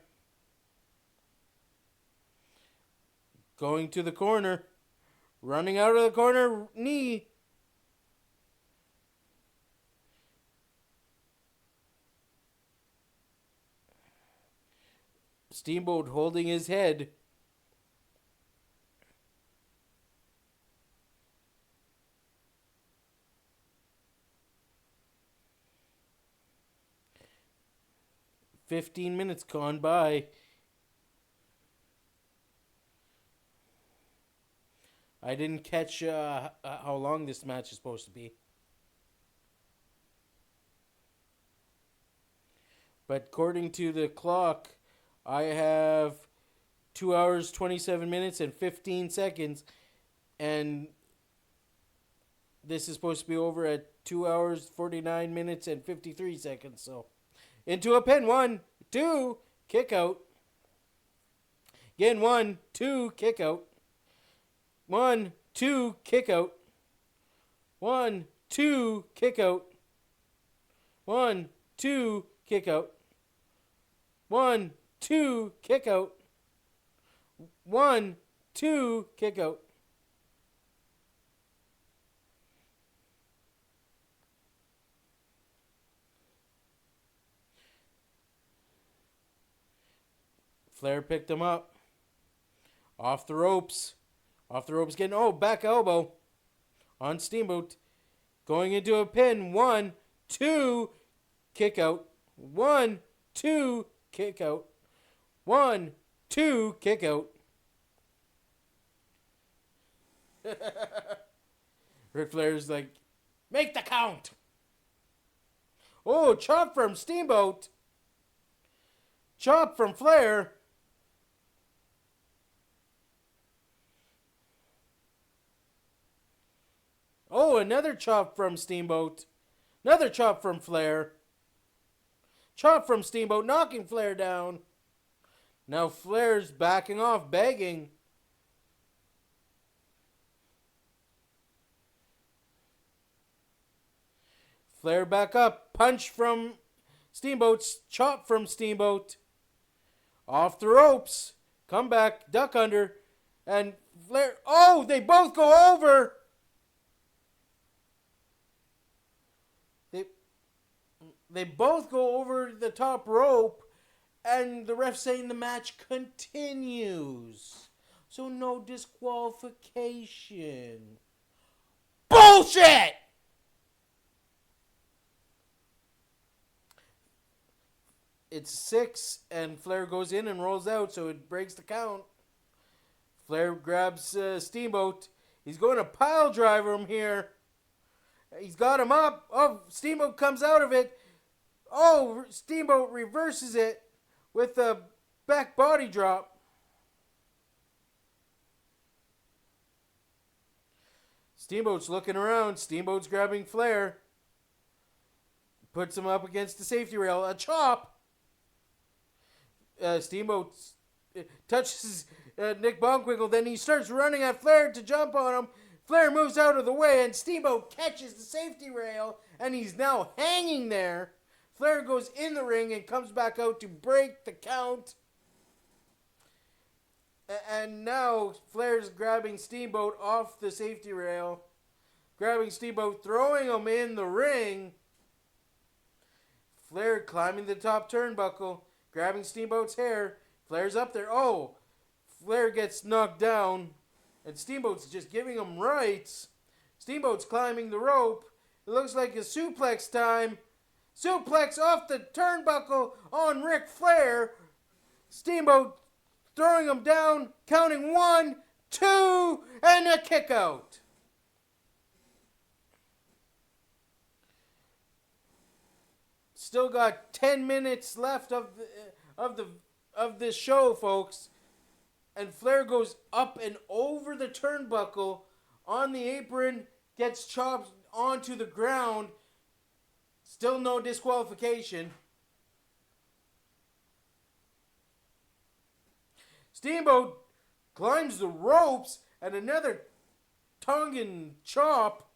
Going to the corner. Running out of the corner. Knee. Steamboat holding his head. "15 minutes gone by. I didn't catch how long this match is supposed to be. But according to the clock, I have 2 hours, 27 minutes, and 15 seconds. And this is supposed to be over at 2 hours, 49 minutes, and 53 seconds. So, into a pin. 1, 2, kick out. Again, 1, 2, kick out. 1, 2, kick out. 1, 2, kick out. 1, 2, kick out. 1, 2, kick out. 1, 2, kick out. Flair picked him up. Off the ropes. Off the ropes getting, back elbow on Steamboat. Going into a pin. 1, 2, kick out. 1, 2, kick out. 1, 2, kick out. Ric Flair's like, make the count. Oh, chop from Steamboat. Chop from Flair. Oh, another chop from Steamboat. Another chop from Flair. Chop from Steamboat, knocking Flair down. Now Flair's backing off, begging. Flair back up. Punch from Steamboat. Chop from Steamboat. Off the ropes. Come back. Duck under. And Flair. Oh, they both go over. They both go over the top rope. And the ref saying the match continues. So no disqualification. Bullshit! It's 6, and Flair goes in and rolls out, so it breaks the count. Flair grabs Steamboat. He's going to pile driver him here. He's got him up. Oh, Steamboat comes out of it. Oh, Steamboat reverses it with a back body drop. Steamboat's looking around. Steamboat's grabbing Flair. Puts him up against the safety rail. A chop. Steamboat touches Nick Bonquinkle. Then he starts running at Flair to jump on him. Flair moves out of the way, and Steamboat catches the safety rail, and he's now hanging there. Flair goes in the ring and comes back out to break the count. And now Flair's grabbing Steamboat off the safety rail. Grabbing Steamboat, throwing him in the ring. Flair climbing the top turnbuckle, grabbing Steamboat's hair. Flair's up there. Oh, Flair gets knocked down, and Steamboat's just giving him rights. Steamboat's climbing the rope. It looks like a suplex time. Suplex off the turnbuckle on Ric Flair. Steamboat throwing him down, counting 1, 2, and a kick out. Still got 10 minutes left of this show, folks. And Flair goes up and over the turnbuckle on the apron, gets chopped onto the ground. Still no disqualification. Steamboat climbs the ropes and another tongue chop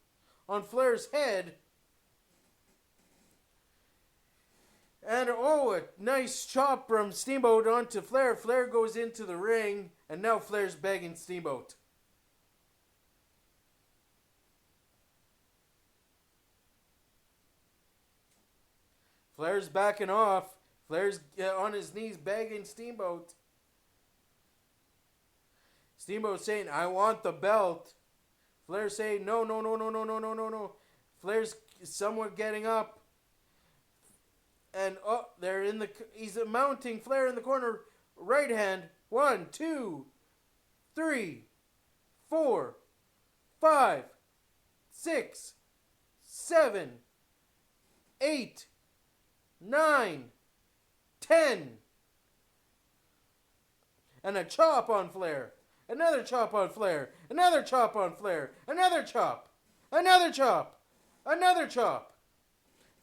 on Flair's head. And oh, a nice chop from Steamboat onto Flair. Flair goes into the ring, and now Flair's begging Steamboat. Flair's backing off. Flair's on his knees begging Steamboat. Steamboat saying, I want the belt. Flair saying, no, no, no, no, no, no, no, no, no. Flair's somewhat getting up. And oh, he's mounting Flair in the corner. Right hand. 1, 2, 3, 4, 5, 6, 7, 8, 9, 10. And a chop on Flair. Another chop on Flair. Another chop on Flair. Another chop. Another chop. Another chop.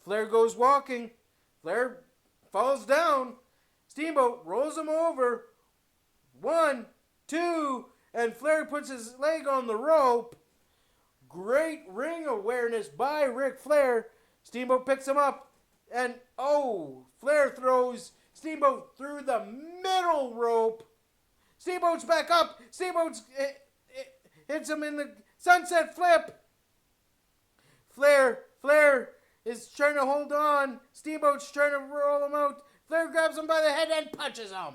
Flair goes walking. Flair falls down. Steamboat rolls him over. 1, 2, and Flair puts his leg on the rope. Great ring awareness by Ric Flair. Steamboat picks him up. And oh, Flair throws Steamboat through the middle rope. Steamboat's back up. Steamboat's hits him in the sunset flip. Flair is trying to hold on. Steamboat's trying to roll him out. Flair grabs him by the head and punches him.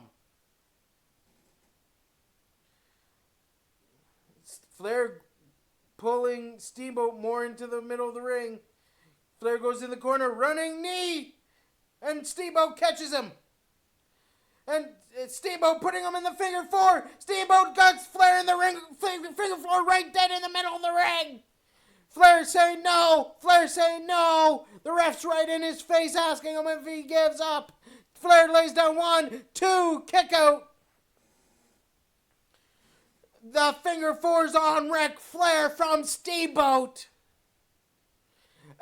Flair pulling Steamboat more into the middle of the ring. Flair goes in the corner, running knee. And Steamboat catches him. And Steamboat putting him in the figure 4. Steamboat guts Flair in the ring. Figure 4 right dead in the middle of the ring. Flair saying no. Flair saying no. The ref's right in his face asking him if he gives up. Flair lays down 1, 2, kick out. The figure 4's on Ric Flair from Steamboat.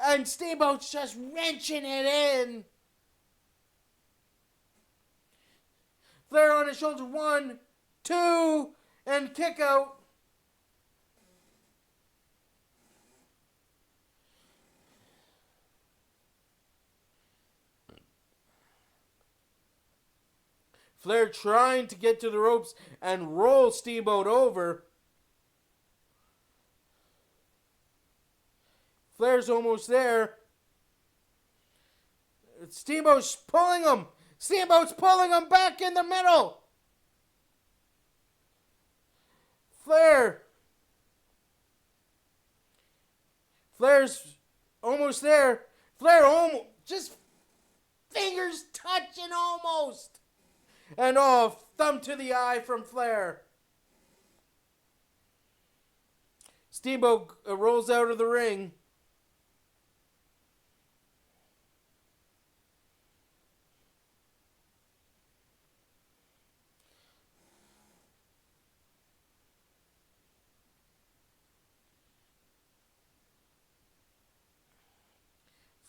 And Steamboat's just wrenching it in. Flair on his shoulder. 1, 2, and kick out. Flair trying to get to the ropes and roll Steamboat over. Flair's almost there. Steamboat's pulling him. Steamboat's pulling him back in the middle. Flair's almost there. Flair almost, just fingers touching almost. And oh, thumb to the eye from Flair. Steamboat rolls out of the ring.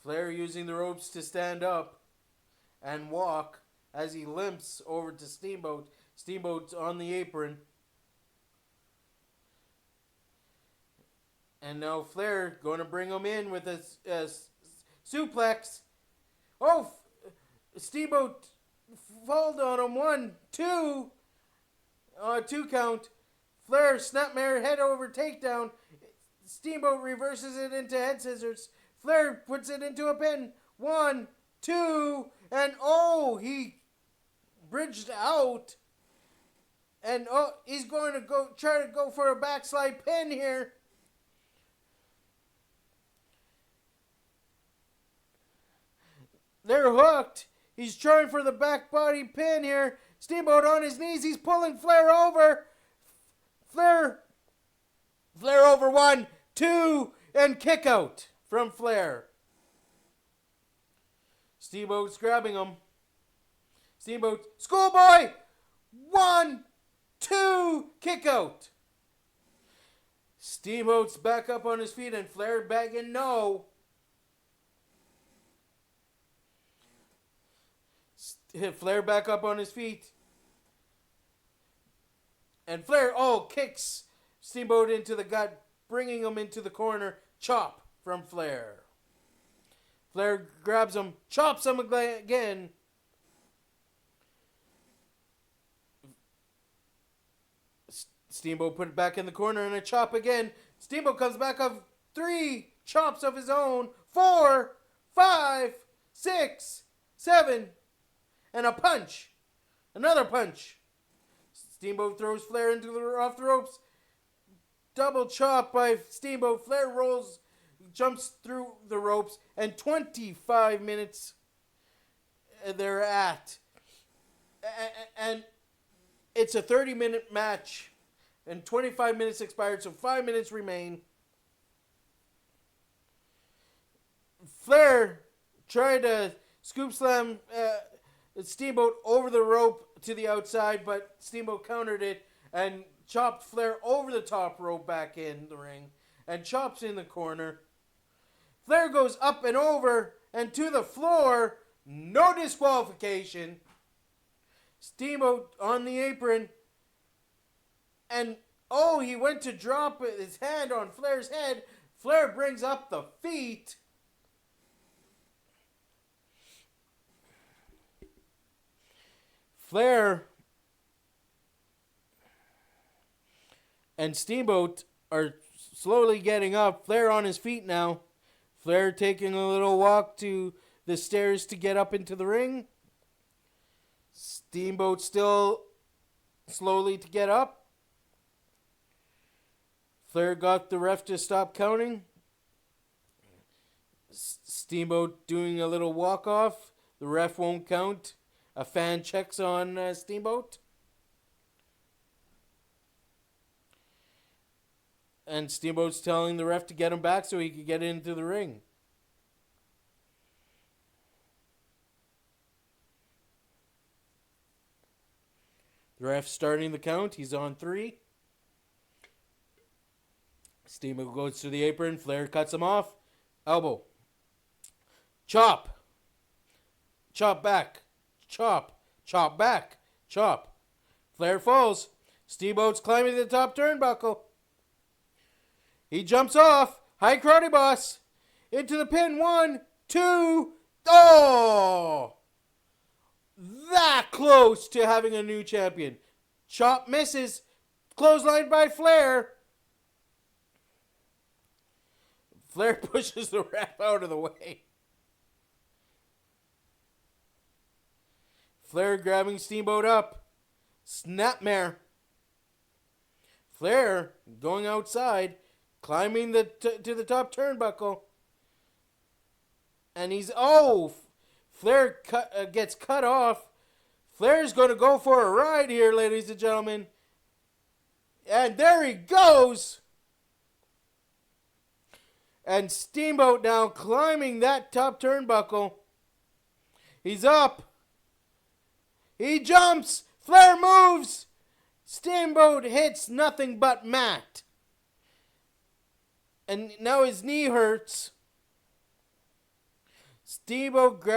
Flair using the ropes to stand up and walk. as he limps over to Steamboat. Steamboat's on the apron. And now Flair going to bring him in with a suplex. Oh, Steamboat fall on him. 1, 2. 2 count. Flair snapmare head over takedown. Steamboat reverses it into head scissors. Flair puts it into a pin. 1, 2, and he bridged out. And he's going to try to go for a backslide pin here. They're hooked. He's trying for the back body pin here. Steamboat on his knees. He's pulling Flair over. Flair over 1, 2, and kick out from Flair. Steamboat's grabbing him. Steamboat, schoolboy! 1, 2, kick out. Steamboat's back up on his feet and Flair begging no. Flair back up on his feet. And Flair, kicks Steamboat into the gut, bringing him into the corner. Chop from Flair. Flair grabs him, chops him again. Steamboat put it back in the corner and a chop again. Steamboat comes back of 3 chops of his own. 4, 5, 6, 7, and a punch. Another punch. Steamboat throws Flair off the ropes. Double chop by Steamboat. Flair jumps through the ropes, and 25 minutes they're at. And it's a 30-minute match, and 25 minutes expired, so 5 minutes remain. Flair tried to scoop slam Steamboat over the rope to the outside, but Steamboat countered it and chopped Flair over the top rope back in the ring and chops in the corner. Flair goes up and over and to the floor. No disqualification. Steamboat on the apron. And he went to drop his hand on Flair's head. Flair brings up the feet. Flair and Steamboat are slowly getting up. Flair on his feet now. Flair taking a little walk to the stairs to get up into the ring. Steamboat still slowly to get up. Flair got the ref to stop counting. Steamboat doing a little walk off. The ref won't count. A fan checks on Steamboat. And Steamboat's telling the ref to get him back so he could get into the ring. The ref's starting the count. He's on 3. Steamboat goes to the apron. Flair cuts him off. Elbow. Chop. Chop back. Chop. Chop back. Chop. Flair falls. Steamboat's climbing the top turnbuckle. He jumps off. High karate boss. Into the pin. 1, 2. Oh! That close to having a new champion. Chop misses. Clothesline by Flair. Flair pushes the ref out of the way. Flair grabbing Steamboat up. Snapmare. Flair going outside. Climbing to the top turnbuckle. And he's... Flair gets cut off. Flair's going to go for a ride here, ladies and gentlemen. And there he goes. And Steamboat now climbing that top turnbuckle. He's up. He jumps. Flair moves. Steamboat hits nothing but mat. And now his knee hurts. Steamboat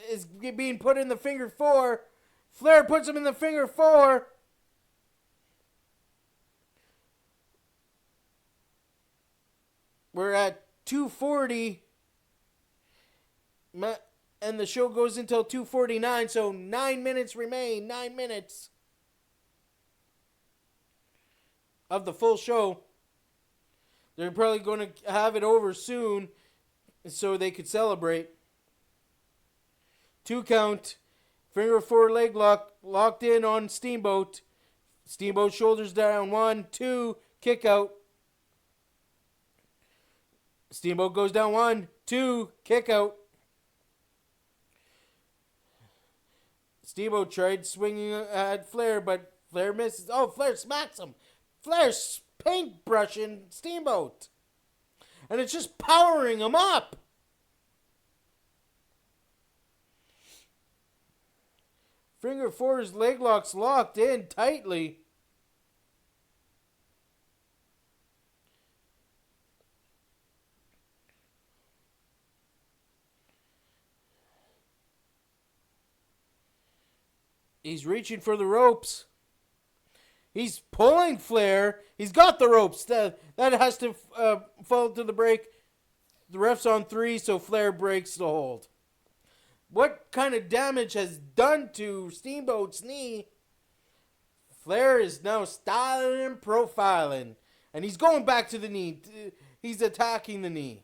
is being put in the figure 4. Flair puts him in the figure 4. We're at 240. And the show goes until 2:49, so 9 minutes remain. 9 minutes of the full show. They're probably going to have it over soon so they could celebrate. 2 count. Finger 4 leg lock. Locked in on Steamboat. Steamboat shoulders down. 1, 2. Kick out. Steamboat goes down. 1, 2. Kick out. Steamboat tried swinging at Flair, but Flair misses. Oh, Flair smacks him. Flair's paintbrushing Steamboat. And it's just powering him up. Finger 4's leg lock's locked in tightly. He's reaching for the ropes. He's pulling Flair. He's got the ropes. That has to fall to the break. The ref's on 3, so Flair breaks the hold. What kind of damage has done to Steamboat's knee? Flair is now styling and profiling. And he's going back to the knee. He's attacking the knee.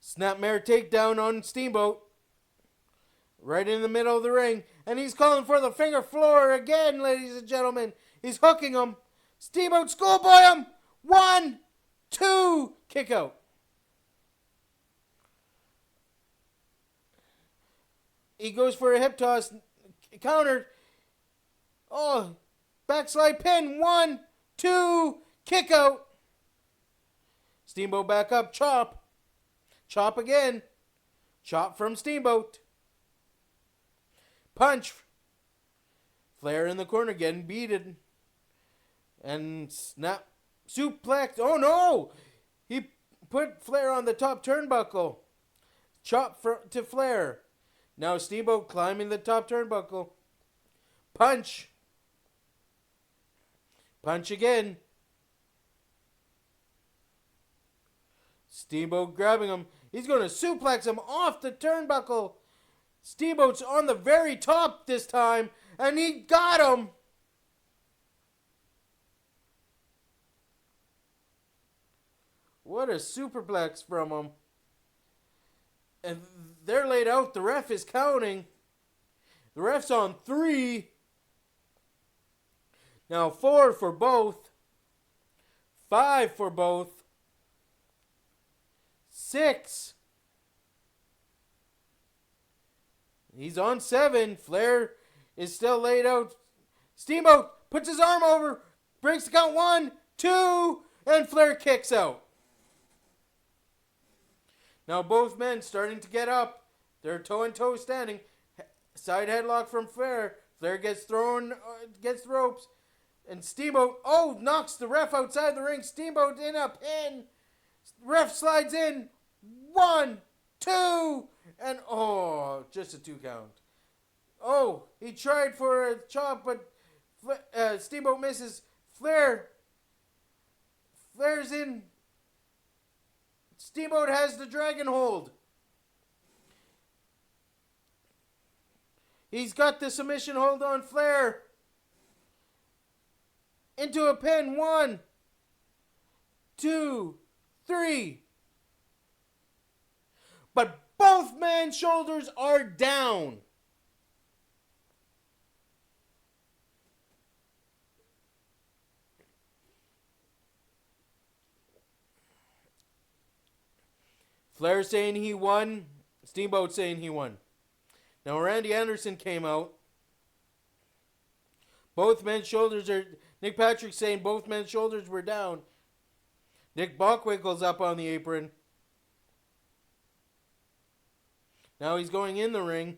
Snapmare takedown on Steamboat. Right in the middle of the ring. And he's calling for the finger floor again, ladies and gentlemen. He's hooking him. Steamboat schoolboy him. 1, 2. Kick out. He goes for a hip toss. Countered. Oh. Backslide pin. 1, 2. Kick out. Steamboat back up. Chop. Chop again. Chop from Steamboat. Punch. Flair in the corner getting beaten. And snap. Suplex. Oh no! He put Flair on the top turnbuckle. Chop to Flair. Now Steamboat climbing the top turnbuckle. Punch. Punch again. Steamboat grabbing him. He's going to suplex him off the turnbuckle. Steamboat's on the very top this time, and he got him. What a superplex from him. And they're laid out. The ref is counting. The ref's on 3. Now 4 for both. 5 for both. 6. He's on 7. Flair is still laid out. Steamboat puts his arm over. Breaks the count. 1, 2. And Flair kicks out. Now both men starting to get up. They're toe-and-toe standing. Side headlock from Flair. Flair gets thrown against the ropes. And Steamboat, knocks the ref outside the ring. Steamboat in a pin. Ref slides in. 1, 2. And just a 2 count. He tried for a chop, but Steamboat misses. Flair's in. Steamboat has the dragon hold. He's got the submission hold on Flair. Into a pin. 1, 2, 3. But both men's shoulders are down. Flair saying he won. Steamboat saying he won. Now Randy Anderson came out. Both men's shoulders are... Nick Patrick saying both men's shoulders were down. Nick Bockwinkel's up on the apron. Now he's going in the ring.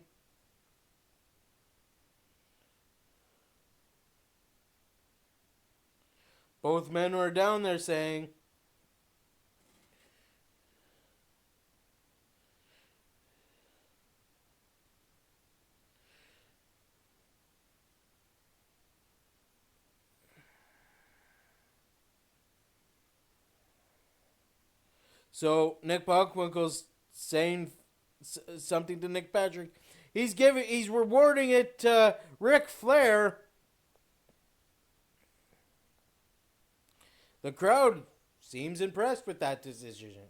Both men were down there saying... So Nick Bockwinkel's saying something to Nick Patrick. He's rewarding it to Ric Flair. The crowd seems impressed with that decision.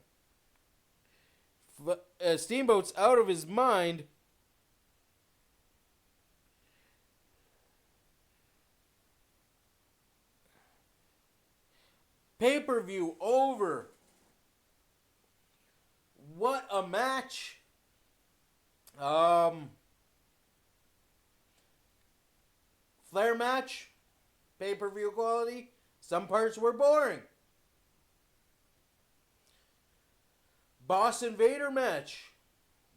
Steamboat's out of his mind. Pay-per-view over. What a match. Flair match. Pay-per-view quality. Some parts were boring. Boss and Vader match.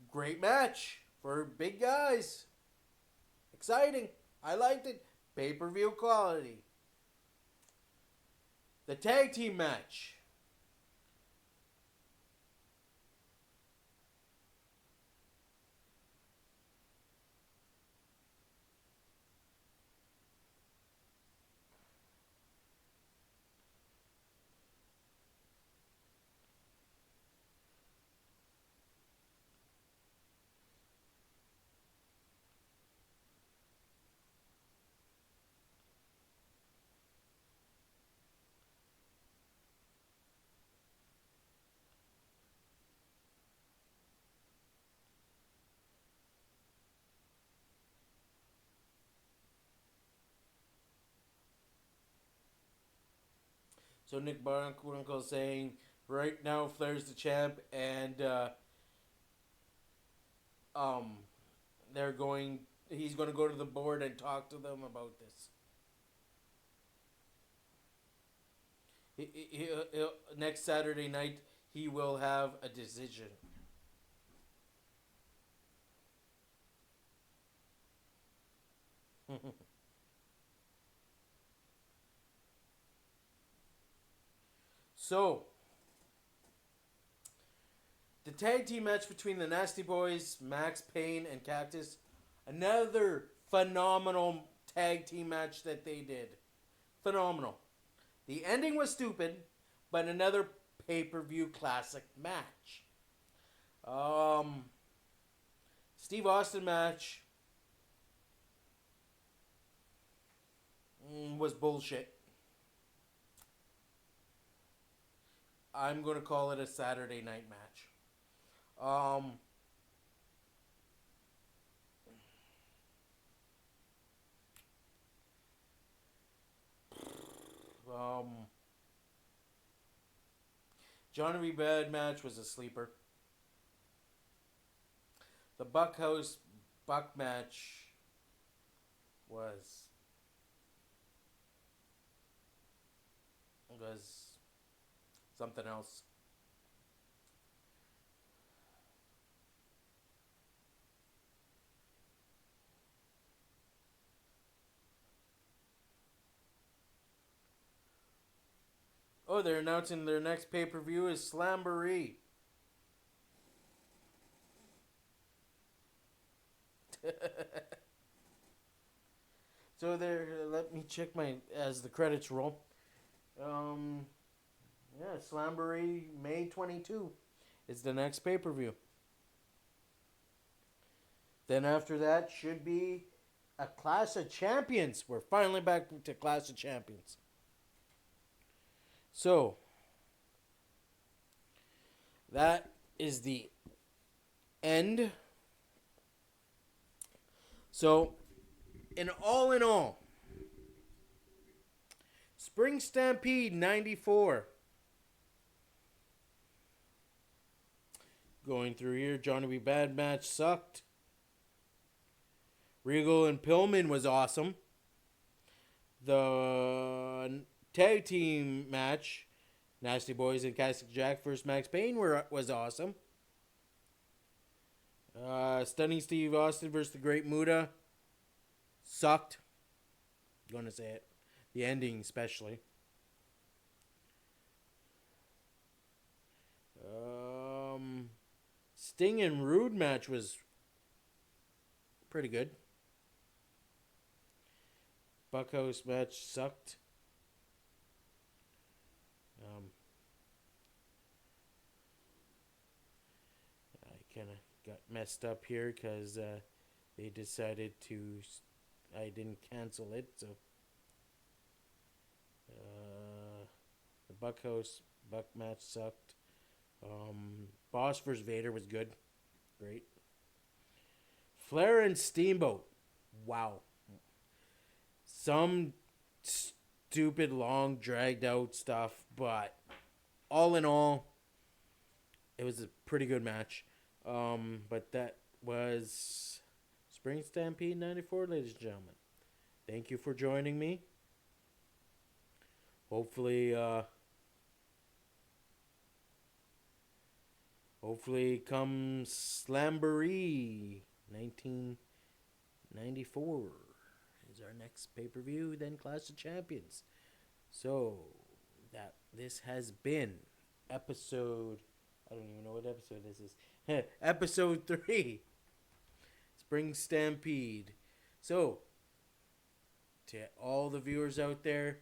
Great match for big guys. Exciting. I liked it. Pay-per-view quality. The tag team match. So Nick Bockwinkel saying right now Flair's the champ, and um, he's going to go to the board and talk to them about this. Next Saturday night he will have a decision. So, the tag team match between the Nasty Boys, Max Payne, and Cactus. Another phenomenal tag team match that they did. Phenomenal. The ending was stupid, but another pay-per-view classic match. Steve Austin match was bullshit. I'm going to call it a Saturday night match. Johnny B. Bad match was a sleeper. The Buckhouse Buck match was something else. Oh, they're announcing their next pay-per-view is Slamboree. So there, let me check as the credits roll. Yeah, Slamboree May 22 is the next pay-per-view. Then after that should be a Clash of Champions. We're finally back to Clash of Champions. So, that is the end. So, in all, Spring Stampede 94. Going through here, Johnny B. Bad match sucked. Regal and Pillman was awesome. The tag team match, Nasty Boys and Castle Jack versus Max Payne was awesome. Stunning Steve Austin versus the Great Muta sucked. I'm gonna say it. The ending especially. Sting and Rude match was pretty good. Buckhouse match sucked. kind of got messed up here because they decided to. I didn't cancel it, so the Buck match sucked. Boss vs Vader was good, great. Flair and Steamboat, wow. Some stupid, long, dragged out stuff, but all in all, it was a pretty good match. But that was Spring Stampede 94, ladies and gentlemen. Thank you for joining me. Hopefully, come Slamboree 1994 is our next pay-per-view, then Clash of Champions. So, this has been episode, I don't even know what episode this is. Episode 3, Spring Stampede. So, to all the viewers out there,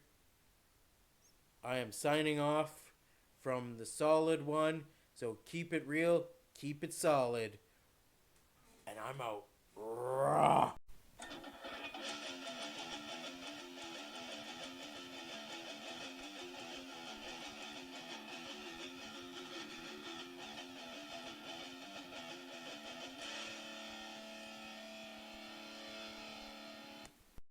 I am signing off from the Solid One. So keep it real, keep it solid. And I'm out. Raw.